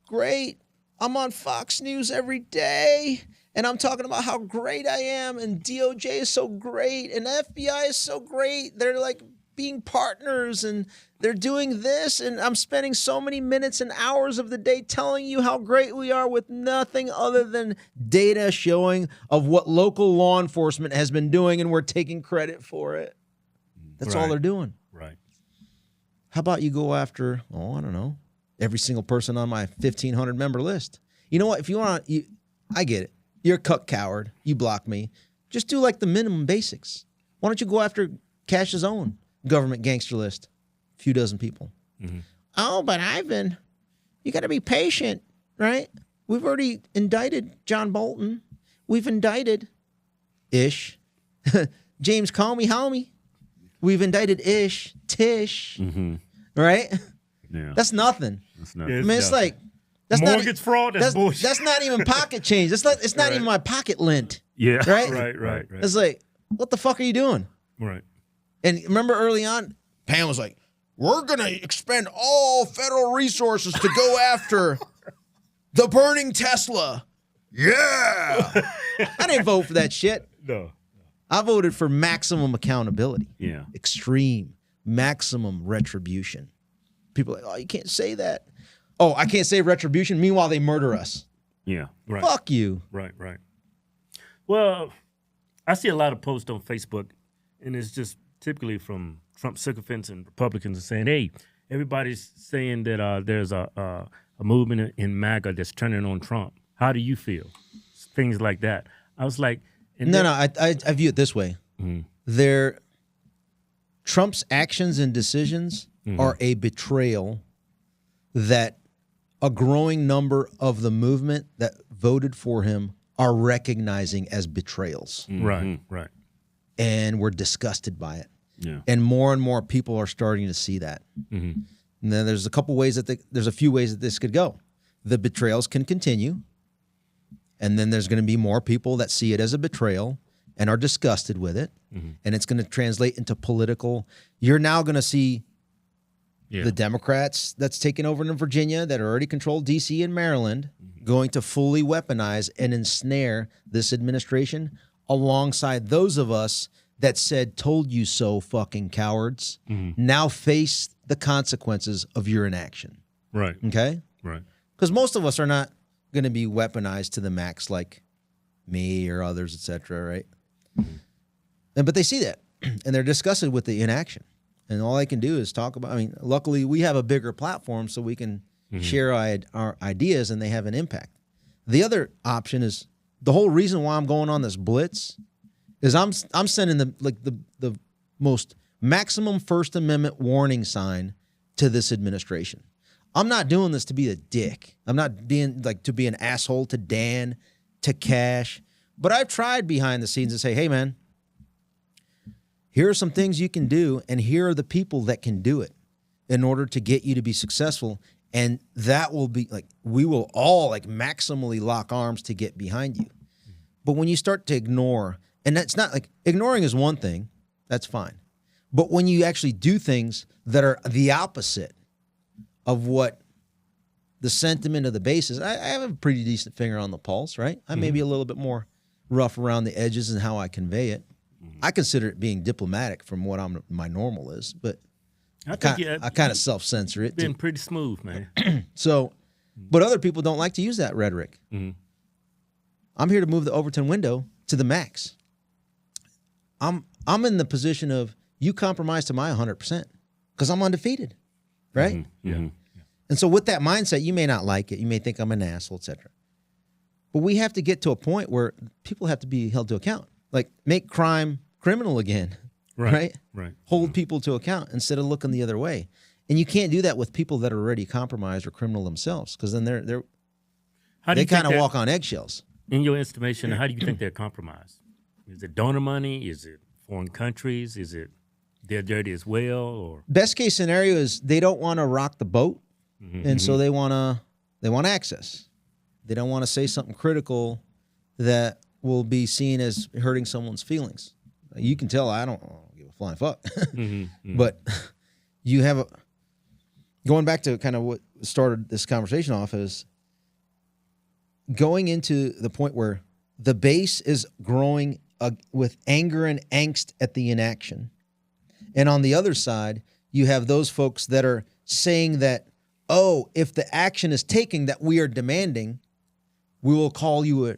great. I'm on Fox News every day. And I'm talking about how great I am. And DOJ is so great. And FBI is so great. They're like being partners. And they're doing this. And I'm spending so many minutes and hours of the day telling you how great we are with nothing other than data showing of what local law enforcement has been doing. And we're taking credit for it. That's all they're doing. Right. How about you go after, I don't know, every single person on my 1,500 member list? You know what? If you want to, I get it. You're a cuck coward. You block me. Just do like the minimum basics. Why don't you go after Cash's own government gangster list? A few dozen people. Oh, but Ivan, you got to be patient, right? We've already indicted John Bolton. We've indicted Ish. James, call me, homie. We've indicted Ish, Tish. Right? Yeah. That's nothing. That's not. I mean, it's like that's mortgage fraud. That's bullshit. That's not even pocket change. It's not even my pocket lint. Yeah. Right? Right. It's like, what the fuck are you doing? Right. And remember early on, Pam was like, we're going to expend all federal resources to go after the burning Tesla. Yeah. I didn't vote for that shit. No. I voted for maximum accountability. Yeah. Extreme, maximum retribution. People are like, oh, you can't say that. Oh, I can't say retribution. Meanwhile, they murder us. Yeah. Right. Fuck you. Right. Well, I see a lot of posts on Facebook, and it's just typically from Trump sycophants and Republicans saying, hey, everybody's saying that there's a movement in Maga that's turning on Trump. How do you feel? Things like that. I was like... I view it this way. Trump's actions and decisions are a betrayal that a growing number of the movement that voted for him are recognizing as betrayals. Right. And we're disgusted by it. Yeah. And more people are starting to see that. And then there's a few ways that this could go. The betrayals can continue. And then there's going to be more people that see it as a betrayal and are disgusted with it. And it's going to translate into political. You're now going to see the Democrats that's taken over in Virginia that already control D.C. and Maryland going to fully weaponize and ensnare this administration alongside those of us that said, told you so, fucking cowards. Now face the consequences of your inaction. Right. Okay? Right. Because most of us are not going to be weaponized to the max like me or others, etc. Right? But they see that, and they're disgusted with the inaction. And all I can do is talk about. I mean, luckily we have a bigger platform, so we can share our ideas, and they have an impact. The other option is the whole reason why I'm going on this blitz is I'm sending the most maximum First Amendment warning sign to this administration. I'm not doing this to be a dick. I'm not being to be an asshole to Dan, to Cash. But I've tried behind the scenes to say, hey, man, here are some things you can do, and here are the people that can do it in order to get you to be successful. And that will be we will all maximally lock arms to get behind you. But when you start to ignore, and that's not ignoring is one thing, that's fine. But when you actually do things that are the opposite of what the sentiment of the base is, I have a pretty decent finger on the pulse, right? I may be a little bit more rough around the edges and how I convey it. I consider it being diplomatic from what my normal is, but I kind of self-censor it. Been pretty smooth, man. So, but other people don't like to use that rhetoric. I'm here to move the Overton window to the max. I'm in the position of you compromise to my 100% because I'm undefeated, right? Yeah. And so with that mindset, you may not like it. You may think I'm an asshole, etc. But we have to get to a point where people have to be held to account. Make crime criminal again, right? Hold people to account instead of looking the other way. And you can't do that with people that are already compromised or criminal themselves, because then they kind of walk on eggshells. In your estimation, how do you think they're compromised? Is it donor money? Is it foreign countries? Is it they're dirty as well? Or best case scenario is they don't want to rock the boat, and so they want access. They don't want to say something critical that will be seen as hurting someone's feelings. You can tell I don't give a flying fuck. But you have going back to kind of what started this conversation off is going into the point where the base is growing with anger and angst at the inaction. And on the other side, you have those folks that are saying that, oh, if the action is taken that we are demanding, we will call you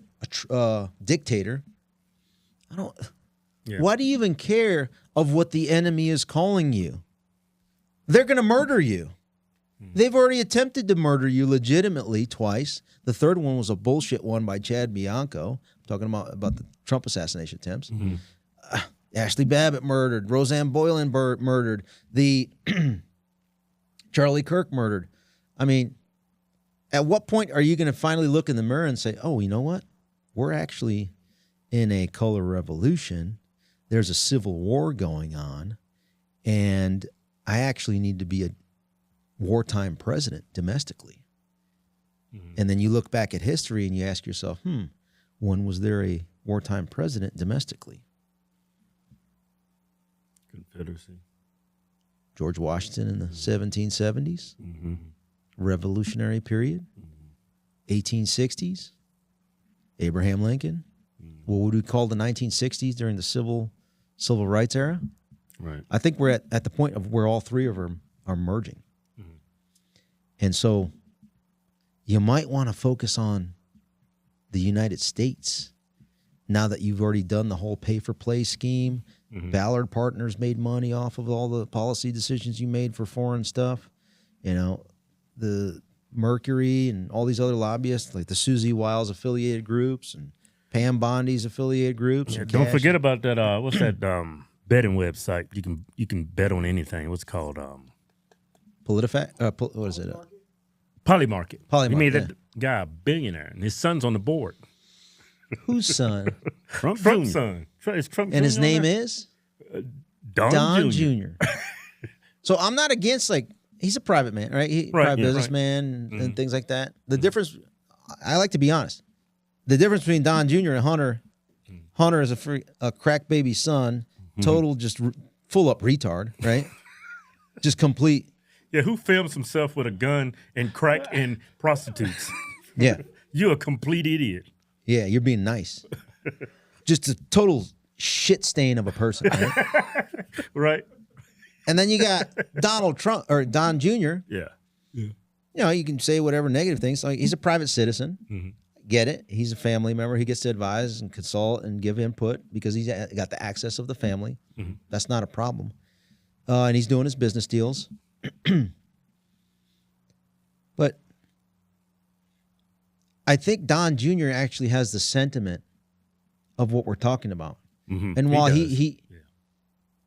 a dictator. Why do you even care of what the enemy is calling you? They're going to murder you. They've already attempted to murder you legitimately twice. The third one was a bullshit one by Chad Bianco, talking about the Trump assassination attempts. Ashley Babbitt murdered. Roseanne Boylan murdered. The Charlie Kirk murdered. I mean, at what point are you going to finally look in the mirror and say, oh, you know what? We're actually in a color revolution. There's a civil war going on, and I actually need to be a wartime president domestically. And then you look back at history and you ask yourself, when was there a wartime president domestically? Confederacy. George Washington in the 1770s, Revolutionary period, 1860s, Abraham Lincoln. What would we call the 1960s during the civil rights era? Right. I think we're at the point of where all three of them are merging. And so you might want to focus on the United States now that you've already done the whole pay-for-play scheme. Ballard Partners made money off of all the policy decisions you made for foreign stuff. You know, the Mercury and all these other lobbyists, like the Susie Wiles affiliated groups and Pam Bondi's affiliated groups. Yeah, don't forget about that. What's that betting website? You can bet on anything. What's it called? PolitiFact. What is it? Polymarket. Polymarket. You made that guy a billionaire, and his son's on the board. Whose son? Trump's son. It's Trump And his Jr. name is Don Jr. So I'm not against, like, he's a private man, right? Private businessman and things like that. The difference, I like to be honest. The difference between Don Jr. and Hunter is a crack baby son, total just full up retard, right? Just complete. Yeah, who films himself with a gun and crack and prostitutes? Yeah. You're a complete idiot. Yeah, you're being nice. Just a total shit stain of a person, right? Right. And then you got Donald Trump or Don Jr. Yeah. You know, you can say whatever negative things. Like, he's a private citizen. Get it? He's a family member. He gets to advise and consult and give input because he's got the access of the family. That's not a problem. And he's doing his business deals. But I think Don Jr. actually has the sentiment of what we're talking about. And while he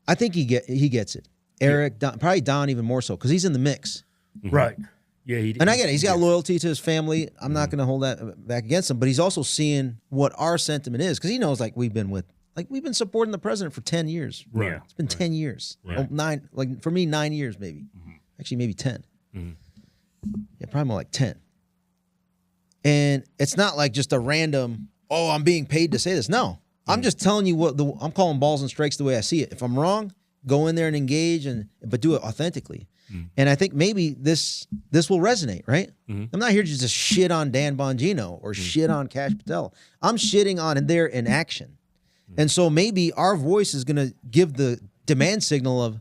I think he gets it. Eric, Don, probably Don even more so because he's in the mix. Right. Yeah, and I get it. He's got loyalty to his family. I'm not going to hold that back against him. But he's also seeing what our sentiment is because he knows, like, we've been supporting the president for 10 years. Right. It's been 10 years. Right. Oh, 9, like for me, 9 years maybe. Actually, maybe 10. Yeah, probably more like 10. And it's not like just a random, I'm being paid to say this. No, I'm just telling you I'm calling balls and strikes the way I see it. If I'm wrong, go in there and engage, but do it authentically. And I think maybe this will resonate, right? I'm not here just to shit on Dan Bongino or shit on Kash Patel. I'm shitting on there in action. And so maybe our voice is going to give the demand signal of,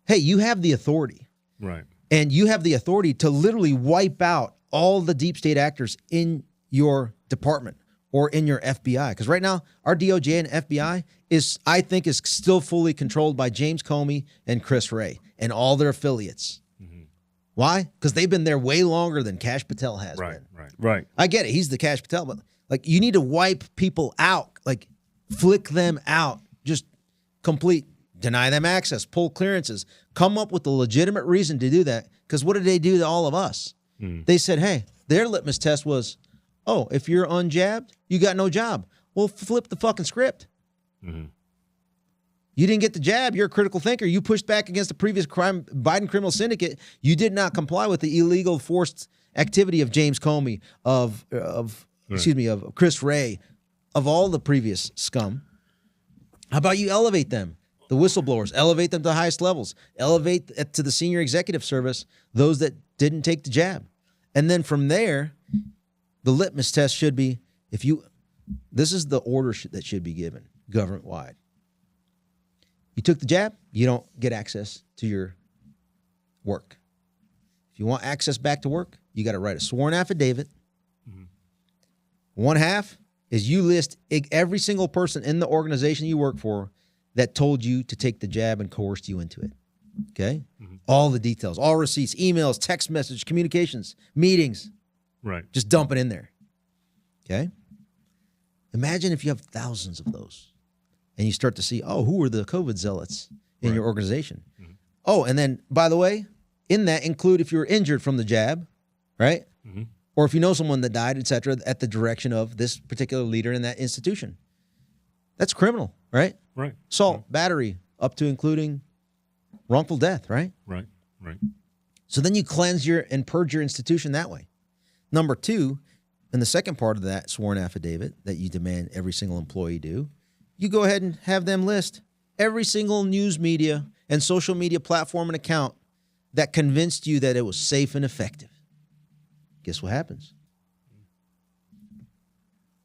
hey, you have the authority. Right. And you have the authority to literally wipe out all the deep state actors in your department or in your FBI. Because right now, our DOJ and FBI I think is still fully controlled by James Comey and Chris Wray and all their affiliates. Why? Because they've been there way longer than Kash Patel has been. Right. I get it. He's the Kash Patel, but like, you need to wipe people out, like flick them out, just complete, deny them access, pull clearances, come up with a legitimate reason to do that. Because what did they do to all of us? They said, hey, their litmus test was, if you're unjabbed, you got no job. Well, flip the fucking script. You didn't get the jab. You're a critical thinker. You pushed back against the previous Biden criminal syndicate. You did not comply with the illegal forced activity of James Comey, of Chris Wray, of all the previous scum. How about you elevate them? The whistleblowers, elevate them to the highest levels. Elevate to the senior executive service those that didn't take the jab. And then from there, the litmus test should be, this is the order that should be given government-wide. You took the jab, you don't get access to your work. If you want access back to work, you got to write a sworn affidavit. One half is you list every single person in the organization you work for that told you to take the jab and coerced you into it. Okay? All the details, all receipts, emails, text message, communications, meetings. Right. Just dump it in there. Okay? Imagine if you have thousands of those and you start to see, who are the COVID zealots in your organization? And then, by the way, in that include if you were injured from the jab, right? or if you know someone that died, etc., at the direction of this particular leader in that institution. That's criminal, right? Right. Assault, battery, up to including wrongful death, right? Right. So then you cleanse and purge your institution that way. Number two, and the second part of that sworn affidavit that you demand every single employee do, you go ahead and have them list every single news media and social media platform and account that convinced you that it was safe and effective. Guess what happens?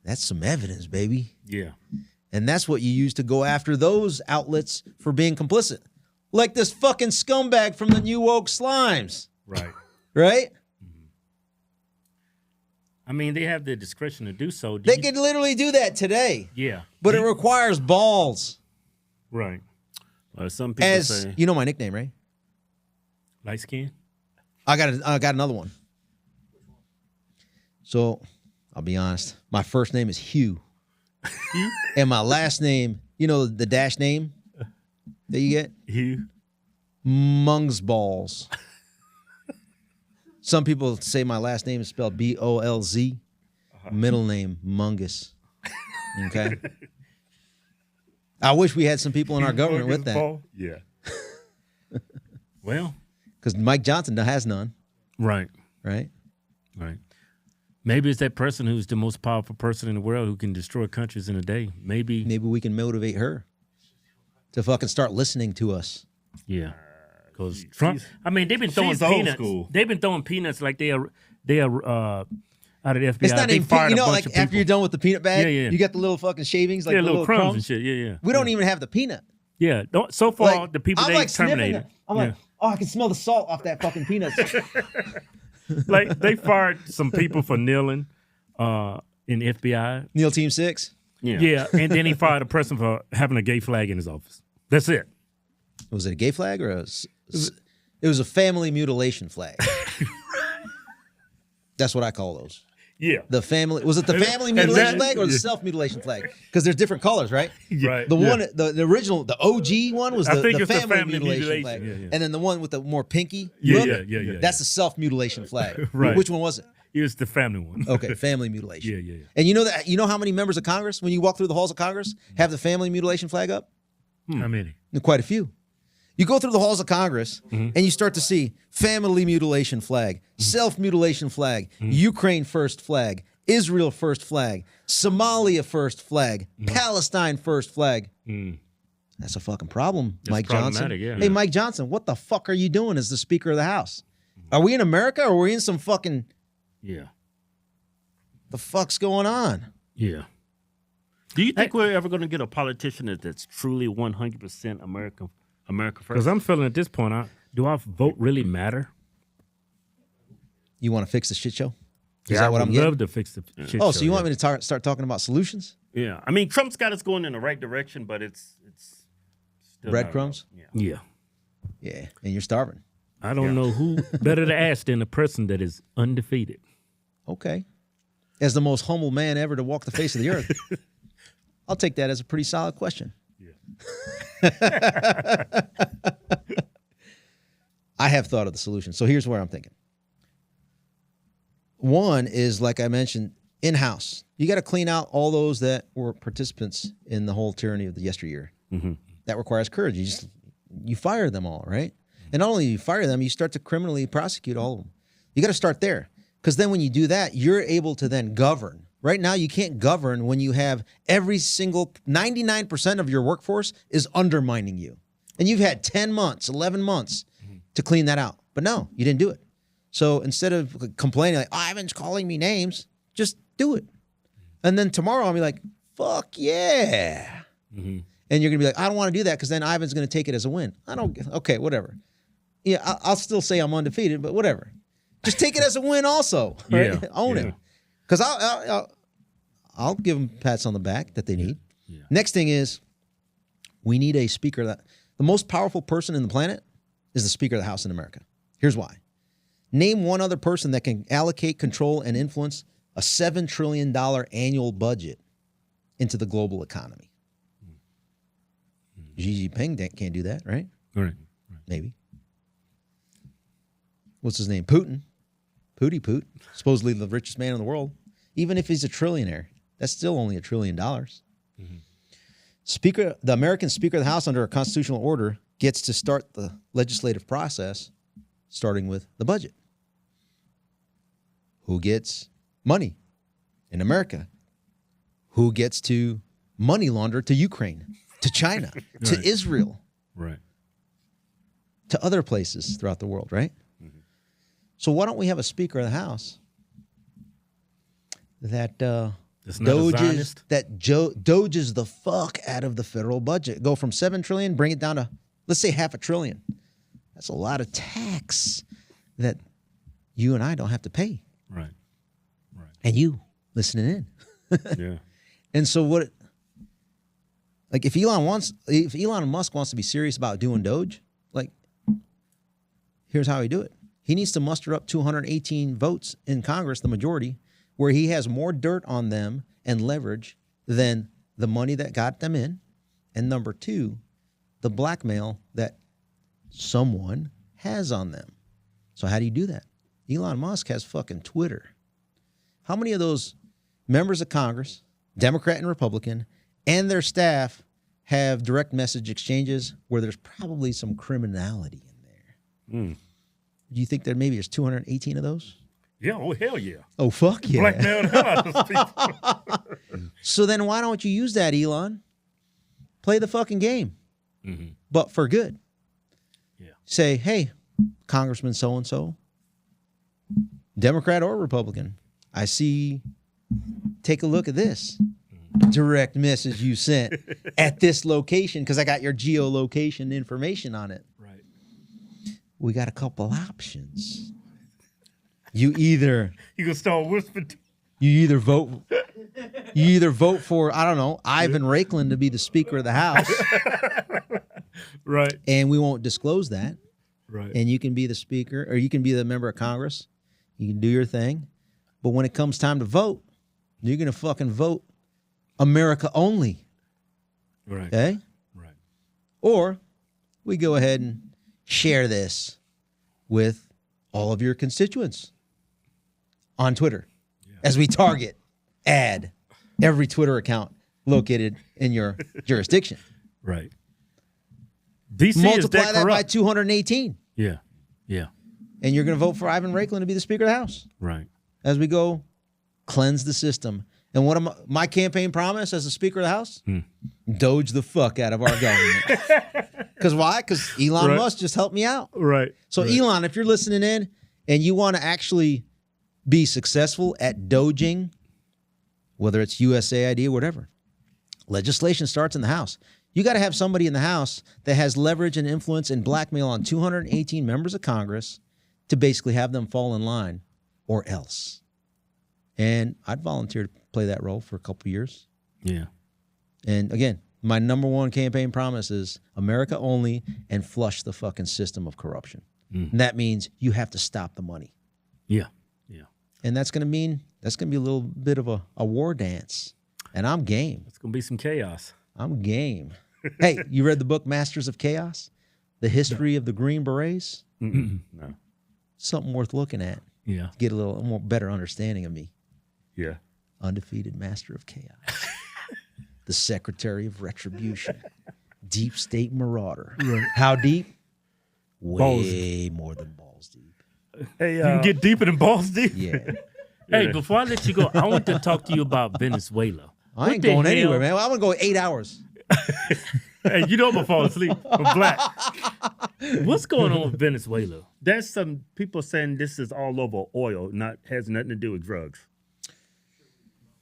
That's some evidence, baby. Yeah. And that's what you use to go after those outlets for being complicit. Like this fucking scumbag from the New Woke Slimes. Right. Right? I mean, they have the discretion to do so. They could literally do that today. Yeah. But it requires balls. Right. Some people say... You know my nickname, right? Light skin? I got another one. So, I'll be honest. My first name is Hugh. And my last name, you know the dash name that you get? Hugh. Mungsballs. Some people say my last name is spelled B-O-L-Z. Middle name, Mungus. Okay? I wish we had some people in our government with that. Yeah. Well. Because Mike Johnson has none. Right. Right? Right. Maybe it's that person who's the most powerful person in the world who can destroy countries in a day. Maybe we can motivate her to fucking start listening to us. Yeah. Because Trump, I mean, they've been throwing peanuts. They've been throwing peanuts like they are out of the FBI. It's not even, you know, like after you're done with the peanut bag, yeah. you got the little fucking shavings, like the little crumbs and shit. Yeah. We don't even have the peanut. Yeah. So far, Like, the people I'm they like terminated. I'm like, oh, I can smell the salt off that fucking peanuts. Like they fired some people for kneeling in FBI. Neil Team 6? Yeah. And then he fired a person for having a gay flag in his office. That's it. Was it a gay flag or it was a family mutilation flag? That's what I call those. Yeah. Was it the family mutilation flag or the self-mutilation flag? Because there's different colors, right? Right. The one, the original, the OG one was the family mutilation flag. Yeah. And then the one with the more pinky Yeah. that's the self-mutilation flag. Right. Which one was it? It was the family one. Okay, family mutilation. Yeah. And you know how many members of Congress, when you walk through the halls of Congress, have the family mutilation flag up? How many? Quite a few. You go through the halls of Congress and you start to see family mutilation flag, self-mutilation flag, Ukraine first flag, Israel first flag, Somalia first flag, Palestine first flag. That's a fucking problem, Mike Johnson. Yeah. Hey, Mike Johnson, what the fuck are you doing as the Speaker of the House? Are we in America or are we in some fucking... Yeah. The fuck's going on? Yeah. Do you think we're ever going to get a politician that's truly 100% America first? Because I'm feeling at this point, do our vote really matter? You want to fix the shit show? Yeah, I would love to fix the shit show. Oh, so you want me to start talking about solutions? Yeah. I mean, Trump's got us going in the right direction, but it's still breadcrumbs? Yeah. Yeah, and you're starving. I don't know who better to ask than a person that is undefeated. Okay. As the most humble man ever to walk the face of the earth. I'll take that as a pretty solid question. Yeah. I have thought of the solution. So here's where I'm thinking. One is, like I mentioned, in-house. You got to clean out all those that were participants in the whole tyranny of the yesteryear. Mm-hmm. That requires courage. You fire them all, right? And not only do you fire them, you start to criminally prosecute all of them. You got to start there. Because then when you do that, you're able to then govern. Right now, you can't govern when you have every single 99% of your workforce is undermining you. And you've had 10 months, 11 months to clean that out. But no, you didn't do it. So instead of complaining like, oh, Ivan's calling me names, just do it. And then tomorrow I'll be like, fuck yeah. Mm-hmm. And you're going to be like, I don't want to do that because then Ivan's going to take it as a win. Okay, whatever. Yeah, I'll still say I'm undefeated, but whatever. Just take it as a win also. Right? Yeah, Own it. Because I'll give them pats on the back that they need. Yeah. Next thing is we need a speaker the most powerful person in the planet is the Speaker of the House in America. Here's why. Name one other person that can allocate, control, and influence a $7 trillion annual budget into the global economy. Xi Jinping can't do that, right? Right. Maybe. What's his name? Putin. Pooty Poot, supposedly the richest man in the world. Even if he's a trillionaire, that's still only $1 trillion. The American Speaker of the House under a constitutional order gets to start the legislative process, starting with the budget. Who gets money in America? Who gets to money launder to Ukraine, to China, to Israel, Right. to other places throughout the world, right? So why don't we have a Speaker of the House that That's not a Zionist? doges the fuck out of the federal budget? Go from $7 trillion, bring it down to, let's say, $500 billion. That's a lot of tax that you and I don't have to pay. Right. And you listening in. Yeah. And so what, like if Elon Musk wants to be serious about doing Doge, like here's how he do it. He needs to muster up 218 votes in Congress, the majority, where he has more dirt on them and leverage than the money that got them in. And number two, the blackmail that someone has on them. So how do you do that? Elon Musk has fucking Twitter. How many of those members of Congress, Democrat and Republican, and their staff have direct message exchanges where there's probably some criminality in there? Do you think there's 218 of those? Yeah. Oh, hell yeah. Oh, fuck yeah. Blackmail the hell out of those people. So then why don't you use that, Elon? Play the fucking game, but for good. Yeah. Say, hey, Congressman so-and-so, Democrat or Republican, I see, take a look at this. Direct message you sent at this location because I got your geolocation information on it. Right. We got a couple options. You either gonna start whispering. you either vote for, I don't know, Ivan Raiklin to be the Speaker of the House, Right. and we won't disclose that. Right. And you can be the Speaker, or you can be the member of Congress. You can do your thing. But when it comes time to vote, you're going to fucking vote America only. Right. Okay? Right. Or we go ahead and share this with all of your constituents on Twitter as we target, add every Twitter account located in your jurisdiction. Right. DC is Multiply that that by corrupt. 218, Yeah. Yeah. and you're going to vote for Ivan Raiklin to be the Speaker of the House Right. as we go cleanse the system. And what am my campaign promise as the Speaker of the House? Doge the fuck out of our government. Because why? Because Elon Musk just helped me out. Right. So Elon, if you're listening in and you want to actually be successful at doging, whether it's USAID or whatever, legislation starts in the House. You got to have somebody in the House that has leverage and influence and blackmail on 218 members of Congress to basically have them fall in line or else. And I'd volunteer to play that role for a couple of years. Yeah. And again, my number one campaign promise is America only and flush the fucking system of corruption. And that means you have to stop the money. Yeah. Yeah. And that's going to be a little bit of a war dance. And I'm game. It's gonna be some chaos. I'm game. Hey, you read the book Masters of Chaos? The history of the Green Berets? No. Something worth looking at. Yeah. Get a little more better understanding of me. Yeah. Undefeated master of chaos. The secretary of retribution. Deep state marauder. Right. How deep? Way more than balls deep. Hey, you can get deeper than balls deep. Yeah. Hey, before I let you go, I want to talk to you about Venezuela. I ain't going anywhere, man. I'm going to go 8 hours. Hey, you know I'm gonna fall asleep. I'm black. What's going on with Venezuela? There's some people saying this is all over oil, has nothing to do with drugs.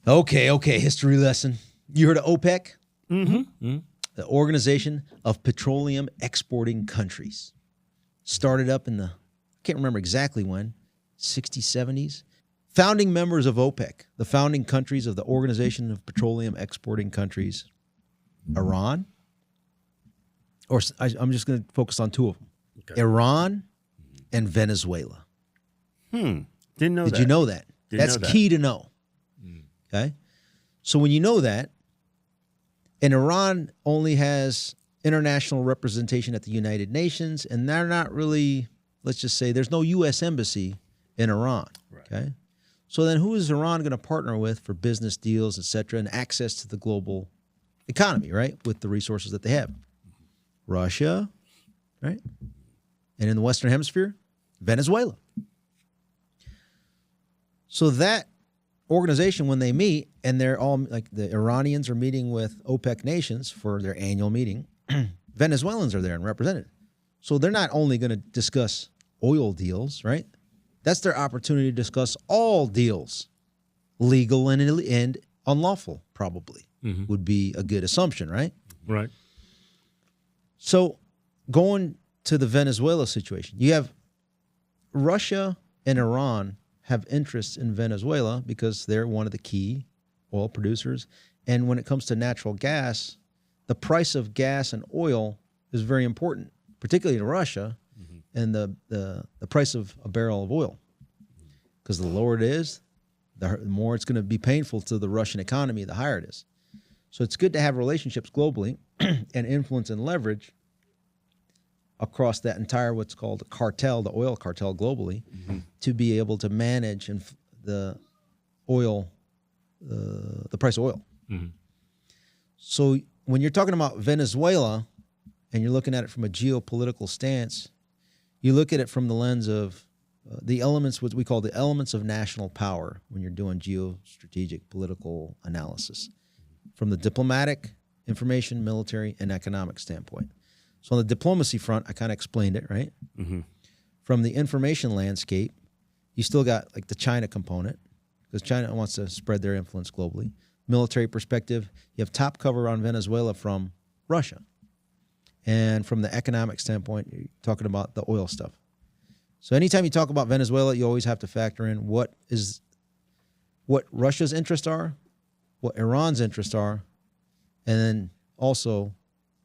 Okay. History lesson. You heard of OPEC? Mm-hmm. The Organization of Petroleum Exporting Countries. Started up in I can't remember exactly when, 60s, 70s. Founding members of OPEC, the founding countries of the Organization of Petroleum Exporting Countries, Iran, or I'm just going to focus on two of them, okay. Iran and Venezuela. Didn't know that. Did you know that? Didn't That's know that. key to know. Okay? So when you know that, and Iran only has international representation at the United Nations, and they're not really, let's just say, there's no U.S. embassy in Iran. Okay. So then who is Iran going to partner with for business deals, et cetera, and access to the global economy, right, with the resources that they have? Russia, right? And in the Western Hemisphere, Venezuela. So that organization, when they meet, and they're all, like the Iranians are meeting with OPEC nations for their annual meeting, Venezuelans are there and represented. So they're not only going to discuss oil deals, right? That's their opportunity to discuss all deals, legal and unlawful, probably, would be a good assumption, right? Right. So going to the Venezuela situation, you have Russia and Iran have interests in Venezuela because they're one of the key oil producers. And when it comes to natural gas, the price of gas and oil is very important, particularly to Russia, and the price of a barrel of oil. Because the lower it is, the more it's going to be painful to the Russian economy, the higher it is. So it's good to have relationships globally and influence and leverage across that entire what's called a cartel, the oil cartel globally, to be able to manage the oil, the price of oil. So when you're talking about Venezuela and you're looking at it from a geopolitical stance, you look at it from the lens of the elements, what we call the elements of national power when you're doing geostrategic political analysis from the diplomatic, information, military, and economic standpoint. So on the diplomacy front, I kind of explained it, right? From the information landscape, you still got like the China component because China wants to spread their influence globally. Military perspective, you have top cover on Venezuela from Russia. And from the economic standpoint, you're talking about the oil stuff. So anytime you talk about Venezuela, you always have to factor in what Russia's interests are, what Iran's interests are, and then also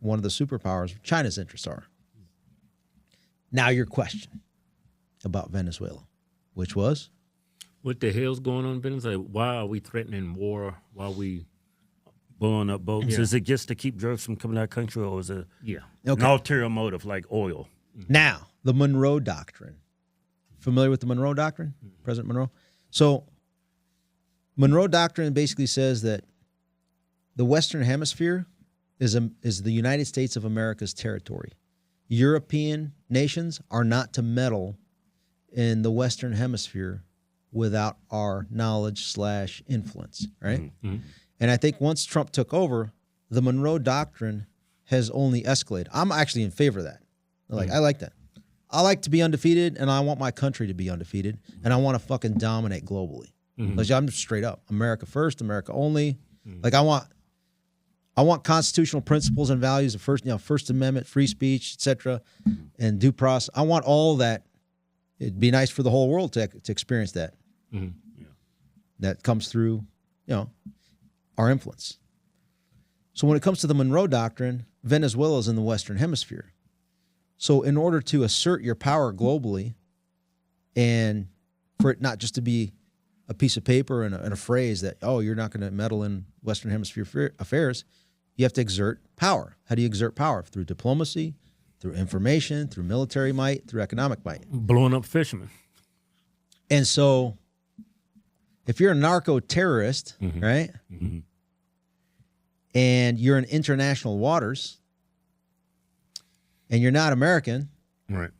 one of the superpowers, China's interests are. Now your question about Venezuela, which was? What the hell's going on in Venezuela? Why are we threatening war? Why are we blowing up boats? Yeah. Is it just to keep drugs from coming out of the country, or is it an Okay. ulterior motive like oil? Now, the Monroe Doctrine. Familiar with the Monroe Doctrine, President Monroe? So Monroe Doctrine basically says that the Western Hemisphere is the United States of America's territory. European nations are not to meddle in the Western Hemisphere without our knowledge / influence, right? And I think once Trump took over, the Monroe Doctrine has only escalated. I'm actually in favor of that. I like that. I like to be undefeated, and I want my country to be undefeated, and I want to fucking dominate globally. Like, I'm just straight up. America first, America only. Like, I want constitutional principles and values of First Amendment, free speech, etc., and due process. I want all that. It'd be nice for the whole world to experience that. That comes through, our influence. So when it comes to the Monroe Doctrine, Venezuela is in the Western Hemisphere. So in order to assert your power globally, and for it not just to be a piece of paper and a phrase that, you're not going to meddle in Western Hemisphere affairs, you have to exert power. How do you exert power? Through diplomacy, through information, through military might, through economic might. Blowing up fishermen. And so if you're a narco-terrorist, right, and you're in international waters, and you're not American, Right.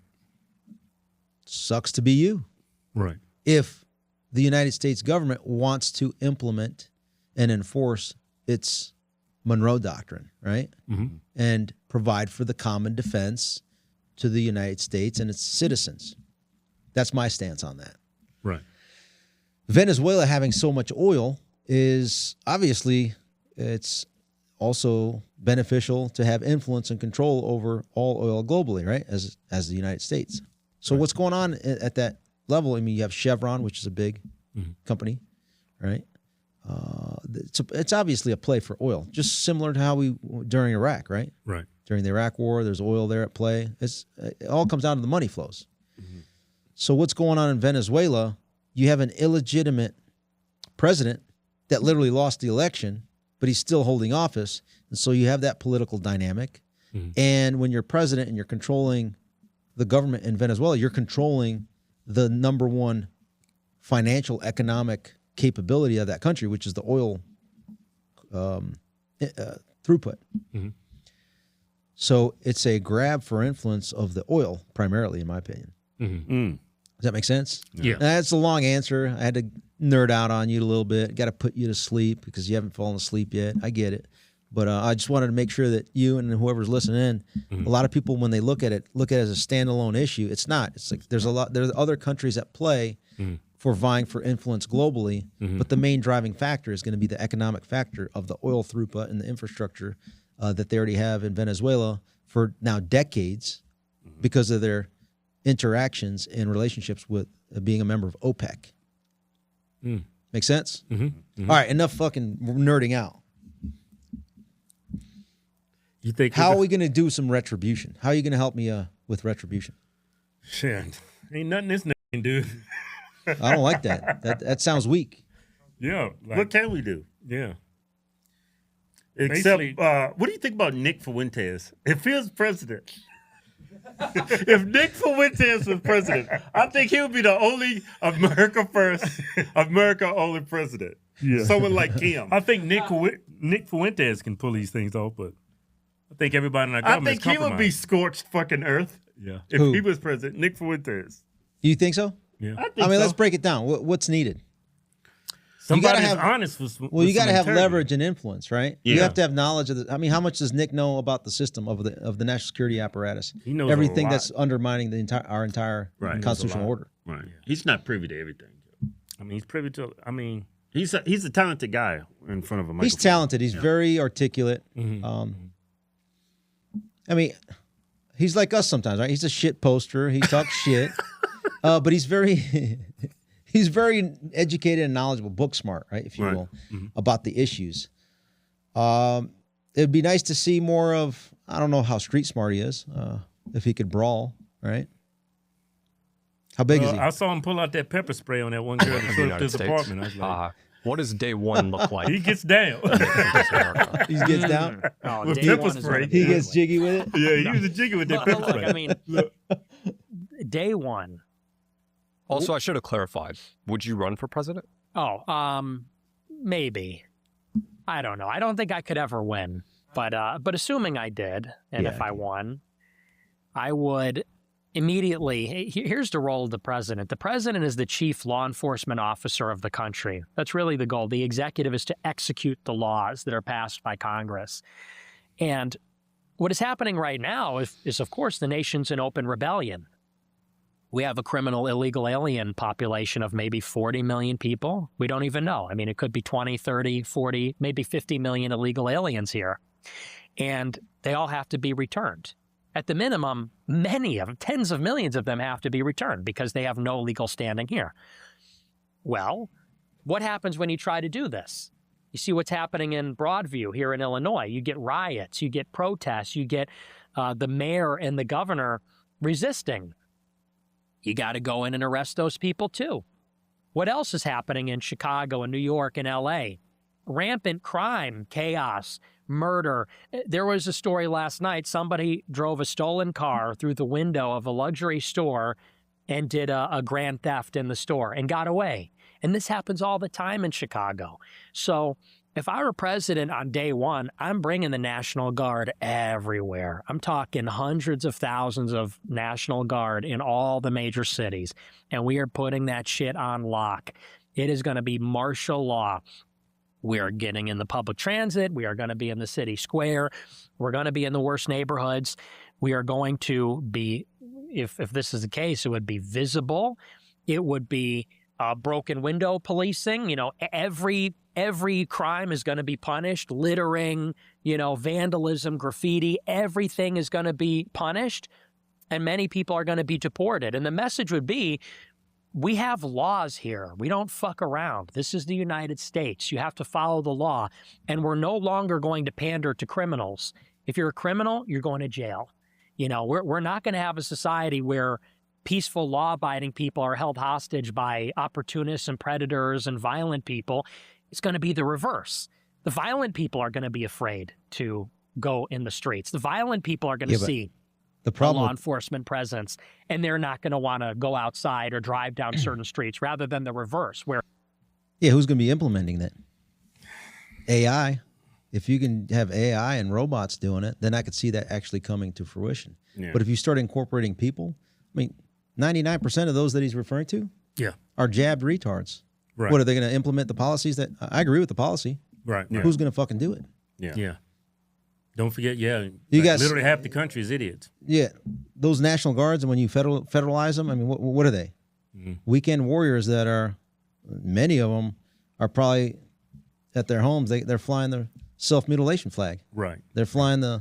sucks to be you. Right. If the United States government wants to implement and enforce its Monroe Doctrine, right? And provide for the common defense to the United States and its citizens. That's my stance on that. Right. Venezuela having so much oil is obviously, it's also beneficial to have influence and control over all oil globally, right? As the United States. So what's going on at that level? I mean, you have Chevron, which is a big company, right? It's obviously a play for oil, just similar to how we during Iraq, right? Right. During the Iraq War, there's oil there at play. It all comes down to the money flows. So what's going on in Venezuela? You have an illegitimate president that literally lost the election, but he's still holding office. And so you have that political dynamic. And when you're president and you're controlling the government in Venezuela, you're controlling the number one financial economic capability of that country, which is the oil throughput. Mm-hmm. So it's a grab for influence of the oil, primarily, in my opinion. Mm-hmm. Does that make sense? Yeah. That's a long answer. I had to nerd out on you a little bit. Got to put you to sleep because you haven't fallen asleep yet. I get it. But I just wanted to make sure that you and whoever's listening in, a lot of people, when they look at it as a standalone issue. It's not. It's like there's other countries at play for vying for influence globally, but the main driving factor is going to be the economic factor of the oil throughput and the infrastructure that they already have in Venezuela for now decades because of their interactions and relationships with being a member of OPEC. Make sense? All right, enough fucking nerding out. You think How are we going to do some retribution? How are you going to help me with retribution? Shit, ain't nothing this nigga can do. I don't like that. That sounds weak. Yeah. What can we do? Yeah. Basically- Except, what do you think about Nick Fuentes? If he was president, if Nick Fuentes was president, I think he would be the only America first, America only president. Yeah. Someone like him. I think Nick Fuentes can pull these things off, but I think everybody in our I government think he would be scorched fucking earth Yeah. if Who? he was president. Nick Fuentes. You think so? Yeah. I think I mean, so. let's break it down. What's needed? Somebody have- honest with Well, you got to have leverage and influence, right? You Yeah. have to have knowledge of the. I mean, how much does Nick know about the system of the national security apparatus? He knows a everything lot. that's undermining our entire Right. constitutional order. Right. He's not privy to everything. I mean, he's privy to. I mean, he's a talented guy in front of a microphone. He's talented. He's very articulate. I mean, he's like us sometimes, right? He's a shit poster. He talks shit, but he's very, he's very educated and knowledgeable, book smart, right, if you Right. will, about the issues. It'd be nice to see more of. I don't know how street smart he is. If he could brawl, right? How big is he? I saw him pull out that pepper spray on that one girl that showed up to his apartment. I was like, What does day one look like? he gets down. He gets down. Oh, With day pepper one is spray. gonna He be gets ugly. jiggy with it. Yeah, he was a jiggy with that Look, pepper spray. I mean, day one. Also, I should have clarified. Would you run for president? Maybe. I don't know. I don't think I could ever win, but assuming I did, and if I won, I would immediately. Here's the role of the president. The president is the chief law enforcement officer of the country. That's really the goal. The executive is to execute the laws that are passed by Congress. And what is happening right now is of course, the nation's in open rebellion. We have a criminal illegal alien population of maybe 40 million people. We don't even know. I mean, it could be 20, 30, 40, maybe 50 million illegal aliens here. And they all have to be returned. At the minimum, many of them, tens of millions of them have to be returned because they have no legal standing here. Well, what happens when you try to do this? You see what's happening in Broadview here in Illinois. You get riots, you get protests, you get the mayor and the governor resisting. You got to go in and arrest those people too. What else is happening in Chicago and New York and LA? Rampant crime, chaos, murder. There was a story last night. Somebody drove a stolen car through the window of a luxury store and did a grand theft in the store and got away. And this happens all the time in Chicago. So if I were president on day one, I'm bringing the National Guard everywhere. I'm talking hundreds of thousands of National Guard in all the major cities. And we are putting that shit on lock. It is going to be martial law. We are getting in the public transit. We are going to be in the city square. We're going to be in the worst neighborhoods. We are going to be, if this is the case, it would be visible. It would be broken window policing. You know, every crime is going to be punished. Littering, vandalism, graffiti, everything is going to be punished. And many people are going to be deported. And the message would be, we have laws here. We don't fuck around. This is the United States. You have to follow the law. And we're no longer going to pander to criminals. If you're a criminal, you're going to jail. We're not going to have a society where peaceful, law-abiding people are held hostage by opportunists and predators and violent people. It's going to be the reverse. The violent people are going to be afraid to go in the streets. The violent people are going to see law enforcement presence, and they're not going to want to go outside or drive down certain streets, rather than the reverse, where who's going to be implementing that? AI. If you can have AI and robots doing it, then I could see that actually coming to fruition. Yeah. But if you start incorporating people, I mean, 99% of those that he's referring to are jabbed retards. Right. What, are they going to implement the policies that I agree with the policy? Right. Who's going to fucking do it? Yeah. Don't forget, You like guys- literally half the country is idiots. Yeah. Those National Guards, and when you federalize them, I mean, what are they? Weekend warriors that are, many of them are probably at their homes. They're flying the self-mutilation flag. Right. They're flying the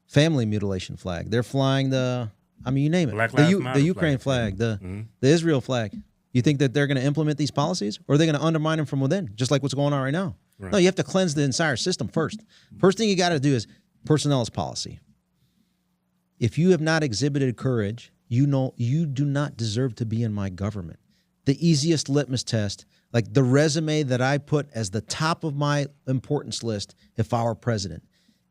family mutilation flag. They're flying the, I mean, you name it. Black The, Lives Matter the Ukraine flag, the Israel flag. You think that they're going to implement these policies, or are they going to undermine them from within, just like what's going on right now? Right. No, you have to cleanse the entire system first. First thing you got to do is personnel is policy. If you have not exhibited courage, you know you do not deserve to be in my government. The easiest litmus test, like the resume that I put as the top of my importance list if I were president,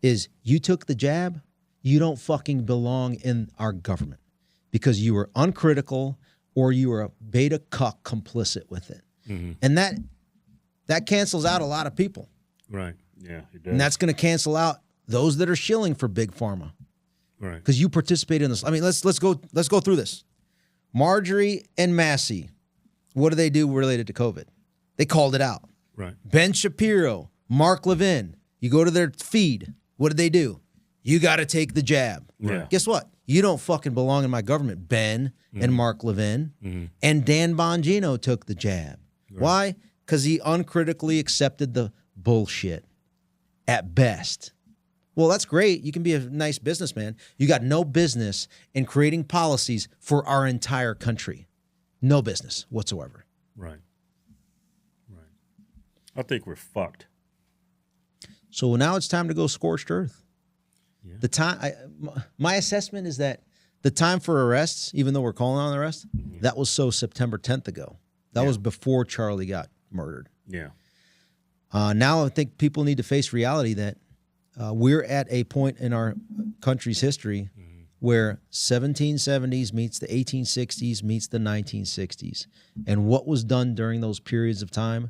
is you took the jab, you don't fucking belong in our government because you were uncritical or you were a beta cuck complicit with it. And that cancels out a lot of people. Right. Yeah, it does. And that's going to cancel out those that are shilling for big pharma. Right. Because you participate in this. I mean, let's go through this. Marjorie and Massey, what do they do related to COVID? They called it out. Right. Ben Shapiro, Mark Levin, you go to their feed. What did they do? You got to take the jab. Yeah. Guess what? You don't fucking belong in my government, Ben and Mark Levin. And Dan Bongino took the jab. Why? Because he uncritically accepted the bullshit at best. Well, that's great. You can be a nice businessman. You got no business in creating policies for our entire country. No business whatsoever. Right. Right. I think we're fucked. So now it's time to go scorched earth. Yeah. The time, my assessment is that the time for arrests, even though we're calling on arrest, that was so September 10th ago. That was before Charlie got murdered. Yeah. Now I think people need to face reality that we're at a point in our country's history where 1770s meets the 1860s meets the 1960s. And what was done during those periods of time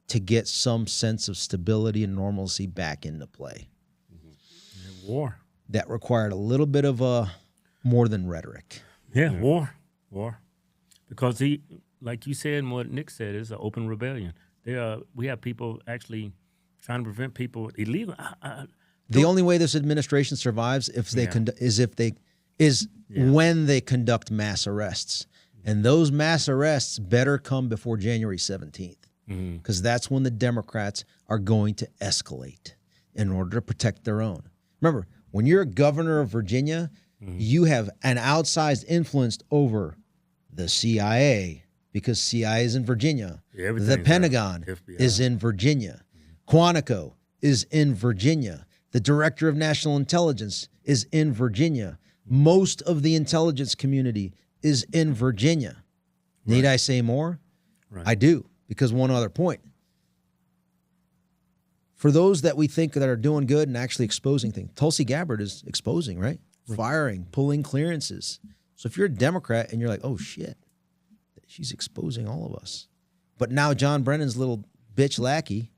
to get some sense of stability and normalcy back into play. War. That required a little bit of more than rhetoric. Yeah, war. Because he, like you said and what Nick said, is an open rebellion. We have people actually trying to prevent people illegal. The only way this administration survives is when they conduct mass arrests. And those mass arrests better come before January 17th. Because that's when the Democrats are going to escalate in order to protect their own. Remember, when you're a governor of Virginia, you have an outsized influence over the CIA because CIA is in Virginia. The Pentagon is in Virginia. Quantico is in Virginia. The Director of National Intelligence is in Virginia. Most of the intelligence community is in Virginia. Need I say more? I do, because one other point. For those that we think that are doing good and actually exposing things, Tulsi Gabbard is exposing, right? Firing, pulling clearances. So if you're a Democrat and you're like, oh shit, she's exposing all of us. But now John Brennan's little bitch lackey,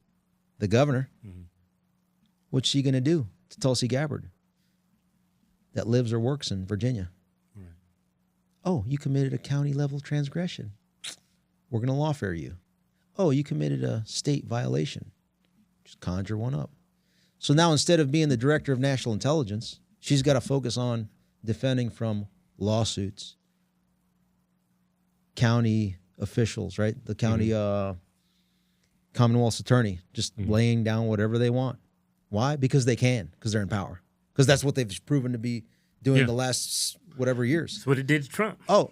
the governor, what's she going to do to Tulsi Gabbard that lives or works in Virginia? Oh, you committed a county level transgression. We're going to lawfare you. Oh, you committed a state violation. Just conjure one up. So now instead of being the Director of National Intelligence, she's got to focus on defending from lawsuits, county officials, right? The county Commonwealth's attorney just laying down whatever they want. Why? Because they can, because they're in power. Because that's what they've proven to be doing the last whatever years. That's what it did to Trump. Oh,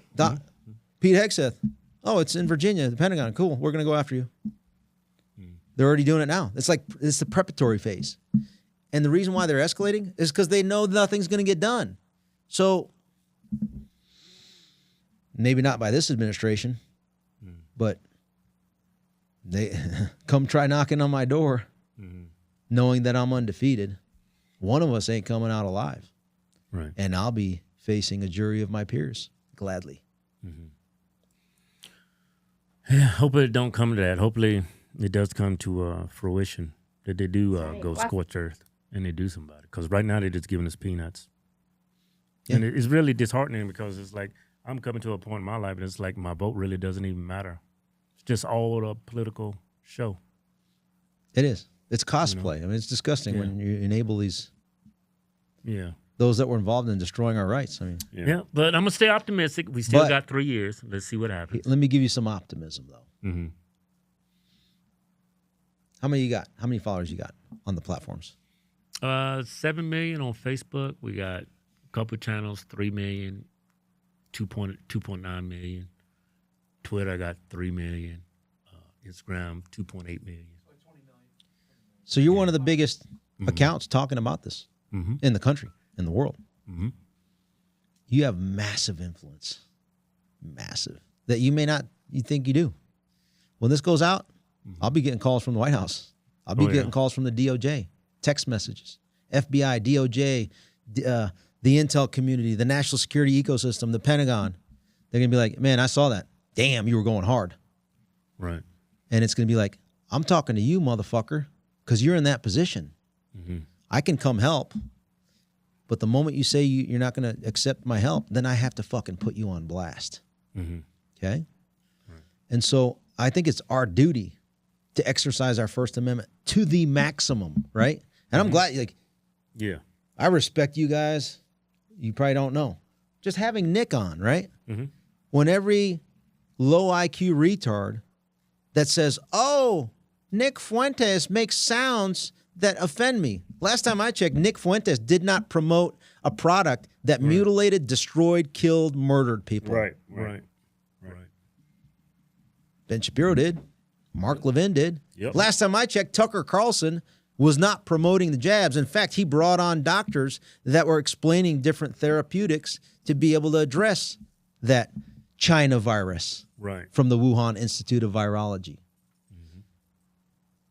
Pete Hegseth. Oh, it's in Virginia, the Pentagon. Cool. We're going to go after you. They're already doing it now. It's the preparatory phase. And the reason why they're escalating is because they know nothing's going to get done. So maybe not by this administration, but they come try knocking on my door knowing that I'm undefeated. One of us ain't coming out alive. Right. And I'll be facing a jury of my peers gladly. Yeah, hopefully it don't come to that. Hopefully it does come to fruition that they do go scorched earth and they do something about it. Because right now they're just giving us peanuts. Yeah. And it's really disheartening because it's like I'm coming to a point in my life and it's like my vote really doesn't even matter. It's just all a political show. It is. It's cosplay. I mean, it's disgusting when you enable these. Yeah. Those that were involved in destroying our rights. I mean, yeah, but I'm gonna stay optimistic. We still got 3 years. Let's see what happens. Let me give you some optimism, though. Mm-hmm. How many you got? How many followers you got on the platforms? 7 million on Facebook. We got a couple channels, 3 million, 2.9 million. Twitter, I got 3 million. Instagram, 2.8 million. So you're one of the biggest accounts talking about this in the country, in the world. Mm-hmm. You have massive influence, massive, that you think you do. When this goes out, I'll be getting calls from the White House. I'll be getting calls from the DOJ, text messages, FBI, DOJ, the intel community, the national security ecosystem, the Pentagon. They're going to be like, man, I saw that. Damn, you were going hard. Right. And it's going to be like, I'm talking to you, motherfucker, because you're in that position. Mm-hmm. I can come help, but the moment you say you're not going to accept my help, then I have to fucking put you on blast. Mm-hmm. Okay? Right. And so I think it's our duty to exercise our First Amendment to the maximum, right? And I'm glad, I respect you guys. You probably don't know. Just having Nick on, right? Mm-hmm. When every low IQ retard that says, oh, Nick Fuentes makes sounds that offend me. Last time I checked, Nick Fuentes did not promote a product that mutilated, destroyed, killed, murdered people. Right. Ben Shapiro did. Mark Levin did. Yep. Last time I checked, Tucker Carlson was not promoting the jabs. In fact, he brought on doctors that were explaining different therapeutics to be able to address that China virus from the Wuhan Institute of Virology. Mm-hmm.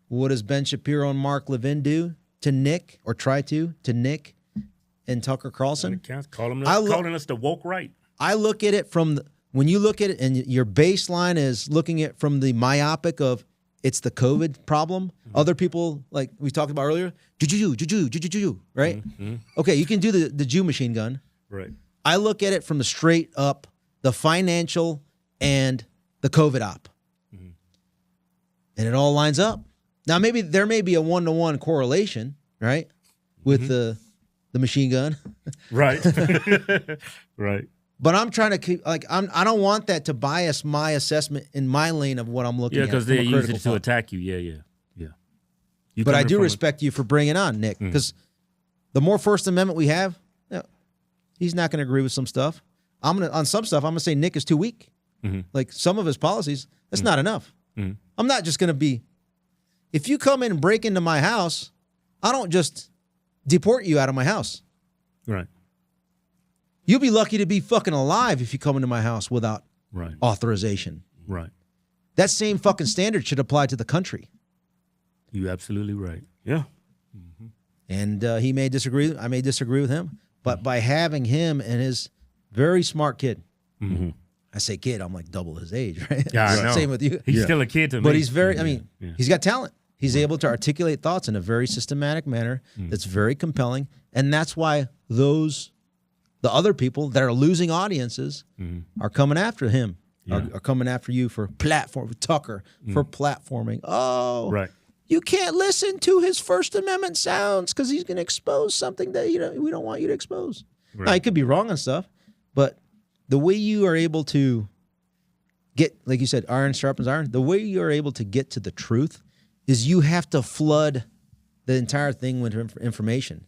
What does Ben Shapiro and Mark Levin do to Nick, or try to Nick and Tucker Carlson? Calling us the woke right. I look at it from when you look at it and your baseline is looking at from the myopic of it's the COVID problem. Mm-hmm. Other people, like we talked about earlier, right? Mm-hmm. Okay, you can do the Jew machine gun. Right. I look at it from the straight up, the financial and the COVID op. Mm-hmm. And it all lines up. Now, maybe there may be a 1-to-1 correlation, right? With the machine gun. Right. Right. But I'm trying to keep, I don't want that to bias my assessment in my lane of what I'm looking at. Yeah, because they use it to attack you. Yeah. But I do respect you for bringing on Nick, because the more First Amendment we have, he's not going to agree with some stuff. On some stuff, I'm going to say Nick is too weak. Mm-hmm. Like some of his policies, that's not enough. Mm-hmm. I'm not just going to be, if you come in and break into my house, I don't just deport you out of my house. Right. You'll be lucky to be fucking alive if you come into my house without authorization. Right. That same fucking standard should apply to the country. You're absolutely right. Yeah. Mm-hmm. And he may disagree. I may disagree with him. But by having him and his very smart kid, I say kid, I'm like double his age, right? Yeah, I know. Same with you. He's still a kid to me. But he's very, he's got talent. He's able to articulate thoughts in a very systematic manner that's very compelling. And that's why the other people that are losing audiences are coming after him, are coming after you for Tucker, for platforming. Oh, right. You can't listen to his First Amendment sounds because he's going to expose something that we don't want you to expose. Right. Now, he could be wrong on stuff, but the way you are able to get, like you said, iron sharpens iron, the way you are able to get to the truth is you have to flood the entire thing with information.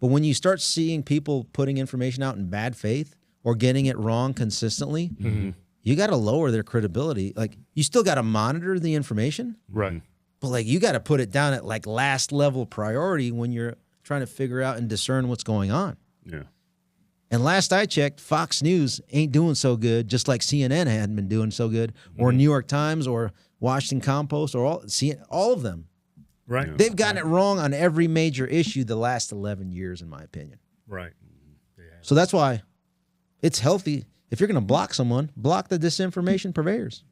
But when you start seeing people putting information out in bad faith or getting it wrong consistently, you got to lower their credibility. Like, you still got to monitor the information. Right. But, like, you got to put it down at, like, last level priority when you're trying to figure out and discern what's going on. Yeah. And last I checked, Fox News ain't doing so good, just like CNN hadn't been doing so good, or New York Times or Washington Compost or all of them. Right. They've gotten it wrong on every major issue the last 11 years, in my opinion. Right. So that's why It's healthy. If you're going to block someone, block the disinformation purveyors.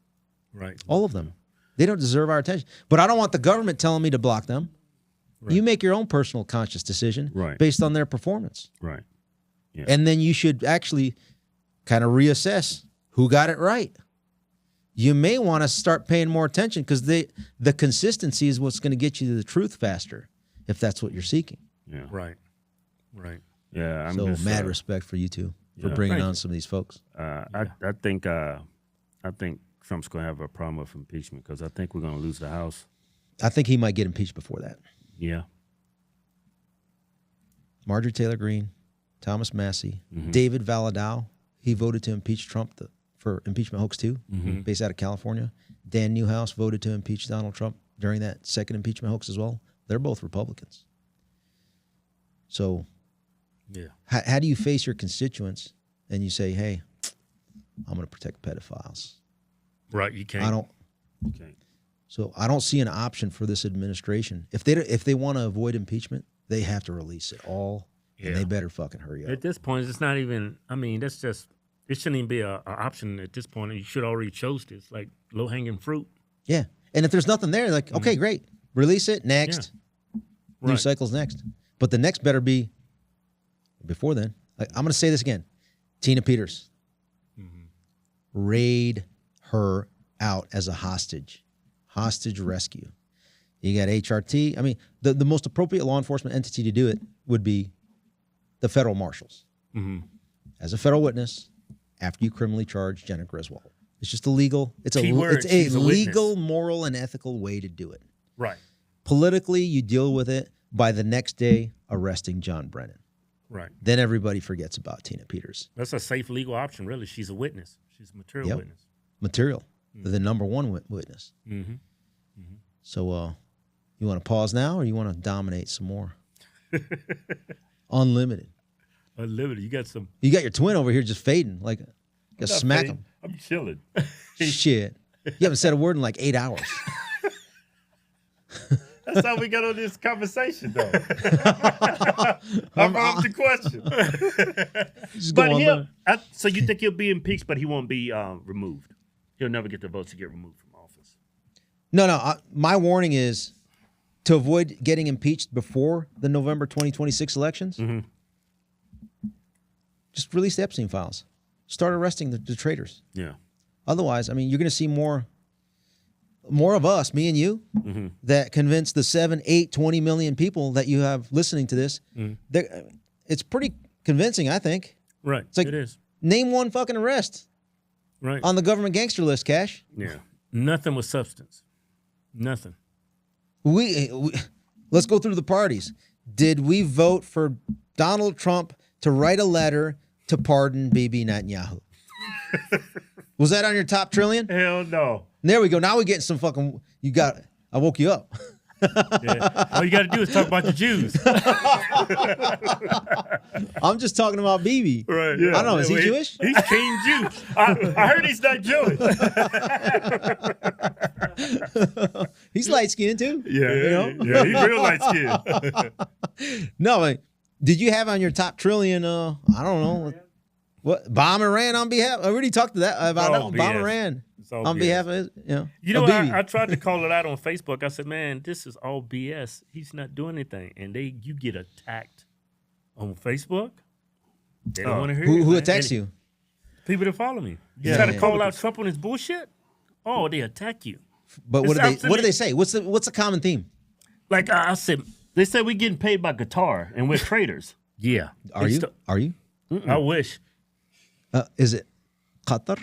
Right. All of them. They don't deserve our attention. But I don't want the government telling me to block them. Right. You make your own personal conscious decision based on their performance. Right. Yeah. And then you should actually kind of reassess who got it right. You may want to start paying more attention because the consistency is what's going to get you to the truth faster, if that's what you're seeking. Yeah. Right. Right. Yeah. I'm just, mad respect for you two for bringing on some of these folks. I think Trump's going to have a problem with impeachment because I think we're going to lose the House. I think he might get impeached before that. Yeah. Marjorie Taylor Greene, Thomas Massey, David Valadao. He voted to impeach Trump for impeachment hoax 2, based out of California. Dan Newhouse voted to impeach Donald Trump during that second impeachment hoax as well. They're both Republicans. So how do you face your constituents and you say, hey, I'm going to protect pedophiles? Right, you can't. You can't. So I don't see an option for this administration. If they want to avoid impeachment, they have to release it all, and they better fucking hurry up. At this point, it's not even, I mean, that's just, it shouldn't even be an option at this point. You should already chose this, like low-hanging fruit. Yeah, and if there's nothing there, like, okay, great. Release it, next. Yeah. News cycle's next. But the next better be before then. Like, I'm going to say this again. Tina Peters. Raid her out as a hostage rescue. You got HRT. I mean, the most appropriate law enforcement entity to do it would be the federal marshals. As a federal witness, after you criminally charge Jenna Griswold. It's just illegal. It's a legal, moral, and ethical way to do it. Right. Politically, you deal with it by the next day arresting John Brennan. Right. Then everybody forgets about Tina Peters. That's a safe legal option, really. She's a witness. She's a material witness. Material. The number one witness. So you want to pause now or you want to dominate some more? Unlimited. Unlimited. You got your twin over here just fading. Like, you smack him. I'm chilling. Shit. You haven't said a word in like 8 hours. That's how we got on this conversation, though. I'm off the question. So you think he'll be impeached, but he won't be removed? He'll never get the votes to get removed from office. No. My warning is to avoid getting impeached before the November 2026 elections. Just release the Epstein Files. Start arresting the traitors. Yeah. Otherwise, I mean, you're going to see more of us, me and you, that convince the 7, 8, 20 million people that you have listening to this. It's pretty convincing, I think. Right. It's like, it is. Name one fucking arrest. Right. On the government gangster list, Cash. Yeah. Nothing with substance. Nothing. We let's go through the parties. Did we vote for Donald Trump to write a letter to pardon Bibi Netanyahu? Was that on your top trillion? Hell no. There we go. Now we're getting some fucking. I woke you up. Yeah. All you got to do is talk about the Jews. I'm just talking about Bibi. Right. Yeah. I don't know. Is he Jewish? He's King Jew. I heard he's not Jewish. He's light skinned too. Yeah. You know? Yeah. He's real light skinned. No, did you have on your top trillion? I don't know. What bomb Iran on behalf? I already talked to that about that. Bomb Iran on behalf of I tried to call it out on Facebook. I said, "Man, this is all BS. He's not doing anything." And you get attacked on Facebook. They don't want to hear who attacks you? People that follow me. You try to call out Trump on his bullshit. Oh, they attack you. But what do they say? What's the common theme? Like I said, they said we're getting paid by Qatar and we're traitors. Yeah. Are you? I wish. Is it Qatar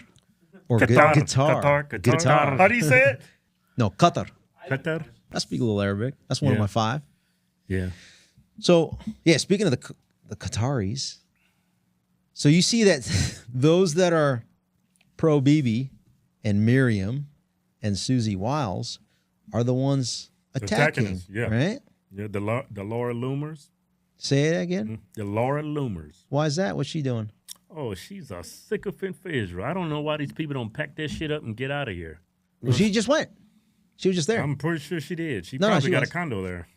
or Qatar? Qatar. How do you say it? No, Qatar. Qatar. I speak a little Arabic. That's one of my 5. Yeah. So, speaking of the Qataris, so you see that those that are pro Bibi and Miriam and Susie Wiles are the ones attacking us, right? Yeah, the Laura Loomers. Say it again? The Laura Loomers. Why is that? What's she doing? Oh, she's a sycophant for Israel. I don't know why these people don't pack their shit up and get out of here. Well, she just went. She was just there. I'm pretty sure she did. She probably got a condo there.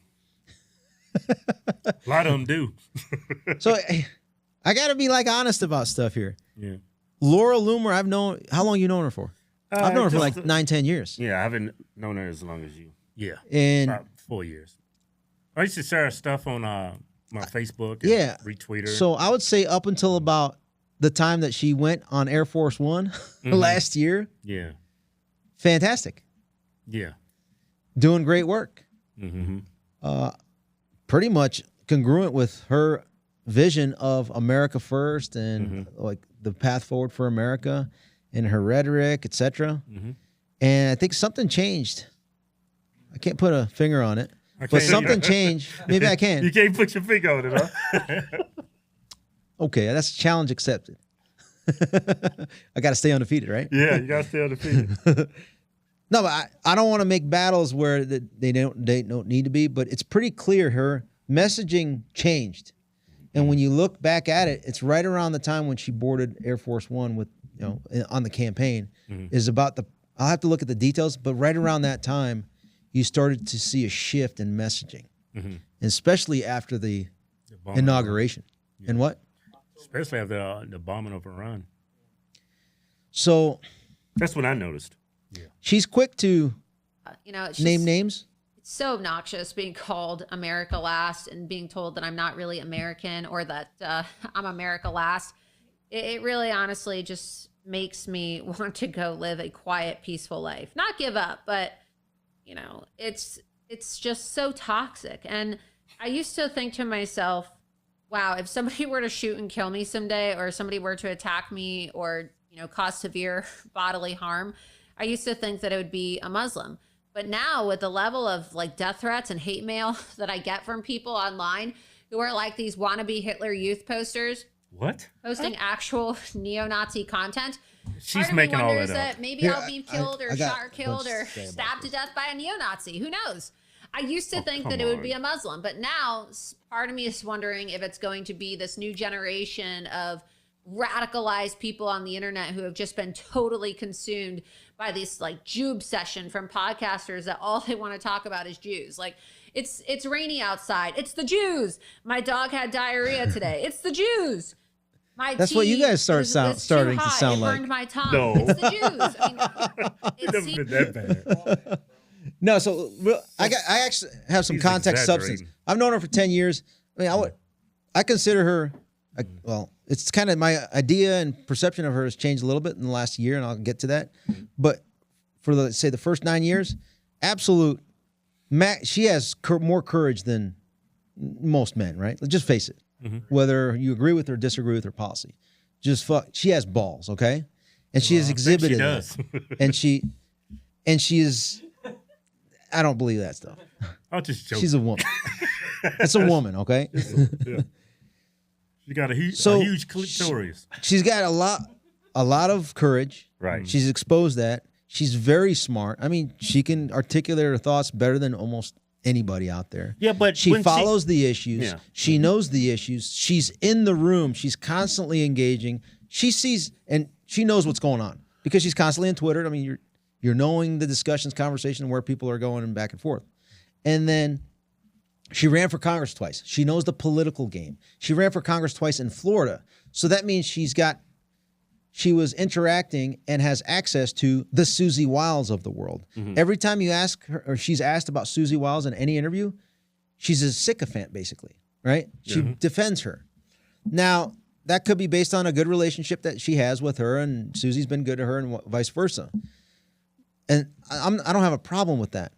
A lot of them do. So I got to be like honest about stuff here. Yeah. Laura Loomer, how long you known her for? I've known her for like 9-10 years. Yeah, I haven't known her as long as you. Yeah. And about 4 years. I used to share her stuff on my Facebook and retweet her. So I would say up until about the time that she went on Air Force One last year. Yeah. Fantastic. Yeah. Doing great work. Mm-hmm. Pretty much congruent with her vision of America first and like the path forward for America and her rhetoric, etc. And I think something changed. I can't put a finger on it, but something changed. Maybe I can. You can't put your finger on it, huh? Okay, that's challenge accepted. I got to stay undefeated, right? Yeah, you got to stay undefeated. No, but I don't want to make battles where they don't need to be. But it's pretty clear her messaging changed, and when you look back at it, it's right around the time when she boarded Air Force One with on the campaign. Is about I'll have to look at the details, but right around that time, you started to see a shift in messaging, especially after the inauguration. Yeah. And what? Especially after the bombing of Iran. So that's what I noticed. Yeah. She's quick to name names. It's so obnoxious being called America last and being told that I'm not really American or that I'm America last. It really honestly just makes me want to go live a quiet, peaceful life. Not give up, but it's just so toxic. And I used to think to myself, wow, if somebody were to shoot and kill me someday, or somebody were to attack me or, cause severe bodily harm, I used to think that it would be a Muslim. But now with the level of like death threats and hate mail that I get from people online who are like these wannabe Hitler Youth posters. What? Posting actual neo-Nazi content. She's making all that up. Maybe I'll be killed or shot or killed or stabbed to death by a neo-Nazi. Who knows? I used to think that it would be a Muslim, but now part of me is wondering if it's going to be this new generation of radicalized people on the internet who have just been totally consumed by this like Jew obsession from podcasters that all they want to talk about is Jews. Like it's rainy outside. It's the Jews. My dog had diarrhea today. It's the Jews. That's what you guys starting to sound like. It burned my tongue. No. It's the Jews. I mean, It never been that bad. No, so I actually have some context substance. I've known her for 10 years. I mean, I consider her, well, it's kind of my idea and perception of her has changed a little bit in the last year, and I'll get to that. But for the first 9 years, absolute, she has more courage than most men, right? Let's just face it. Whether you agree with or disagree with her policy, she has balls, okay? And she has exhibited it. And she is. I don't believe that stuff. I'll just joke. She's a woman. It's a woman, okay? Yeah. She got a huge clitoris. She's got a lot of courage. Right. She's exposed that. She's very smart. I mean, she can articulate her thoughts better than almost anybody out there. Yeah, but she follows the issues. Yeah. She knows the issues. She's in the room. She's constantly engaging. She sees and she knows what's going on because she's constantly on Twitter. I mean, you're knowing the discussions, conversation, where people are going and back and forth. And then she ran for Congress twice. She knows the political game. She ran for Congress twice in Florida. So that means she was interacting and has access to the Susie Wiles of the world. Every time you ask her, or she's asked about Susie Wiles in any interview, she's a sycophant, basically, right? She defends her. Now, that could be based on a good relationship that she has with her, and Susie's been good to her, and vice versa. And I don't have a problem with that.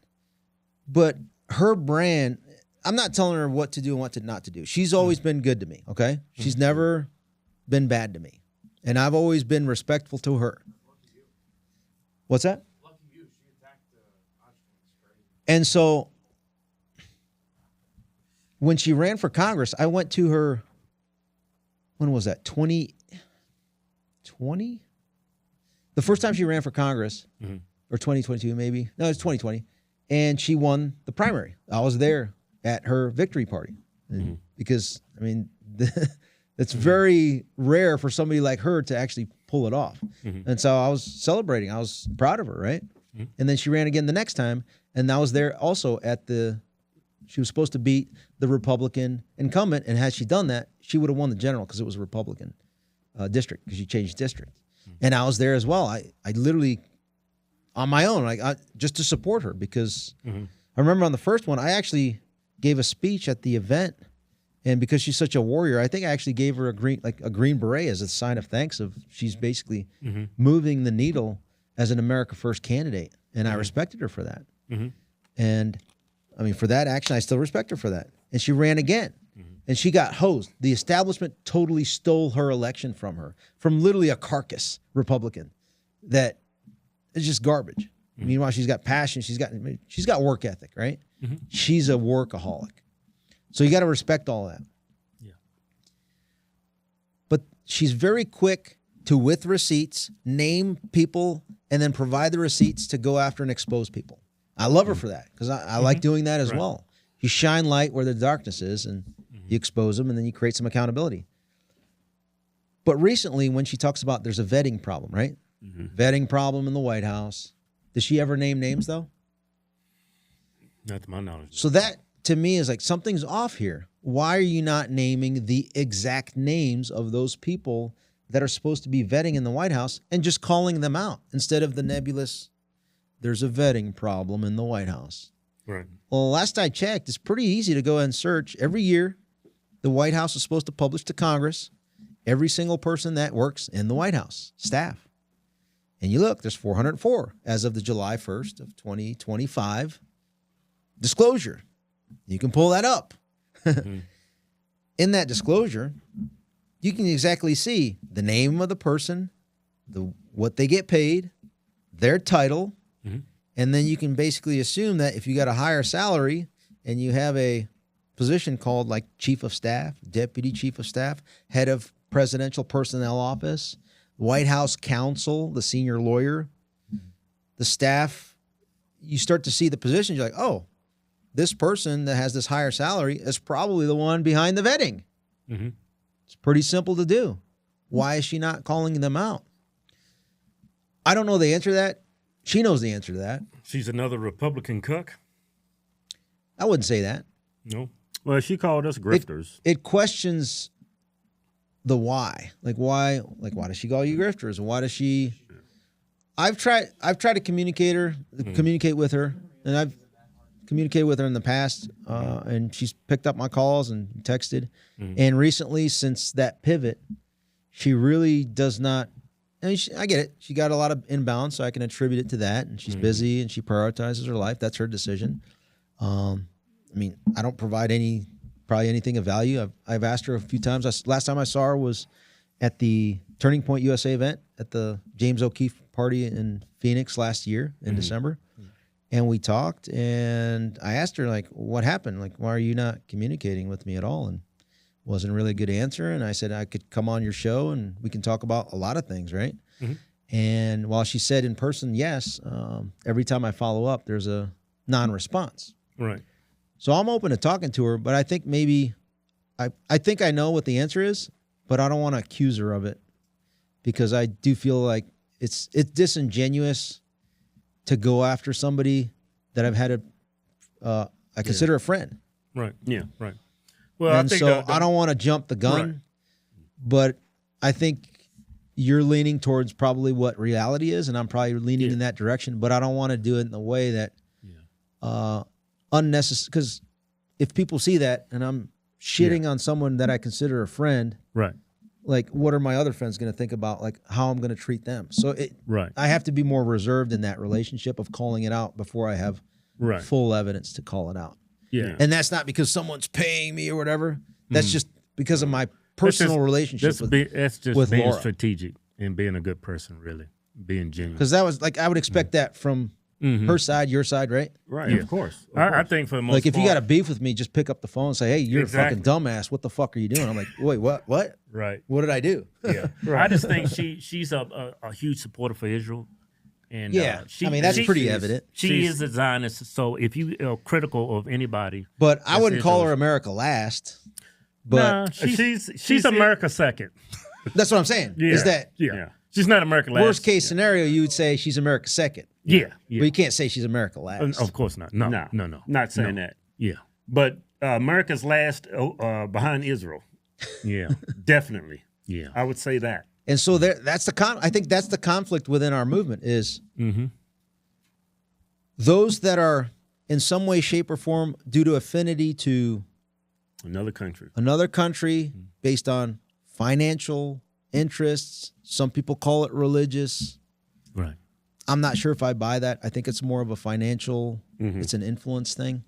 But her brand, I'm not telling her what to do and what not to do. She's always been good to me, okay? She's never been bad to me. And I've always been respectful to her. What's that? And so when she ran for Congress, I went to her, when was that? 2020? The first time she ran for Congress, or 2022 maybe. No, it's 2020. And she won the primary. I was there at her victory party. Because, I mean, it's very rare for somebody like her to actually pull it off. And so I was celebrating. I was proud of her, right? And then she ran again the next time. And I was there also she was supposed to beat the Republican incumbent. And had she done that, she would have won the general because it was a Republican district because she changed district. And I was there as well. I literally, on my own, just to support her because I remember on the first one, I actually gave a speech at the event. And because she's such a warrior, I think I actually gave her a green beret as a sign of thanks. Of she's basically moving the needle as an America First candidate, and I respected her for that. And I mean, for that action, I still respect her for that. And she ran again, and she got hosed. The establishment totally stole her election from her, from literally a carcass Republican that is just garbage. Meanwhile, she's got passion. She's got work ethic, right? She's a workaholic. So you got to respect all that. Yeah. But she's very quick to, with receipts, name people and then provide the receipts to go after and expose people. I love her for that because I like doing that as well. You shine light where the darkness is and you expose them and then you create some accountability. But recently when she talks about there's a vetting problem, right? Vetting problem in the White House. Does she ever name names though? Not to my knowledge. So that, to me, is like something's off here. Why are you not naming the exact names of those people that are supposed to be vetting in the White House and just calling them out instead of the nebulous, there's a vetting problem in the White House? Right. Well, last I checked, it's pretty easy to go and search. Every year, the White House is supposed to publish to Congress every single person that works in the White House, staff. And you look, there's 404 as of the July 1st of 2025. Disclosure. You can pull that up. In that disclosure, you can exactly see the name of the person, what they get paid, their title, and then you can basically assume that if you got a higher salary and you have a position called like chief of staff, deputy chief of staff, head of presidential personnel office, White House counsel, the senior lawyer, the staff, you start to see the positions. You're like, oh, this person that has this higher salary is probably the one behind the vetting. It's pretty simple to do. Why is she not calling them out? I don't know the answer to that. She knows the answer to that. She's another Republican cook? I wouldn't say that. No. Well, she called us grifters. It questions the why. Why does she call you grifters? And why does she... I've tried to communicate with her, and I've communicated with her in the past, and she's picked up my calls and texted. And recently, since that pivot, she really does not. I mean, I get it. She got a lot of inbound, so I can attribute it to that. And she's busy and she prioritizes her life. That's her decision. I mean, I don't provide probably anything of value. I've asked her a few times. Last time I saw her was at the Turning Point USA event at the James O'Keefe party in Phoenix last year in December. And we talked, and I asked her, like, what happened? Like, why are you not communicating with me at all? And wasn't really a good answer. And I said, I could come on your show, and we can talk about a lot of things, right? And while she said in person, yes, every time I follow up, there's a non-response. Right. So I'm open to talking to her, but I think maybe, I think I know what the answer is, but I don't want to accuse her of it because I do feel like it's disingenuous to go after somebody that I've had I consider a friend. Right. Yeah. Right. Well, and I think I don't want to jump the gun, but I think you're leaning towards probably what reality is, and I'm probably leaning in that direction. But I don't want to do it in a way that unnecessary. Because if people see that, and I'm shitting on someone that I consider a friend, right? Like, what are my other friends going to think about, like, how I'm going to treat them? So I have to be more reserved in that relationship of calling it out before I have full evidence to call it out. Yeah. And that's not because someone's paying me or whatever. That's just because of my personal relationship with being Laura. Strategic and being a good person, really. Being genuine. Because that was, like, I would expect that from her side, your side, right? Right, of course. I think for the most like, if part, you got a beef with me, just pick up the phone and say, hey, you're a fucking dumbass. What the fuck are you doing? I'm like, wait, what? Right. What did I do? Yeah. I just think she's a huge supporter for Israel. And I mean, that's pretty evident. She is a Zionist, so if you are critical of anybody. But I wouldn't call her America last. But she's America second. That's what I'm saying. Yeah. Is that she's not America last. Worst case scenario, you would say she's America second. Yeah. But you can't say she's America last. Of course not. No. Not saying that. Yeah. But America's last behind Israel. Yeah. Definitely. Yeah. I would say that. And so that's I think that's the conflict within our movement is those that are in some way, shape, or form due to affinity to Another country. based on financial interests. Some people call it religious. Right. I'm not sure if I buy that. I think it's more of a financial, it's an influence thing.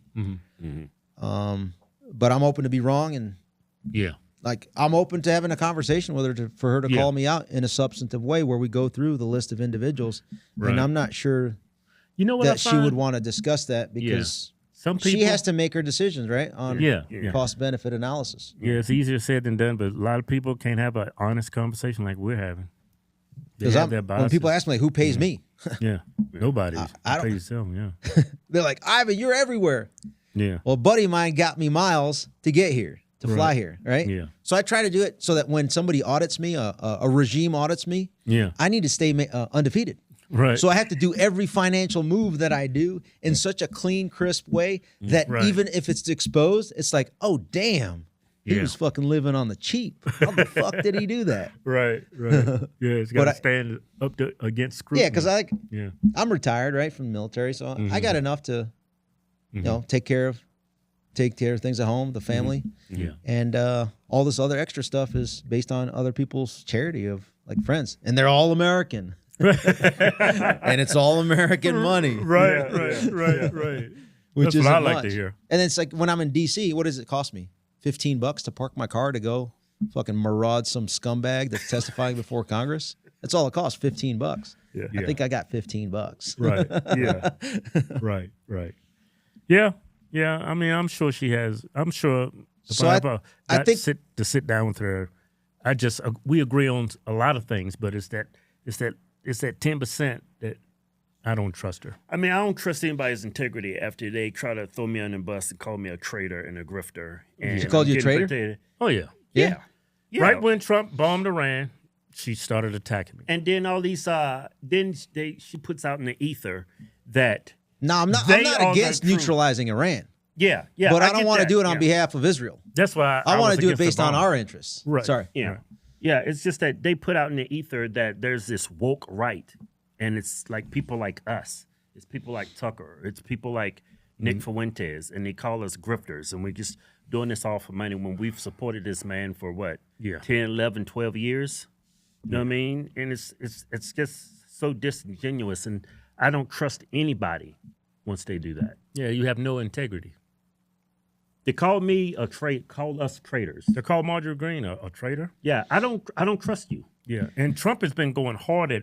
But I'm open to be wrong. And Yeah. like, I'm open to having a conversation with her for her to call me out in a substantive way where we go through the list of individuals. Right. And I'm not sure You know what that I she find? would want to discuss that because Some people she has to make her decisions, right? On Yeah. cost-benefit analysis. Yeah, it's easier said than done, but a lot of people can't have an honest conversation like we're having. They Because have their when people biases. ask me, like, who pays me? Yeah. Nobody. I Pay don't- yourself, yeah. They're like, Ivan, you're everywhere. Yeah. Well, a buddy of mine got me miles to get here, to fly here, right? Yeah. So I try to do it so that when somebody audits me, a regime audits me, Yeah. I need to stay undefeated. Right. So I have to do every financial move that I do in such a clean, crisp way that Right. even if it's exposed, it's like, oh, damn, he Yeah. was fucking living on the cheap. How the fuck did he do that? Right. Yeah, it's got to stand up against scrutiny. Yeah, because Yeah. I'm retired, right, from the military, so I got enough to, you know, take care of things at home, the family, Yeah. and all this other extra stuff is based on other people's charity of like friends, and they're all American, and it's all American money, Right. which That's is what I like to hear. And it's like when I'm in DC, what does it cost me? $15 to park my car to go fucking maraud some scumbag that's testifying before Congress. That's all it costs, $15. Yeah. I think I got $15. Right. Yeah. Right. Yeah. Yeah. I mean, I'm sure she has. I'm sure. If So I I ever think- got sit down with her, we agree on a lot of things, but it's that 10% that I don't trust her. I mean, I don't trust anybody's integrity after they try to throw me on the bus and call me a traitor and a grifter. And She called you a I'm traitor? getting protected. Oh yeah. Yeah. Yeah. Right when Trump bombed Iran, she started attacking me. And then all these, she puts out in the ether that, No, I'm not They are against the truth. neutralizing Iran, yeah, but I don't get want to that, do it on yeah. behalf of Israel. That's why I want was to do it against the based on bomb. our interests. Right. Sorry. Yeah. Yeah, it's just that they put out in the ether that there's this woke right, and it's like people like us. It's people like Tucker. It's people like Nick Fuentes, and they call us grifters, and we're just doing this all for money when we've supported this man for what? Yeah. 10, 11, 12 years? You know what I mean? And it's just so disingenuous, and I don't trust anybody once they do that. Yeah, you have no integrity. They call me call us traitors. They call Marjorie Greene a traitor. Yeah, I don't trust you. Yeah, and Trump has been going hard at.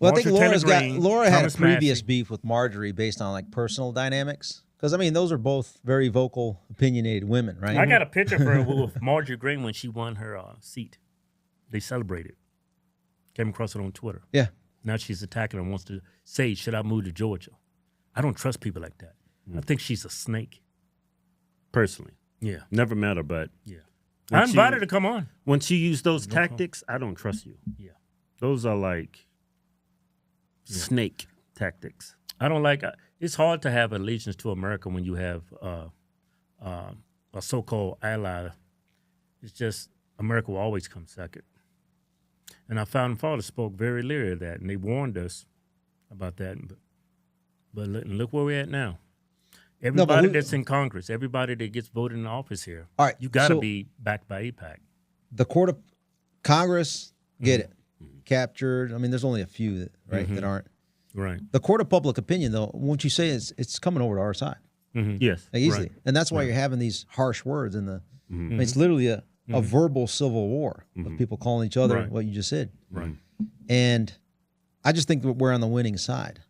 Well, I think Marjorie Laura had a Thomas previous Massey. beef with Marjorie based on like personal dynamics. Because I mean, those are both very vocal, opinionated women, right? I got a picture of her with Marjorie Greene when she won her seat. They celebrated. Came across it on Twitter. Yeah. Now she's attacking and wants to say, should I move to Georgia? I don't trust people like that. I think she's a snake. Personally, Yeah. never met her, but Yeah. When I invited she- her to come on. when she used those tactics, I don't trust you. Yeah. Those are like snake tactics. I don't like. It's hard to have allegiance to America when you have a so-called ally. It's just America will always come second. And our founding fathers spoke very clearly of that, and they warned us about that. But look where we're at now. Everybody that's in Congress, everybody that gets voted in office here, All right, you got to so- be backed by AIPAC. The court of Congress, get it, captured. I mean, there's only a few that that aren't. Right. The court of public opinion, though, won't you say it's coming over to our side Yes, like, easily, Right. and that's why you're having these harsh words in the. I mean, it's literally a verbal civil war of people calling each other Right. what you just said. Right. And I just think that we're on the winning side.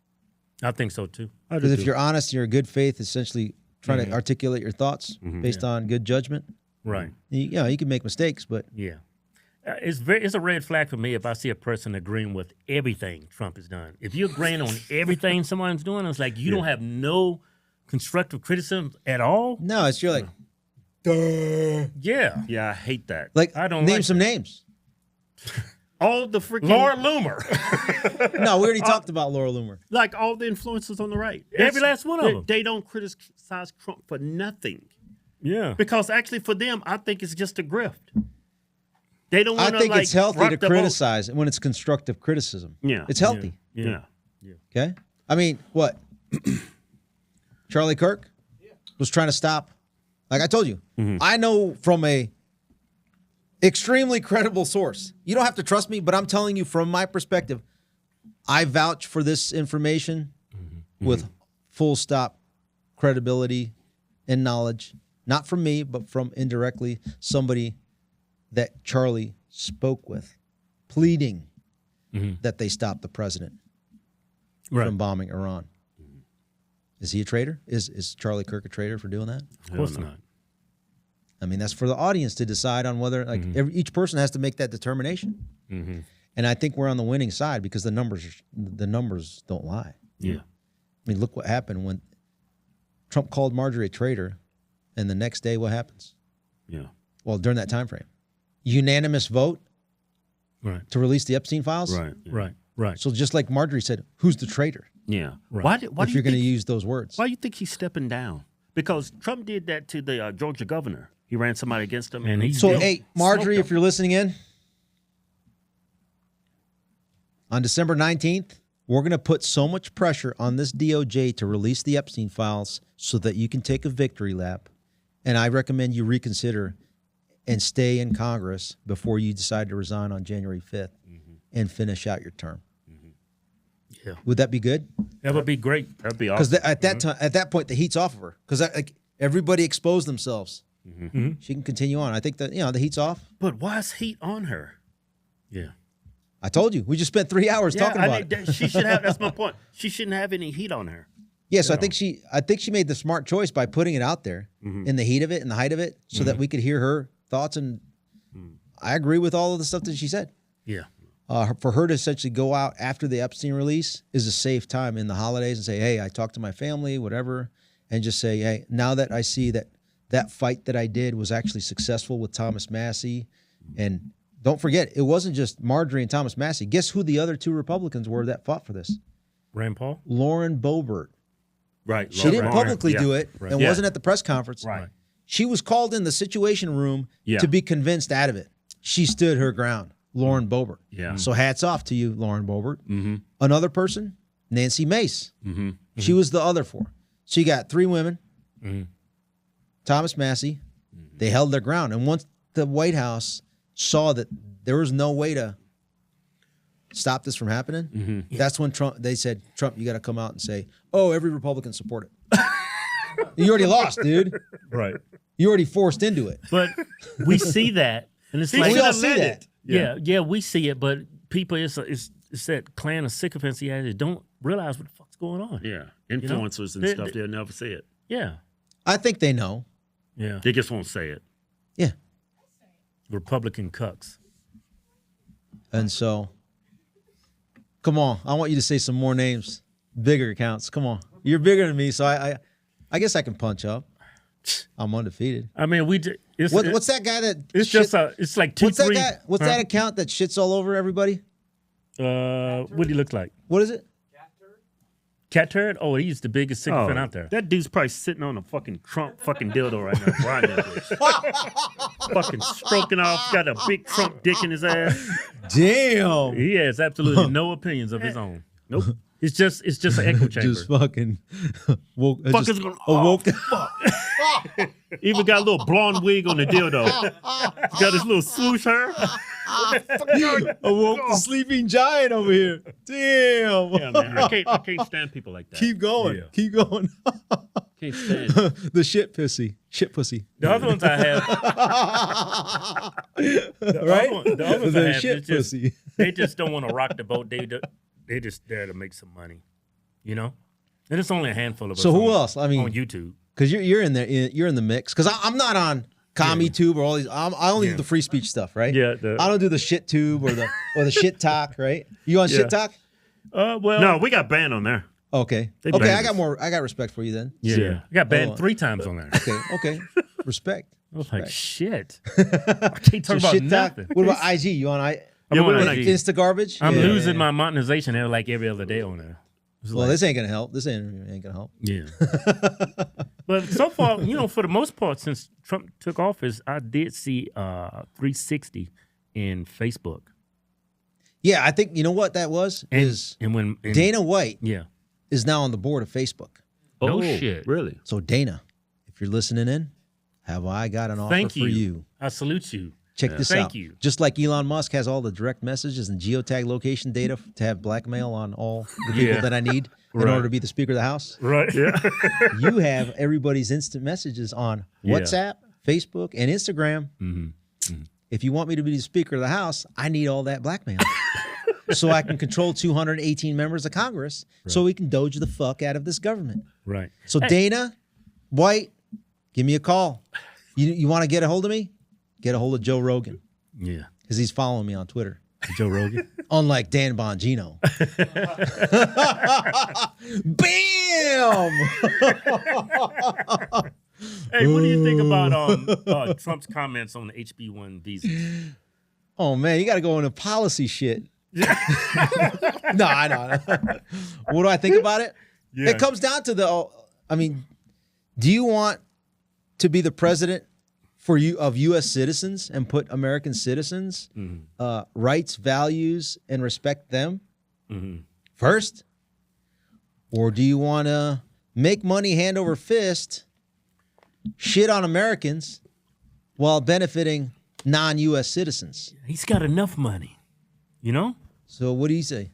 I think so too. Because if you're honest, you're in good faith, essentially trying to articulate your thoughts based on good judgment. Right. You know, you can make mistakes, but Yeah. It's a red flag for me if I see a person agreeing with everything Trump has done. If you're agreeing on everything someone's doing, it's like you don't have no constructive criticism at all. no, it's you're like, Yeah. yeah, I hate that. I don't name like some names. All the freaking Laura Loomer. No, we already talked about Laura Loomer. like all the influencers on the right. Every last one of them. They don't criticize Trump for nothing. Yeah. Because actually for them, I think it's just a grift. They don't want I think it's healthy rock to the criticize when it's constructive criticism. Yeah. It's healthy. Yeah. Okay? I mean, what? Charlie Kirk was trying to stop. Like I told you, I know from a extremely credible source. You don't have to trust me, but I'm telling you from my perspective, I vouch for this information with full stop credibility and knowledge. Not from me, but from indirectly somebody that Charlie spoke with, pleading that they stop the president from bombing Iran. Is he a traitor? Is Charlie Kirk a traitor for doing that? Of course not. I mean, that's for the audience to decide on whether, like, each person has to make that determination. And I think we're on the winning side because the numbers don't lie. Yeah. I mean, look what happened when Trump called Marjorie a traitor, and the next day, what happens? Yeah. Well, during that time frame, unanimous vote to release the Epstein Files. Right. So just like Marjorie said, who's the traitor? Yeah. Why if you're going to use those words? Why do you think he's stepping down? Because Trump did that to the Georgia governor. He ran somebody against him, and he's so. Hey, Marjorie, if you're listening in, on December 19th, we're going to put so much pressure on this DOJ to release the Epstein Files so that you can take a victory lap. And I recommend you reconsider and stay in Congress before you decide to resign on January 5th and finish out your term. Yeah. Would that be good? That would be great. That'd be awesome. Because at that time, at that point, the heat's off of her. Because like everybody exposed themselves. She can continue on. I think that the heat's off. But why is heat on her? Yeah. I told you. We just spent 3 hours talking about it. She should have. That's my point. She shouldn't have any heat on her. Yeah, so I think she made the smart choice by putting it out there in the heat of it, in the height of it, so that we could hear her thoughts. And I agree with all of the stuff that she said. Yeah. For her to essentially go out after the Epstein release is a safe time in the holidays and say, hey, I talked to my family, whatever, and just say, hey, now that I see that fight that I did was actually successful with Thomas Massie. And don't forget, it wasn't just Marjorie and Thomas Massie. Guess who the other two Republicans were that fought for this? Rand Paul? Lauren Boebert. Right. She didn't publicly do it and wasn't at the press conference. Right. She was called in the Situation Room to be convinced out of it. She stood her ground. Lauren Boebert. Yeah. So hats off to you, Lauren Boebert. Another person, Nancy Mace. She was the other four. So you got three women. Thomas Massie. They held their ground. And once the White House saw that there was no way to stop this from happening, that's when they said, Trump, you got to come out and say, oh, every Republican support it. You already lost, dude. Right. You already forced into it. But we see that. And it's we all see that. Yeah, we see it, but people, it's that clan of sycophants he has that don't realize what the fuck's going on. Yeah, influencers and stuff, they'll never say it. Yeah. I think they know. Yeah. They just won't say it. Yeah. Republican cucks. And so, come on, I want you to say some more names, bigger accounts. Come on. You're bigger than me, so I guess I can punch up. I'm undefeated. I mean, what's that guy that? It's like 2, 3. What's that account that shits all over everybody? What do he look like? What is it? Cat turd? Oh, he's the biggest sycophant out there. That dude's probably sitting on a fucking Trump fucking dildo right now, riding that bitch. Fucking stroking off, got a big Trump dick in his ass. Damn. He has absolutely no opinions of his own. Nope. It's just an echo chamber. Just fucking woke. Fuckers going, awoke. Fuck. Even got a little blonde wig on the dildo. Got his little swoosh hair. Awoke the sleeping giant over here. Damn. Yeah, man. I can't stand people like that. Keep going. Yeah. Keep going. Can't stand it. The shit pussy. Shit pussy. The other ones I have. The other ones I have, shit pussy. They just don't want to rock the boat. They just there to make some money, you know. And it's only a handful of us. So who else? I mean, on YouTube, because you're in there. You're in the mix. Because I'm not on CommieTube or all these. I only do the free speech stuff, right? Yeah. I don't do the shit tube or the shit talk, right? You on shit talk? Well, no, we got banned on there. Okay. Okay, I got respect for you then. Yeah. I got banned 3 times on there. Okay. Respect. I was like, shit. I can't talk about shit nothing. What about IG? You on I? I'm on IG. Insta garbage? I'm losing my monetization there like every other day on there. Well, this ain't gonna help. This ain't gonna help. Yeah. But so far, for the most part, since Trump took office, I did see 360 in Facebook. Yeah, I think you know what that was when Dana White yeah is now on the board of Facebook. Oh shit, really? So Dana, if you're listening in, have I got an offer for you? I salute you. Check this out. Thank you. Just like Elon Musk has all the direct messages and geotag location data to have blackmail on all the people that I need in order to be the Speaker of the House. Right. Yeah. You have everybody's instant messages on WhatsApp, Facebook, and Instagram. If you want me to be the Speaker of the House, I need all that blackmail. So I can control 218 members of Congress so we can doge the fuck out of this government. Right. So Dana White, give me a call. You want to get a hold of me? Get a hold of Joe Rogan. Yeah. Because he's following me on Twitter. Joe Rogan? Unlike Dan Bongino. Bam! Hey, what do you think about Trump's comments on the HB1 visas? Oh, man, you got to go into policy shit. No, I know. What do I think about it? Yeah. It comes down to do you want to be the president of U.S. citizens and put American citizens' rights, values, and respect them first? Or do you want to make money hand over fist, shit on Americans while benefiting non-U.S. citizens? He's got enough money, So what do you say?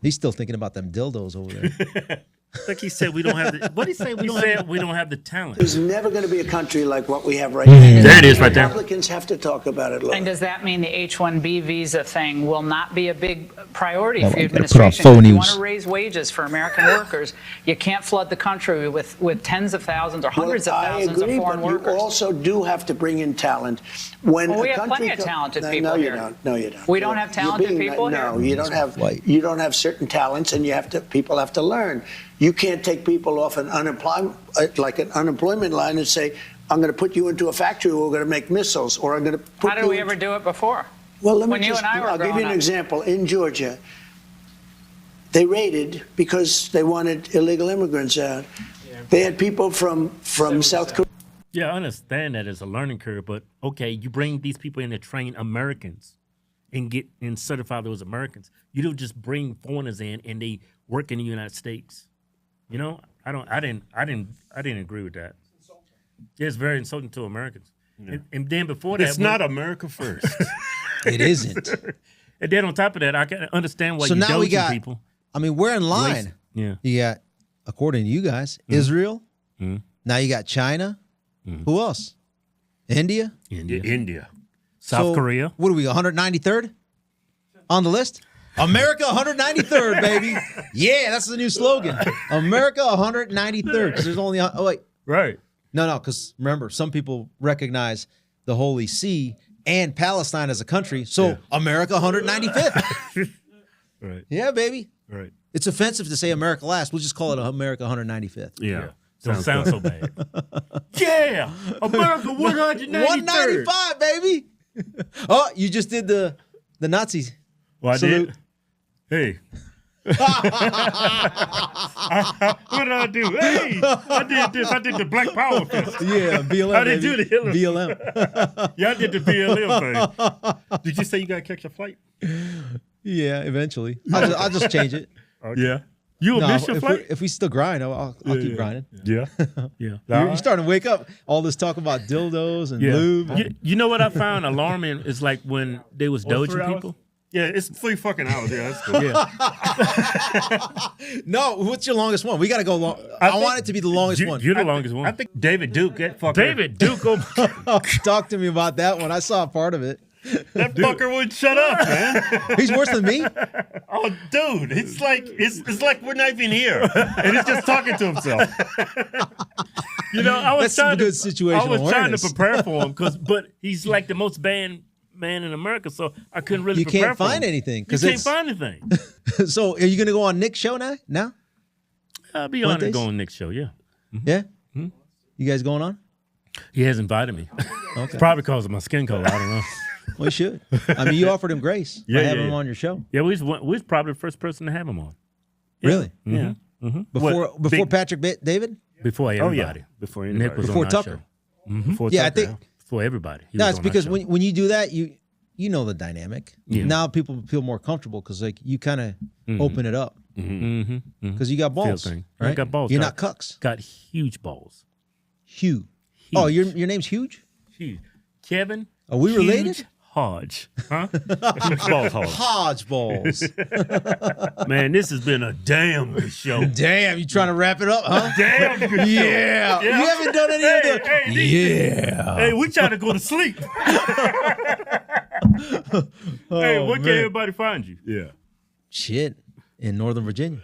He's still thinking about them dildos over there. I think he said we don't have the. What did he say? We don't have the talent. There's never going to be a country like what we have right now. There it is, right there. Republicans have to talk about it. Look. And does that mean the H-1B visa thing will not be a big priority No, for your I'm gonna put on administration? faux If you news. want to raise wages for American workers, you can't flood the country with tens of thousands or hundreds of thousands I agree, of foreign but workers. You also do have to bring in talent. When Well, we a have country plenty of talented no, people no, here. You don't. No, you don't. We don't have talented people here? No, you don't have. You don't have certain talents, and people have to learn. You can't take people off an unemployment line and say, I'm going to put you into a factory where we're going to make missiles, or I'm going to put How did we ever do it before? Well, When you and I were I'll give you growing an up. example. In Georgia, they raided because they wanted illegal immigrants out. They had people from South Korea. Yeah, I understand that as a learning curve, but okay, you bring these people in to train Americans and certify those Americans. You don't just bring foreigners in and they work in the United States. I didn't agree with that. Yeah, it's very insulting to Americans. Yeah. And then before that, it's not America first. It isn't. And then on top of that, I can understand why So you now we doge got people. We're in line. Yeah. You got, according to you guys, Israel. Now you got China. Who else? India. South Korea. What are we, 193rd on the list? America 193rd, baby. Yeah, that's the new slogan. America 193rd. Because there's only, Right. No, because remember, some people recognize the Holy See and Palestine as a country. So America 195th. Right. Yeah, baby. Right. It's offensive to say America last. We'll just call it America 195th. Yeah. Don't sound so bad. Yeah. America 193rd. 195, baby. Oh, you just did the Nazis. Well, I salute. did. Hey. What did I do? Hey, I did this. I did the Black Power fist. Yeah, BLM. I didn't do the Hitler. BLM. Yeah, I did the BLM thing. Did you say you got to catch a flight? Yeah, eventually. I'll just change it. Okay. Yeah. You will miss your flight? If we still grind, I'll keep grinding. Yeah. Yeah. You're starting to wake up. All this talk about dildos and lube. You know what I found alarming is like when they was doging 3 hours? people. Yeah, it's 3 fucking hours. Yeah, that's cool. Yeah. No, what's your longest one? We got to go long. I want it to be the longest one. You're the longest one. I think David Duke, that fucker. David Duke. Talk to me about that one. I saw a part of it. That fucker wouldn't shut up, man. He's worse than me. Oh, dude, it's like we're not even here, and he's just talking to himself. I was That's trying some good to situational I was trying to awareness. prepare for him but he's like the most banned man in America, so I couldn't really. You prepare can't for find him. anything. You can't find anything. So, are you going to go on Nick's show now? No? I'll be honored to Fuentes? go on next show. Yeah. Yeah? You guys going on? He has invited me. Okay. Probably because of my skin color. I don't know. Well, you should. I mean, you offered him grace by having him on your show. Yeah, we was probably the first person to have him on. Really? Yeah. Mm-hmm. Before Patrick David? Before everybody. Before anybody. Nick was Before on Tucker. our show. Before Yeah, I Tucker, think- before everybody. He No, was it's on our because show. when you do that, you know the dynamic. Yeah. Now people feel more comfortable because like you kind of open it up because you got balls, thing. right? I got balls. You're Got- not cucks. Got huge balls. Huge. Oh, your name's Huge? Huge. Kevin. Are we related? Huge Hodge. Huh? Huge balls, Hodge. Hodge balls. Man, this has been a damn good show. Damn, you trying to wrap it up, huh? Damn good show. Yeah. You haven't done any of the. Yeah. Hey, we trying to go to sleep. Hey, where can everybody find you? Yeah. Shit, in Northern Virginia.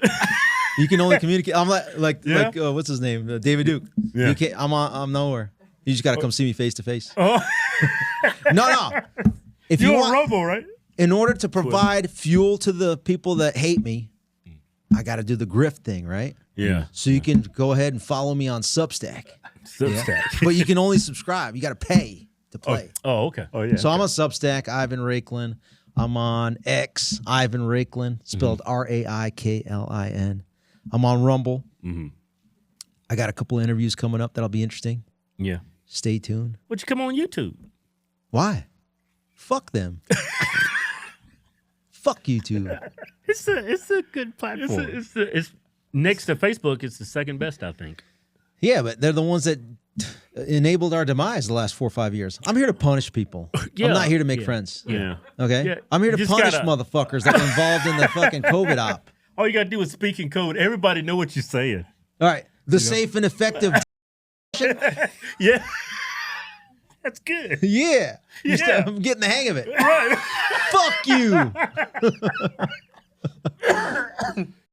You can only communicate. I'm like what's his name? David Duke. Yeah. You can't. I'm nowhere. You just got to come see me face to face. Oh. No. If you You're want, a robo, right? in order to provide fuel to the people that hate me, I got to do the grift thing, right? Yeah. So you can go ahead and follow me on Substack. Substack. But you can only subscribe. You got to pay to play. Oh, okay. Oh, yeah. So I'm on Substack, Ivan Raiklin. I'm on X, Ivan Raiklin, spelled Raiklin. I'm on Rumble. I got a couple of interviews coming up that'll be interesting. Yeah. Stay tuned. Would you come on YouTube? Why? Fuck them. Fuck YouTube. It's a good platform. It's next to Facebook. It's the second best, I think. Yeah, but they're the ones that enabled our demise the last 4 or 5 years. I'm here to punish people. Yeah. I'm not here to make friends. Yeah. Okay? Yeah. I'm here You to just punish gotta- motherfuckers that were involved in the fucking COVID op. All you gotta do is speak in code. Everybody know what you're saying. All right. The safe and effective. Yeah. That's good. Yeah. Yeah. I'm getting the hang of it. Right. Fuck you.